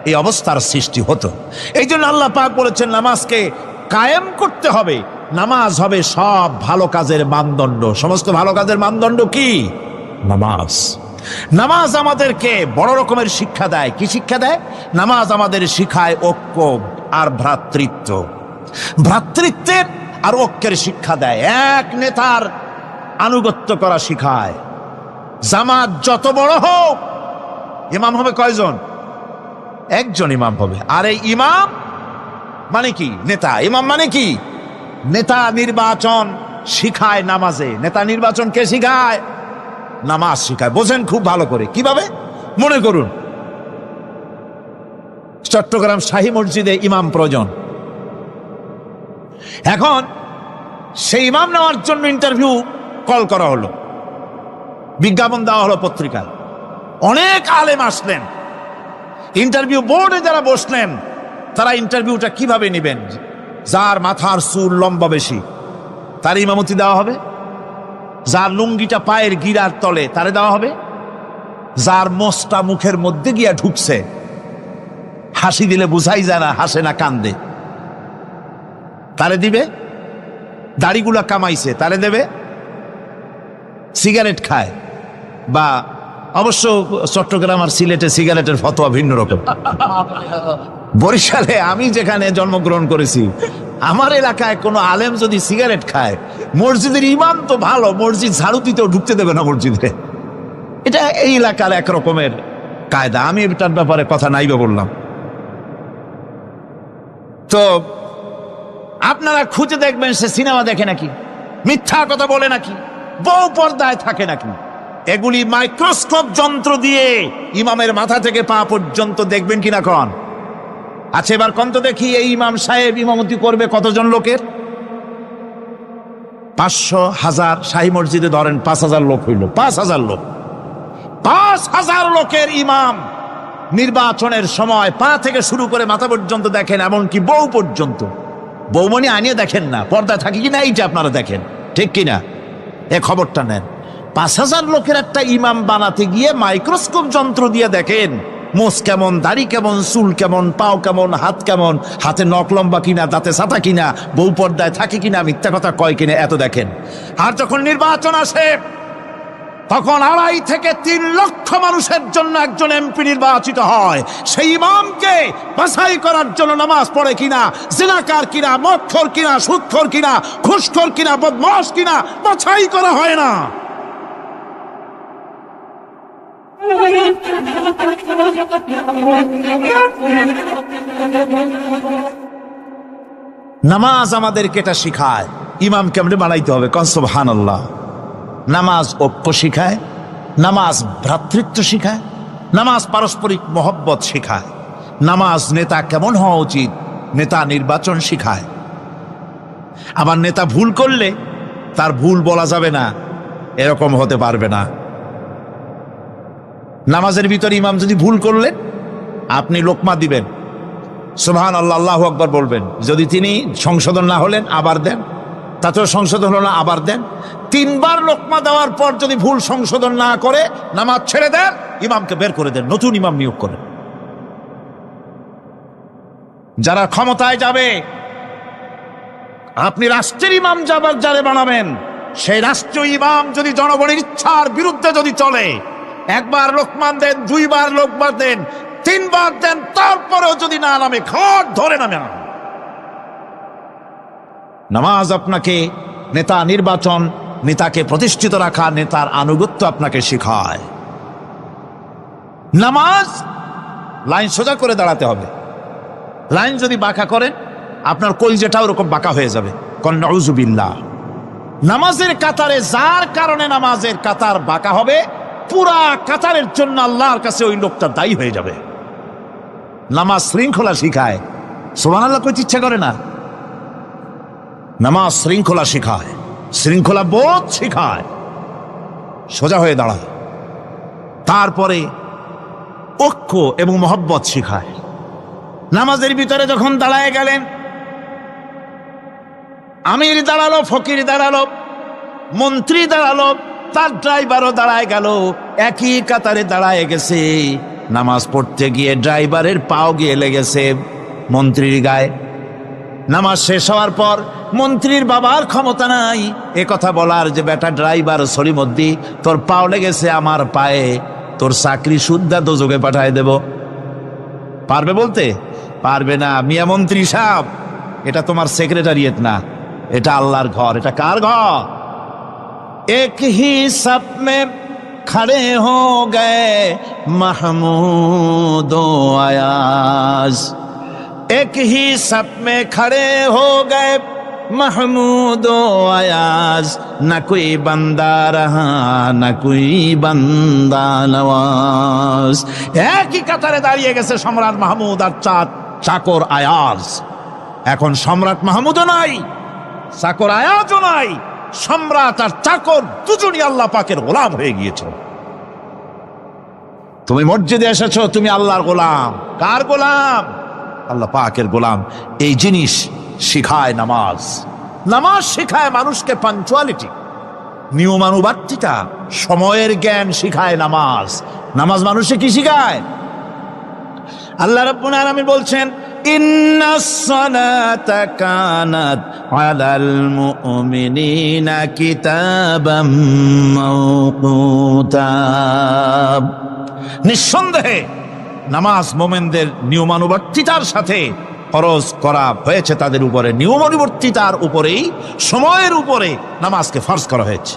এই অবস্থার সৃষ্টি হতো। এই জন্য আল্লাহ পাক বলেছেন নামাজকে কায়েম করতে হবে। নামাজ হবে সব ভালো কাজের মানদণ্ড। সমস্ত ভালো কাজের মানদণ্ড কি? নামাজ। নামাজ আমাদেরকে বড় রকমের শিক্ষা দেয়। কি শিক্ষা দেয়? নামাজ আমাদের শিখায় ঐক্য আর ভ্রাতৃত্ব, ভ্রাতৃত্বের আর ঐক্যের শিক্ষা দেয়। এক নেতার আনুগত্য করা শিখায়। জামাত যত বড় হোক, ইমাম হবে কয়জন? একজন ইমাম হবে। আর এই ইমাম মানে কি? নেতা। ইমাম মানে কি? নেতা নির্বাচন শিখায় নামাজে। নেতা নির্বাচন কে শিখায়? নামাজ শিখায়। বোঝেন খুব ভালো করে। কিভাবে? মনে করুন চট্টগ্রাম শাহী মসজিদে ইমাম প্রয়োজন। এখন সেই ইমাম নেওয়ার জন্য ইন্টারভিউ কল করা হলো, বিজ্ঞাপন দেওয়া হলো পত্রিকায়। অনেক আলেম আসলেন। ইন্টারভিউ বোর্ডে যারা বসলেন তারা ইন্টারভিউটা কিভাবে নেবেন? যার মাথার চুল লম্বা বেশি তার ইমামতি দেওয়া হবে, যার লুঙ্গিটা পায়ের গিরার তলে তারে দেওয়া হবে, যার মোষটা মুখের মধ্যে গিয়া ঢুকছে, হাসি দিলে বুঝাই যায় না হাসে না কান্দে, তারে দিবে। দাড়িগুলা কামাইছে তারে দেবে। সিগারেট খায় বা অবশ্য চট্টগ্রাম আর সিলেটে সিগারেটের ফতোয়া ভিন্ন রকম। বরিশালে আমি যেখানে জন্মগ্রহণ করেছি, আমার এলাকায় কোনো আলেম যদি সিগারেট খায়, মসজিদের ইমাম তো ভালো, মসজিদ ঝাড়ু দিতেও ঢুকতে দেবে না মসজিদে। এটা এই এলাকার এক রকমের কায়দা। আমি এটার ব্যাপারে কথা নাইবা বললাম। তো আপনারা খুঁজে দেখবেন সে সিনেমা দেখে নাকি, মিথ্যা কথা বলে নাকি, বউ পর্দায় থাকে নাকি। এগুলি মাইক্রোস্কোপ যন্ত্র দিয়ে ইমামের মাথা থেকে পা পর্যন্ত দেখবেন কিনা কন? আচ্ছা এবার কন তো দেখি, এই ইমাম সাহেব ইমামতি করবে কতজন লোকের? 500, 1000। শাহী মসজিদে ধরেন 5000 লোক হইল। 5000 লোক, 5000 লোকের ইমাম নির্বাচনের সময় পা থেকে শুরু করে মাথা পর্যন্ত দেখেন, এমনকি বউ পর্যন্ত। বৌমনি আনিয়ে দেখেন না, পর্দা থাকে কিনা এইটা আপনারা দেখেন, ঠিক কিনা? এ খবরটা নেন। 5000 লোকের একটা ইমাম বানাতে গিয়ে মাইক্রোস্কোপ যন্ত্র দিয়ে দেখেন মোষ কেমন, দাড়ি কেমন, চুল কেমন, পাও কেমন, হাত কেমন, হাতে নখ লম্বা কিনা, দাঁতে ছাতা কিনা, বউ পর্দায় থাকে কিনা, মিথ্যা কথা কয় কিনা, এত দেখেন। আর যখন নির্বাচন আসে তখন 2.5 থেকে 3 লক্ষ মানুষের জন্য একজন এমপি নির্বাচিত হয়। সেই ইমামকে বাছাই করার জন্য নামাজ পড়ে কিনা, জিনাকার কিনা, মদখোর কিনা, সুদখোর কিনা, ঘুষখোর কিনা, বদমাশ কিনা বাছাই করা হয় না। নামাজ আমাদেরকে এটা শিখায় ইমাম কেমনে বানাইতে হবে। কন সুবহানাল্লাহ। নামাজ ঐক্য শিখায়, নামাজ ভ্রাতৃত্ব শিখায়, নামাজ পারস্পরিক মহব্বত শিখায়, নামাজ নেতা কেমন হওয়া উচিত, নেতা নির্বাচন শিখায়। আবার নেতা ভুল করলে তার ভুল বলা যাবে না, এরকম হতে পারবে না। নামাজের ভিতরে ইমাম যদি ভুল করলেন, আপনি লোকমা দিবেন, সুবহানাল্লাহ, আল্লাহু আকবার বলবেন। যদি তিনি সংশোধন না হলেন আবার দেন, তাতেও সংশোধন হলো না আবার দেন। 3 বার লোকমা দেওয়ার পর যদি ভুল সংশোধন না করে নামাজ ছেড়ে দেন, ইমামকে বের করে দেন, নতুন ইমাম নিয়োগ করেন। যারা ক্ষমতায় যাবে, আপনি রাষ্ট্রের ইমাম যারে বানাবেন, সেই রাষ্ট্রীয় ইমাম যদি জনগণের ইচ্ছার বিরুদ্ধে যদি চলে, 1 বার লোকমান দেন, 2 বার লোকমান দেন, 3 বার দেন, তারপরেও যদি না নামে, ঘট ধরে নামে না। নামাজ আপনাকে নেতা নির্বাচন, নেতাকে প্রতিষ্ঠিত রাখা, নেতার আনুগত্য আপনাকে শেখায়। নামাজ লাইন সোজা করে দাঁড়াতে হবে। লাইন যদি বাঁকা করেন, আপনার কলজেটা ওরকম বাঁকা হয়ে যাবে। কোন নাউযুবিল্লাহ। নামাজের কাতারে যার কারণে নামাজের কাতার বাঁকা হবে, পুরা কাতারের জন্য আল্লাহর কাছে ওই লোকটা দায়ী হয়ে যাবে। নামাজ শৃঙ্খলা শিখায়। সুবহানাল্লাহ কইতে ইচ্ছা করে না? নামাজ শৃঙ্খলা শিখায়, শৃঙ্খলা বোধ শিখায়, সোজা হয়ে দাঁড়ায়। তারপরে ঐক্য এবং মহব্বত শিখায়। নামাজের ভিতরে যখন দাঁড়ায় গেলেন, আমির দাঁড়ালো, ফকির দাঁড়ালো, মন্ত্রী দাঁড়ালো, তার ড্রাইভারও দাঁড়ায় গেল, একই কাতারে দাঁড়ায় গেছে। নামাজ পড়তে গিয়ে ড্রাইভারের পাও গিয়ে লেগেছে মন্ত্রীর গায়ে। নামাজ শেষ হওয়ার পর মন্ত্রীর বাবার ক্ষমতা নাই এ কথা বলার যে বেটা ড্রাইভার সলিমদ্দি, তোর পাও লেগেছে আমার পায়ে, তোর চাকরি শুদ্ধা দোজকে পাঠায় দেব। পারবে বলতে? পারবে না। মিয়া মন্ত্রী সাহেব, এটা তোমার সেক্রেটারিয়েট না, এটা আল্লাহর ঘর। এটা কার ঘর? এক হি সব মে খড়ে হো গয়ে মাহমুদ ও আয়াজ, एक ही सब में खड़े हो गए महमूद अयाज, न कोई बंदा रहा न कोई बंदा नवाज। একই কাতারে দাঁড়িয়ে গেছে সম্রাট মাহমুদ আর চাকর আয়াজ। এখন সম্রাট মাহমুদও নাই, চাকর আয়াজও নাই, সম্রাট আর চাকর দুজনই আল্লাহ পাকের গোলাম হয়ে গিয়েছে। তুমি মসজিদে এসেছো, তুমি আল্লাহর গোলাম। কার গোলাম? আল্লাহ পাকের গোলাম। এই জিনিস শিখায় নামাজ। নামাজ শিখায় মানুষকে পাঞ্চুয়ালিটি, নিয়মানুবর্তিতা, সময়ের জ্ঞান শিখায় নামাজ। নামাজ মানুষকে কি শিখায়? আল্লাহ রাব্বুল আলামিন বলছেন, ইন্নাস সালাতা কানাত আলাল মুমিনিনা কিতাবাম মাওকুতা। নিঃসন্দেহে নামাজ মোমেনদের নিয়মানুবর্তিতার সাথে ফরজ করা হয়েছে, তাদের উপরে নিয়মানুবর্তিতার উপরেই, সময়ের উপরে নামাজকে ফরজ করা হয়েছে।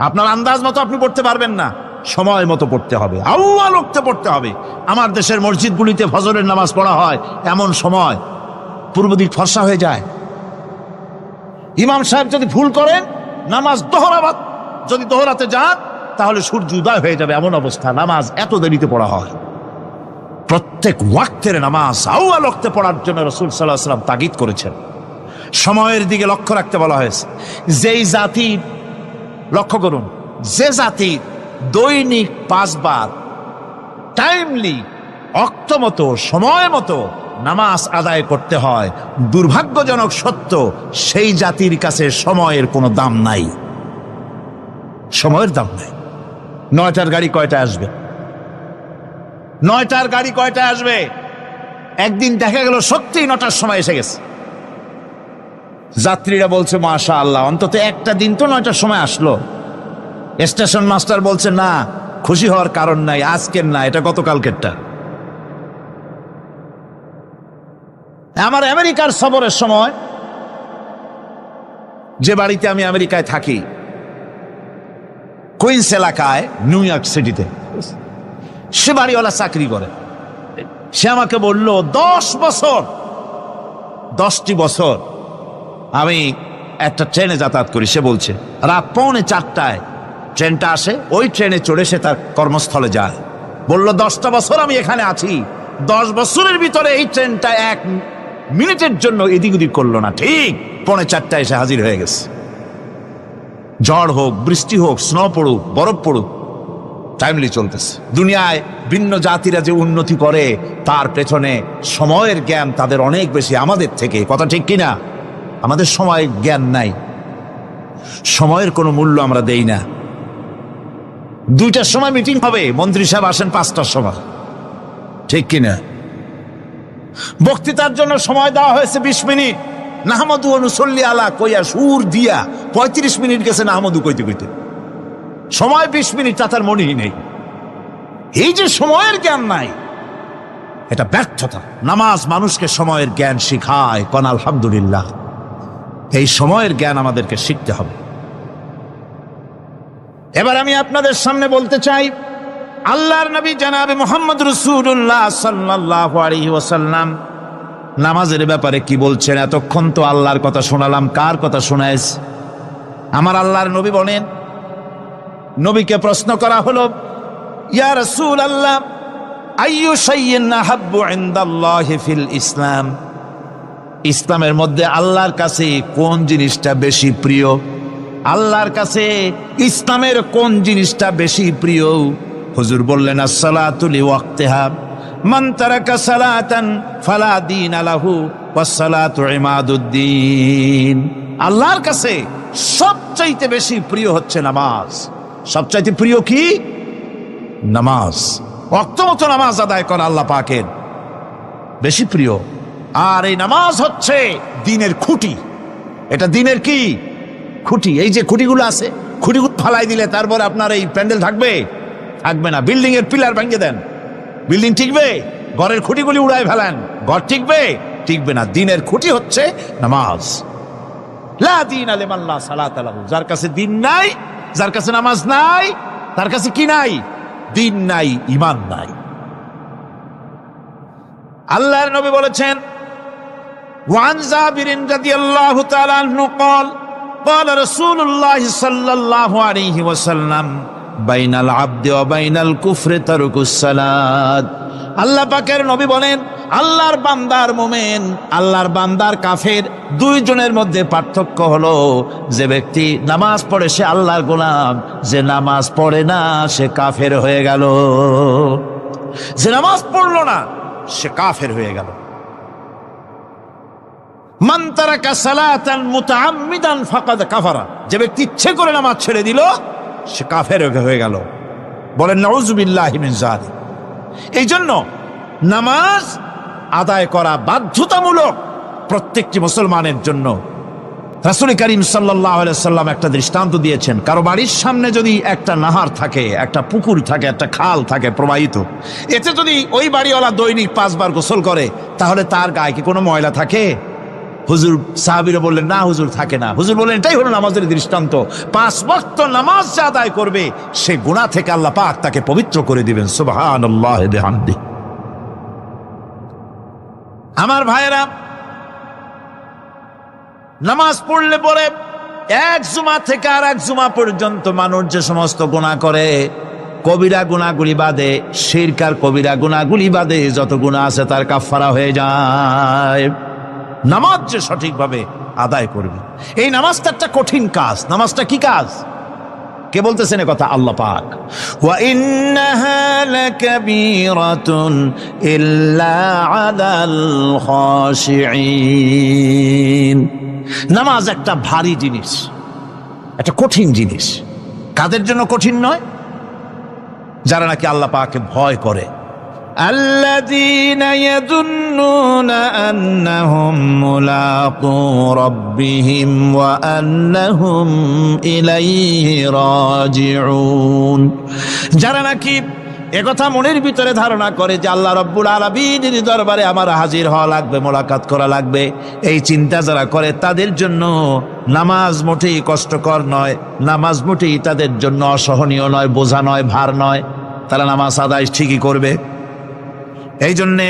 আপনার আন্দাজ মতো আপনি পড়তে পারবেন না, সময় মতো পড়তে হবে, আউয়াল ওয়াক্তে পড়তে হবে। আমার দেশের মসজিদগুলিতে ফজরের নামাজ পড়া হয় এমন সময় পূর্ব দিক ফর্সা হয়ে যায়। ইমাম সাহেব যদি ভুল করেন, নামাজ যদি দোহরাতে যান, তাহলে সূর্য উদয় হয়ে যাবে, এমন অবস্থা। নামাজ এত দেরিতে পড়া হয়। প্রত্যেক ওয়াক্তের নামাজ আউয়াল ওয়াক্তে পড়ার জন্য রাসূল সাল্লাল্লাহু আলাইহি ওয়াসাল্লাম তাগিদ করেছেন। সময়ের দিকে লক্ষ্য রাখতে বলা হয়েছে। যেই জাতি, লক্ষ্য করুন, যে জাতি দৈনিক 5 বার টাইমলি, অক্ত মতো, সময় মতো নামাজ আদায় করতে হয়, দুর্ভাগ্যজনক সত্য, সেই জাতির কাছে সময়ের কোনো দাম নাই। সময়ের দাম নাই। 9টার গাড়ি কয়টায় আসবে? 9টার গাড়ি কয়টায় আসবে? একদিন দেখা গেল সত্যি 9টার সময় এসে গেছে। যাত্রীরা বলছে মাশাআল্লাহ, অন্তত একটা দিন তো 9টার সময় আসলো। স্টেশন মাস্টার বলছে না, খুশি হওয়ার কারণ নাই, আজকের না, এটা গতকালকেরটা। আমার আমেরিকার সফরের সময়, যে বাড়িতে আমি আমেরিকায় থাকি, কুইন্স এলাকায়, নিউ ইয়র্ক সিটিতে, সে বাড়িওয়ালা চাকরি করে। সে আমাকে বলল 10টি বছর আমি একটা ট্রেনে যাতায়াত করি। সে বলছে রাত 3:45টায় ট্রেনটা আসে, ওই ট্রেনে চড়ে সে তার কর্মস্থলে যায়। বলল 10টা বছর আমি এখানে আছি, 10 বছরের ভিতরে এই ট্রেনটা 1 মিনিটের জন্য এদিক ওদিক করলো না, ঠিক 3:45টায় এসে হাজির হয়ে গেছে। ঝড় হোক, বৃষ্টি হোক, স্নো পড়ুক, বরফ পড়ুক, টাইমলি চলতেছে। দুনিয়ায় ভিন্ন জাতিরা যে উন্নতি করে, তার পেছনে সময়ের জ্ঞান তাদের অনেক বেশি আমাদের থেকে। কথা ঠিক কিনা? আমাদের সময় জ্ঞান নাই, সময়ের কোনো মূল্য আমরা দেই না। 2টার সময় মিটিং হবে, মন্ত্রী সাহেব আসেন 5টার সময়, ঠিক কিনা? বক্তৃতার জন্য সময় দেওয়া হয়েছে 20 মিনিট, নাহমাদু ওয়া নুসাল্লি আলা কইয়া সুর দিয়া 35 মিনিট গেছে নাহমাদু কইতে কইতে। সময় 20 মিনিট, তা তার মনেই নেই। এই যে সময়ের জ্ঞান নাই, এটা ব্যর্থতা। নামাজ মানুষকে সময়ের জ্ঞান শিখায়। কোন আলহামদুলিল্লাহ। এই সময়ের জ্ঞান আমাদেরকে শিখতে হবে। এবার আমি আপনাদের সামনে বলতে চাই, আল্লাহর নবী জনাবে মুহাম্মদ রাসূলুল্লাহ সাল্লাল্লাহু আলাইহি ওয়াসাল্লাম নামাজের ব্যাপারে কি বলছেন। এতক্ষণ তো আল্লাহর কথা শোনালাম, কার কথা শোনাইস? আমার আল্লাহর নবী বলেন, নবীকে প্রশ্ন করা হলো, ইয়া রাসূলুল্লাহ, আইয়ু শাইইন আহাব্বু ইনদাল্লাহি ফিল ইসলাম, ইসলামের মধ্যে আল্লাহর কাছে কোন জিনিসটা বেশি প্রিয়? আল্লাহর কাছে ইসলামের কোন জিনিসটা বেশি প্রিয়? হুজুর বললেন, as-salatu li waqtiha, মান তারাকা সালাতান ফালা দীন লাহু ওয়াস-সালাতু ইমাদুদ্দিন। আল্লাহর কাছে সবচাইতে বেশি প্রিয় হচ্ছে নামাজ। সবচাইতে প্রিয় কি? নামাজ। ওয়াক্ত মতো নামাজ আদায় করা আল্লাহ পাকের বেশি প্রিয়। আর এই নামাজ হচ্ছে দ্বীনের খুঁটি। এটা দ্বীনের কি? খুঁটি। এই যে খুঁটিগুলো আছে, খুঁটিগুলো ফালাই দিলে তারপরে আপনার এই প্যান্ডেল থাকবে? থাকবে না। বিল্ডিং এর পিলার ভেঙে দেন, বিল্ডিং টিকবে? ঘরের খুঁটিগুলি উড়ায় ফেলেন, ঘর টিকবে? টিকবে না। দ্বীনের খুঁটি হচ্ছে নামাজ। লা দীনা লিমান লা সালাতা লাহু, যার কাছে দ্বীন নাই, যার কাছে নামাজ নাই, তার কাছে কি নাই? দ্বীন নাই, ঈমান নাই। আল্লাহর নবী বলেছেন, وعن جابر رضي الله تعالى عنه قال قال رسول الله صلى الله عليه وسلم بين العبد وبين الكفر ترك الصلاة আল্লাহ পাকের নবী বলেন, আল্লাহর বান্দার মুমিন, আল্লাহর বান্দার কাফের, দুইজনের মধ্যে পার্থক্য হলো যে ব্যক্তি নামাজ পড়ে সে আল্লাহর গোলাম, যে নামাজ পড়ে না সে কাফের হয়ে গেল। যে নামাজ পড়লো না সে কাফের হয়ে গেল। মান তারাকা সালাতান মুতাআম্মিদান ফাকাদ কাফারা, যে ব্যক্তি ইচ্ছে করে নামাজ ছেড়ে দিল সে কাফের হয়ে গেল। বলেন নাউযুবিল্লাহি মিন যালিক। এই জন্য নামাজ আদায় করা বাধ্যতামূলক প্রত্যেকটি মুসলমানের জন্য। রাসূল করিম সাল্লাল্লাহু আলাইহি সাল্লাম একটা দৃষ্টান্ত দিয়েছেন, কারো বাড়ির সামনে যদি একটা নাহার থাকে, একটা পুকুর থাকে, একটা খাল থাকে প্রবাহিত, এতে যদি ওই বাড়িওয়ালা দৈনিক 5 বার গোসল করে তাহলে তার গায়ে কি কোনো ময়লা থাকে? হুজুর, সাহাবীরা বললেন না হুজুর, থাকে না। হুজুর বললেন এটাই হলো নামাজের দৃষ্টান্ত। 5 ওয়াক্ত নামাজ যে আদায় করবে সে গুনাহ থেকে আল্লাহ পাক তাকে পবিত্র করে দিবেন। সুবহানাল্লাহ ওয়া বিহামদিহি। আমার ভাইয়েরা, নামাজ পড়লে পরে এক জুমা থেকে আর এক জুমা পর্যন্ত মানুষ যে সমস্ত গুনাহ করে, কবিরা গুনাহগুলি বাদে, শিরক আর কবিরা গুনাহগুলি বাদে যত গুনাহ আছে তার কাফারা হয়ে যায়। নামাজ যে সঠিকভাবে আদায় করবে, এই নামাজটা একটা কঠিন কাজ। নামাজটা কি কাজ? কে বলতেছেন এ কথা? আল্লাহ পাক। ওয়া ইন্নাহা লাকাবীরাতুন ইল্লা আলাল খাশিঈন। নামাজ একটা ভারী জিনিস, একটা কঠিন জিনিস। কাদের জন্য কঠিন নয়? যারা নাকি আল্লাহ পাককে ভয় করে। আল্লাযীনা ইয়াযুন্নুনা আন্নাহুম মুলাকু রাব্বিহিম ওয়া আন্নাহুম ইলাইহি রাজিউন। যারা নাকি একথা মনের ভিতরে ধারণা করে যে আল্লাহ রাব্বুল আলামিনের দরবারে আমার হাজির হওয়া লাগবে, মোলাকাত করা লাগবে, এই চিন্তা যারা করে তাদের জন্য নামাজ মোটেই কষ্টকর নয়, নামাজ মোটেই তাদের জন্য অসহনীয় নয়, বোঝা নয়, ভার নয়। তারা নামাজ আদায় ঠিকই করবে। এই জন্যে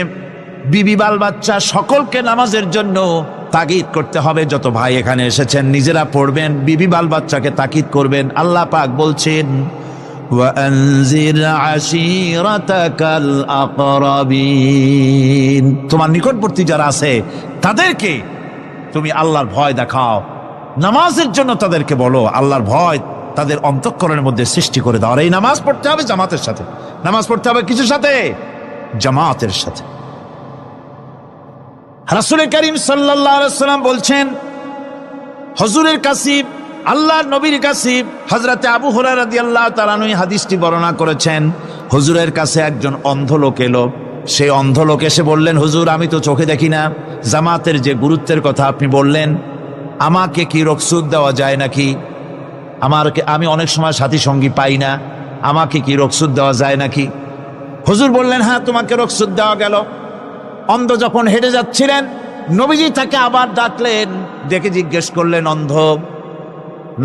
বিবি বাল বাচ্চা সকলকে নামাজের জন্য তাগিদ করতে হবে। যত ভাই এখানে এসেছেন নিজেরা পড়বেন, বিবি বাল বাচ্চাকে তাকিদ করবেন। আল্লাহ পাক বলছেন ওয়ানজির আশীরাতাকাল আকরাবিন, তোমার নিকটবর্তী যারা আছে তাদেরকে তুমি আল্লাহর ভয় দেখাও। নামাজের জন্য তাদেরকে বলো, আল্লাহর ভয় তাদের অন্তঃকরণের মধ্যে সৃষ্টি করে দাও। আর এই নামাজ পড়তে হবে জামাতের সাথে। নামাজ পড়তে হবে কিছুর সাথে? জামাতের সাথে। রাসূল করিম সাল্লাল্লাহু আলাইহি ওয়াসাল্লাম বলছেন, হুজুরের কাছে, আল্লাহর নবীর কাছে, হযরতে আবু হুরায়রা রাদিয়াল্লাহু তাআলা আনহু হাদিসটি বর্ণনা করেছেন। হুজুরের কাছে একজন অন্ধ লোক এলো। সেই অন্ধ লোক এসে বললেন, হুজুর আমি তো চোখে দেখি না, জামাতের যে গুরুত্বের কথা আপনি বললেন, আমাকে কি রুখসত দেওয়া যায় নাকি? আমি অনেক সময় সাথী সঙ্গী পাই না, আমাকে কি রুখসত দেওয়া যায় নাকি? হুজুর বললেন, হ্যাঁ তোমাকে রুখসত দেওয়া গেল। অন্ধ যখন হেঁটে যাচ্ছিলেন নবীজি তাকে আবার ডাকলেন, ডেকে জিজ্ঞেস করলেন, অন্ধ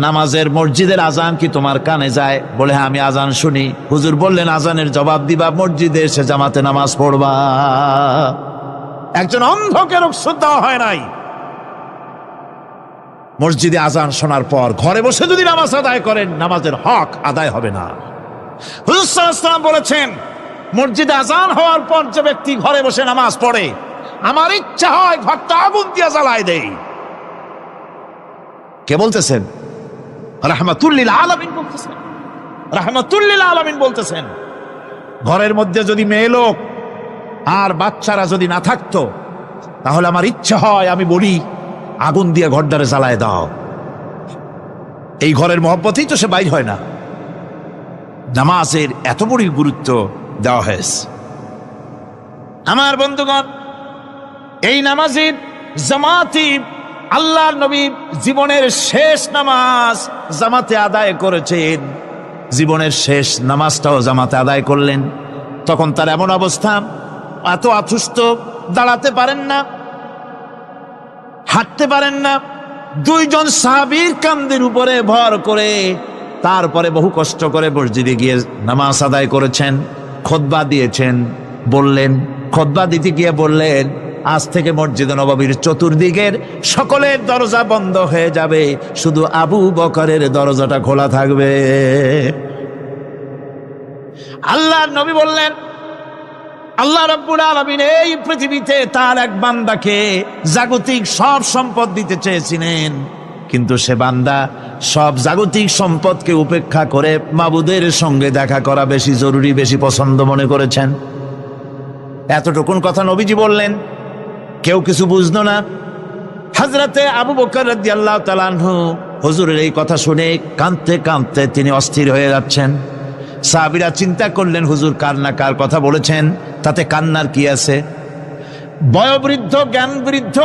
নামাজের মসজিদের আজান কি তোমার কানে যায়? বলে হ্যাঁ আমি আজান শুনি। হুজুর বললেন, আজানের জবাব দিবা, মসজিদে এসে জামাতে নামাজ পড়বা। একজন অন্ধকে রুখসত দেওয়া হয় নাই। মসজিদে আজান শোনার পর ঘরে বসে যদি নামাজ আদায় করেন, নামাজের হক আদায় হবে না। হুজুর সাল্লাল্লাহু আলাইহি ওয়াসাল্লাম বলেছেন, মসজিদে আজান হওয়ার পর যে ব্যক্তি ঘরে বসে নামাজ পড়ে, আমার ইচ্ছা হয় ঘরটা আগুন দিয়ে জ্বালায় দেই। কে বলতেছেন? রাহমাতুল লিল আলামিন বলতেছেন। রাহমাতুল লিল আলামিন বলতেছেন, ঘরের মধ্যে যদি মেয়ে লোক আর বাচ্চারা যদি না থাকতো তাহলে আমার ইচ্ছা হয় আমি বলি আগুন দিয়ে ঘরটারে জ্বালায় দাও। এই ঘরের মহব্বতেই তো সে বাইর হয় না। নামাজের এত বড় গুরুত্ব দেওয়া হয়েছে। আমার বন্ধুগণ, এই নামাজের জামাতি আল্লাহর নবী জীবনের শেষ নামাজ জামাতে আদায় করেছেন। জীবনের শেষ নামাজটাও জামাতে আদায় করলেন। তখন তার এমন অবস্থা, এত অসুস্থ, দাঁড়াতে পারেন না, হাঁটতে পারেন না। দুইজন সাহাবীর কাঁধের উপরে ভর করে তারপরে বহু কষ্ট করে মসজিদে গিয়ে নামাজ আদায় করেছেন। খুতবা দিয়েছেন। বললেন, খুতবা দিতে গিয়ে বললেন, আজ থেকে মসজিদে নববীর চতুর্দিকের সকলের দরজা বন্ধ হয়ে যাবে, শুধু আবু বকরের দরজাটা খোলা থাকবে। আল্লাহর নবী বললেন, আল্লাহ রাব্বুল আলামিন এই পৃথিবীতে তার এক বান্দাকে জাগতিক সব সম্পদ দিতে চেয়েছিলেন, কিন্তু সে বান্দা সব জাগতিক সম্পদকে উপেক্ষা করে মাবুদের সঙ্গে দেখা করা বেশি জরুরি, বেশি পছন্দ মনে করেছেন। এতটুকুন কথা নবীজি বললেন, কেউ কিছু বুঝলো না। হযরতে আবু বকর রাদিয়াল্লাহু তাআলা আনহু হুজুরের এই কথা শুনে কাঁদতে কাঁদতে তিনি অস্থির হয়ে যাচ্ছেন। সাহাবীরা চিন্তা করলেন, হুজুর কার না কার কথা বলেছেন, তাতে কান্নার কি আছে? বয়োবৃদ্ধ জ্ঞান বৃদ্ধ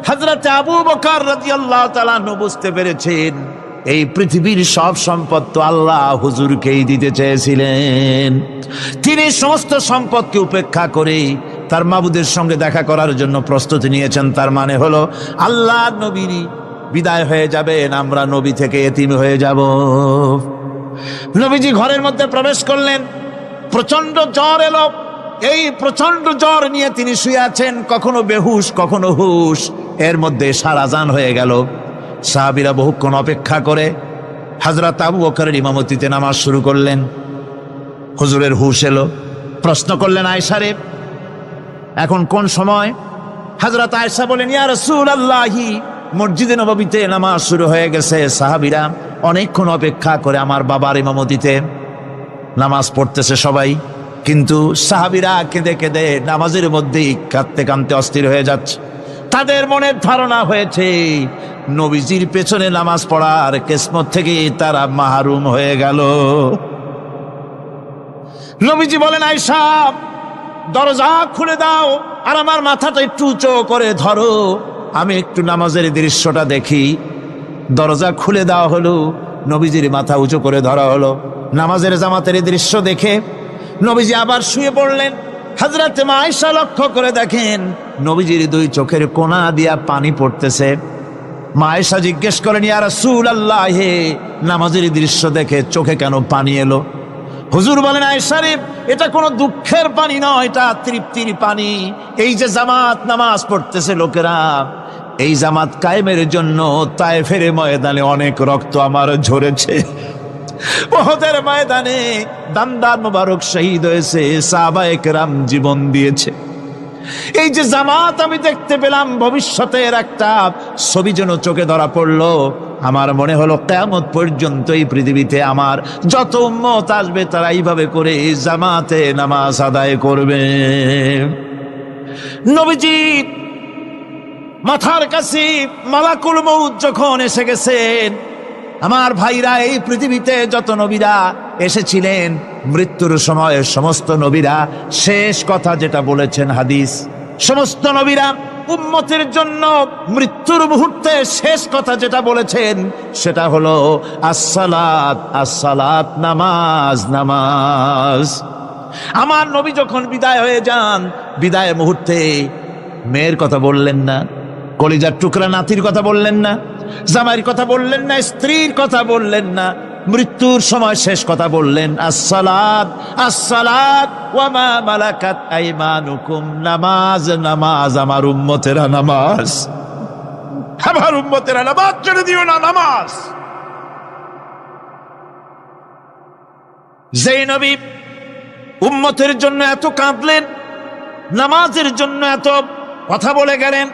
হযরতে আবু বকর রাদিয়াল্লাহু তাআলা আনহু বুঝতে পেরেছেন এই পৃথিবীর সব সম্পদ তো আল্লাহ হুজুরকেই দিতে চেয়েছিলেন। তিনি সমস্ত সম্পদকে উপেক্ষা করে তার মাবুদের সঙ্গে দেখা করার জন্য প্রস্তুতি নিয়েছেন। তার মানে হলো আল্লাহ নবীর বিদায় হয়ে যাবেন, আমরা নবী থেকে এতিম হয়ে যাব। নবীজি ঘরের মধ্যে প্রবেশ করলেন, প্রচন্ড জ্বর এলো। এই প্রচন্ড জ্বর নিয়ে তিনি শুয়ে আছেন, কখনো বেহুশ কখনো হুশ। এর মধ্যে সারা আযান হয়ে গেল। সাহাবীরা বহুক্ষণ অপেক্ষা করে হযরত আবু বকরের ইমামতিতে নামাজ শুরু করলেন। হুজুরের হুশ এলো, প্রশ্ন করলেন, আয়েশা রে এখন কোন সময়? হযরত আয়েশা বলেন, ইয়া রাসূলুল্লাহি, মসজিদে নববীতে নামাজ শুরু হয়ে গেছে। সাহাবীরা অনেকক্ষণ অপেক্ষা করে আমার বাবার ইমামতিতে নামাজ পড়তেছে সবাই, কিন্তু সাহাবীরা কেঁদে কেঁদে নামাজের মধ্যেই কাঁদতে কাঁদতে অস্থির হয়ে যাচ্ছে। তাদের মনের ধারণা হয়েছে নবীজির পেছনে নামাজ পড়ার কিসমত থেকে তারা মাহরুম হয়ে গেল। নবীজি বলেন, আয়েশা দরজা খুলে দাও আর আমার মাথাটা একটু উঁচু করে ধরো, আমি একটু নামাজের দৃশ্যটা দেখি। দরজা খুলে দেওয়া হলো, নবীজির মাথা উঁচু করে ধরা হলো। নামাজের জামাতের দৃশ্য দেখে নবীজি আবার শুয়ে পড়লেন। হযরতে মা আয়েশা লক্ষ্য করে দেখেন নবীজির দুই চোখের কোনা দিয়া পানি পড়তেছে। মা আয়েশা জিজ্ঞেস করেন, ইয়া রাসূলুল্লাহ, হে নামাজের দৃশ্য দেখে চোখে কেন পানি এলো? হুজুর বলেন, আয়েশা রে এটা কোনো দুঃখের পানি নয়, এটা তৃপ্তির পানি। এই যে জামাত নামাজ পড়তেছে লোকেরা, এই জামাত কায়েমের জন্য তায়েফের ময়দানে অনেক রক্ত আমার ঝরেছে। উহুদের ময়দানে দান্দান মোবারক শহীদ হয়েছে, সাহাবায়ে কেরাম জীবন দিয়েছে। এই যে জামাত আমি দেখতে পেলাম, ভবিষ্যতের একটা ছবি যেন চোখে ধরা পড়লো। আমার মনে হলো কিয়ামত পর্যন্ত এই পৃথিবীতে আমার যত উম্মত আসবে তারা এইভাবে করে জামাতে নামাজ আদায় করবে। নবীজি মাথার কাছে মালাকুল মউত যখন এসে গেছেন, আমার ভাইরা এই পৃথিবীতে যত নবীরা এসেছিলেন মৃত্যুর সময় সমস্ত নবীরা শেষ কথা যেটা বলেছেন, হাদিস, সমস্ত নবীরা উম্মতের জন্য মৃত্যুর মুহূর্তে শেষ কথা যেটা বলেছেন সেটা হলো আসসালাত, আসসালাত, নামাজ, নামাজ। আমার নবী যখন বিদায় হয়ে যান, বিদায় মুহূর্তে মেয়ের কথা বললেন না, কলিজার টুকরা নাতির কথা বললেন না, জামাইয়ের কথা বললেন না, স্ত্রীর কথা বললেন না। মৃত্যুর সময় শেষ কথা বললেন আসসালাত, আসসালাত ওয়া মা মালাকাত আইমানুকুম, নামাজ, নামাজ। আমার উম্মতেরা নামাজ, আমার উম্মতেরা নামাজ ছেড়ে দিও না, নামাজ। যেই নবী উম্মতের জন্য এত কাঁদলেন, নামাজের জন্য এত কথা বলে গেলেন,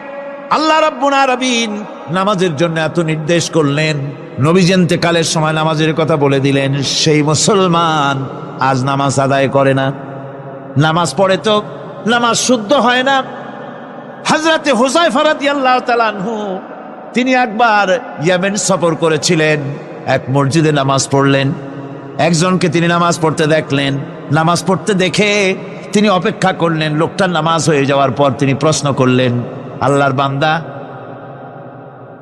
আল্লাহ রাব্বুল আলামিন নামাজের জন্য এত নির্দেশ করলেন, নবীজি ইন্তেকালের সময় নামাজের কথা বলে দিলেন, সেই মুসলমান আজ নামাজ আদায় করে না। নামাজ পড়ে তো নামাজ শুদ্ধ হয় না। হযরতে হুযায়ফা রাদিয়াল্লাহু তাআলা আনহু তিনি একবার ইয়েমেন সফর করেছিলেন, এক মসজিদে নামাজ পড়লেন। একজনকে তিনি নামাজ পড়তে দেখলেন, নামাজ পড়তে দেখে তিনি অপেক্ষা করলেন। লোকটার নামাজ হয়ে যাওয়ার পর তিনি প্রশ্ন করলেন, আল্লাহর বান্দা,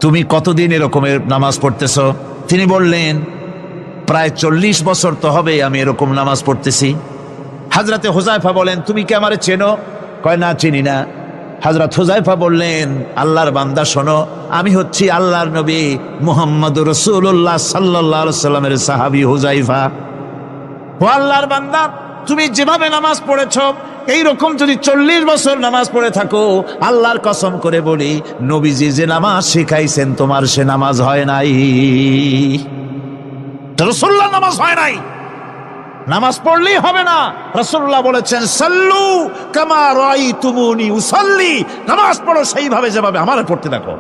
তুমি কতদিন এরকমের নামাজ পড়তেছ? তিনি বললেন, প্রায় 40 বছর তো হবে আমি এরকম নামাজ পড়তেছি। হযরতে হুযায়ফা বলেন, তুমি কি আমারে চেনো? কয়, না, চিনি না। হযরত হুযায়ফা বললেন, আল্লাহর বান্দা শোনো, আমি হচ্ছি আল্লাহর নবী মুহাম্মদুর রাসূলুল্লাহ সাল্লাল্লাহু আলাইহি সাল্লামের সাহাবী হুযায়ফা। ও আল্লাহর বান্দা, তুমি যেভাবে নামাজ পড়েছ এইরকম যদি 40 বছর নামাজ পড়ে থাকো, আল্লাহর কসম করে বলি, নবীজি যে নামাজ শিখাইছেন তোমার সে নামাজ হয় নাই। রাসূলুল্লাহ নামাজ হয় নাই, নামাজ পড়লেই হবে না। রাসূলুল্লাহ বলেছেন, সাল্লু কামা রাআইতুমুনি উসাল্লি, নামাজ পড়ো সেইভাবে যেভাবে আমারে পড়তে দেখো।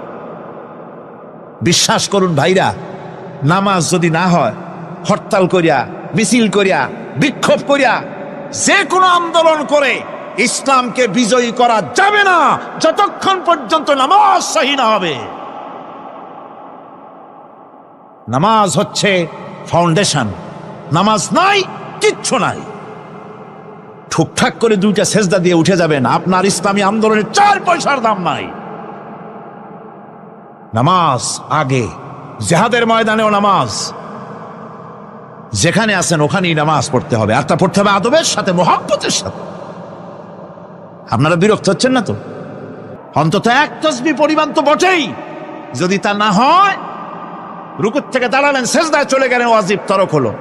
বিশ্বাস করুন ভাইরা, নামাজ যদি না হয়, হরতাল করিয়া, মিছিল করিয়া, বিক্ষোভ করিয়া, যে কোনো আন্দোলন করে ইসলামকে বিজয়ী করা যাবে না যতক্ষণ পর্যন্ত নামাজ সহি না হবে। নামাজ হচ্ছে ফাউন্ডেশন, নামাজ নাই কিচ্ছু নাই। ঠুকঠাক করে 2টা সেজদা দিয়ে উঠে যাবেন, আপনার ইসলামী আন্দোলনের 4 পয়সার দাম নাই। নামাজ আগে, জিহাদের ময়দানেও নামাজ, যেখানে আছেন ওখানেই নামাজ পড়তে হবে, আর তা পড়তে হবে আদবের সাথে, মুহাব্বতের সাথে। আপনারা বিরক্ত হচ্ছেন না তো? অন্তত 1 তাসবিহ পরিমাণ তো বটেই। যদি তা না হয়, রুকুর থেকে দাঁড়ালেন, সেজদায় চলে গেলেন, ওয়াজিব তরক হলো,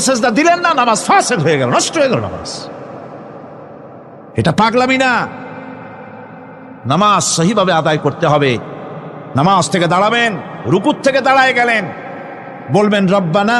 সেজদা দিলেন না, নামাজ ফাসেদ হয়ে গেল, নষ্ট হয়ে গেল নামাজ। এটা পাগলামি না, নামাজ সহিভাবে আদায় করতে হবে। নামাজ থেকে দাঁড়াবেন, রুকুর থেকে দাঁড়ায় গেলেন, বলবেন রব্বানা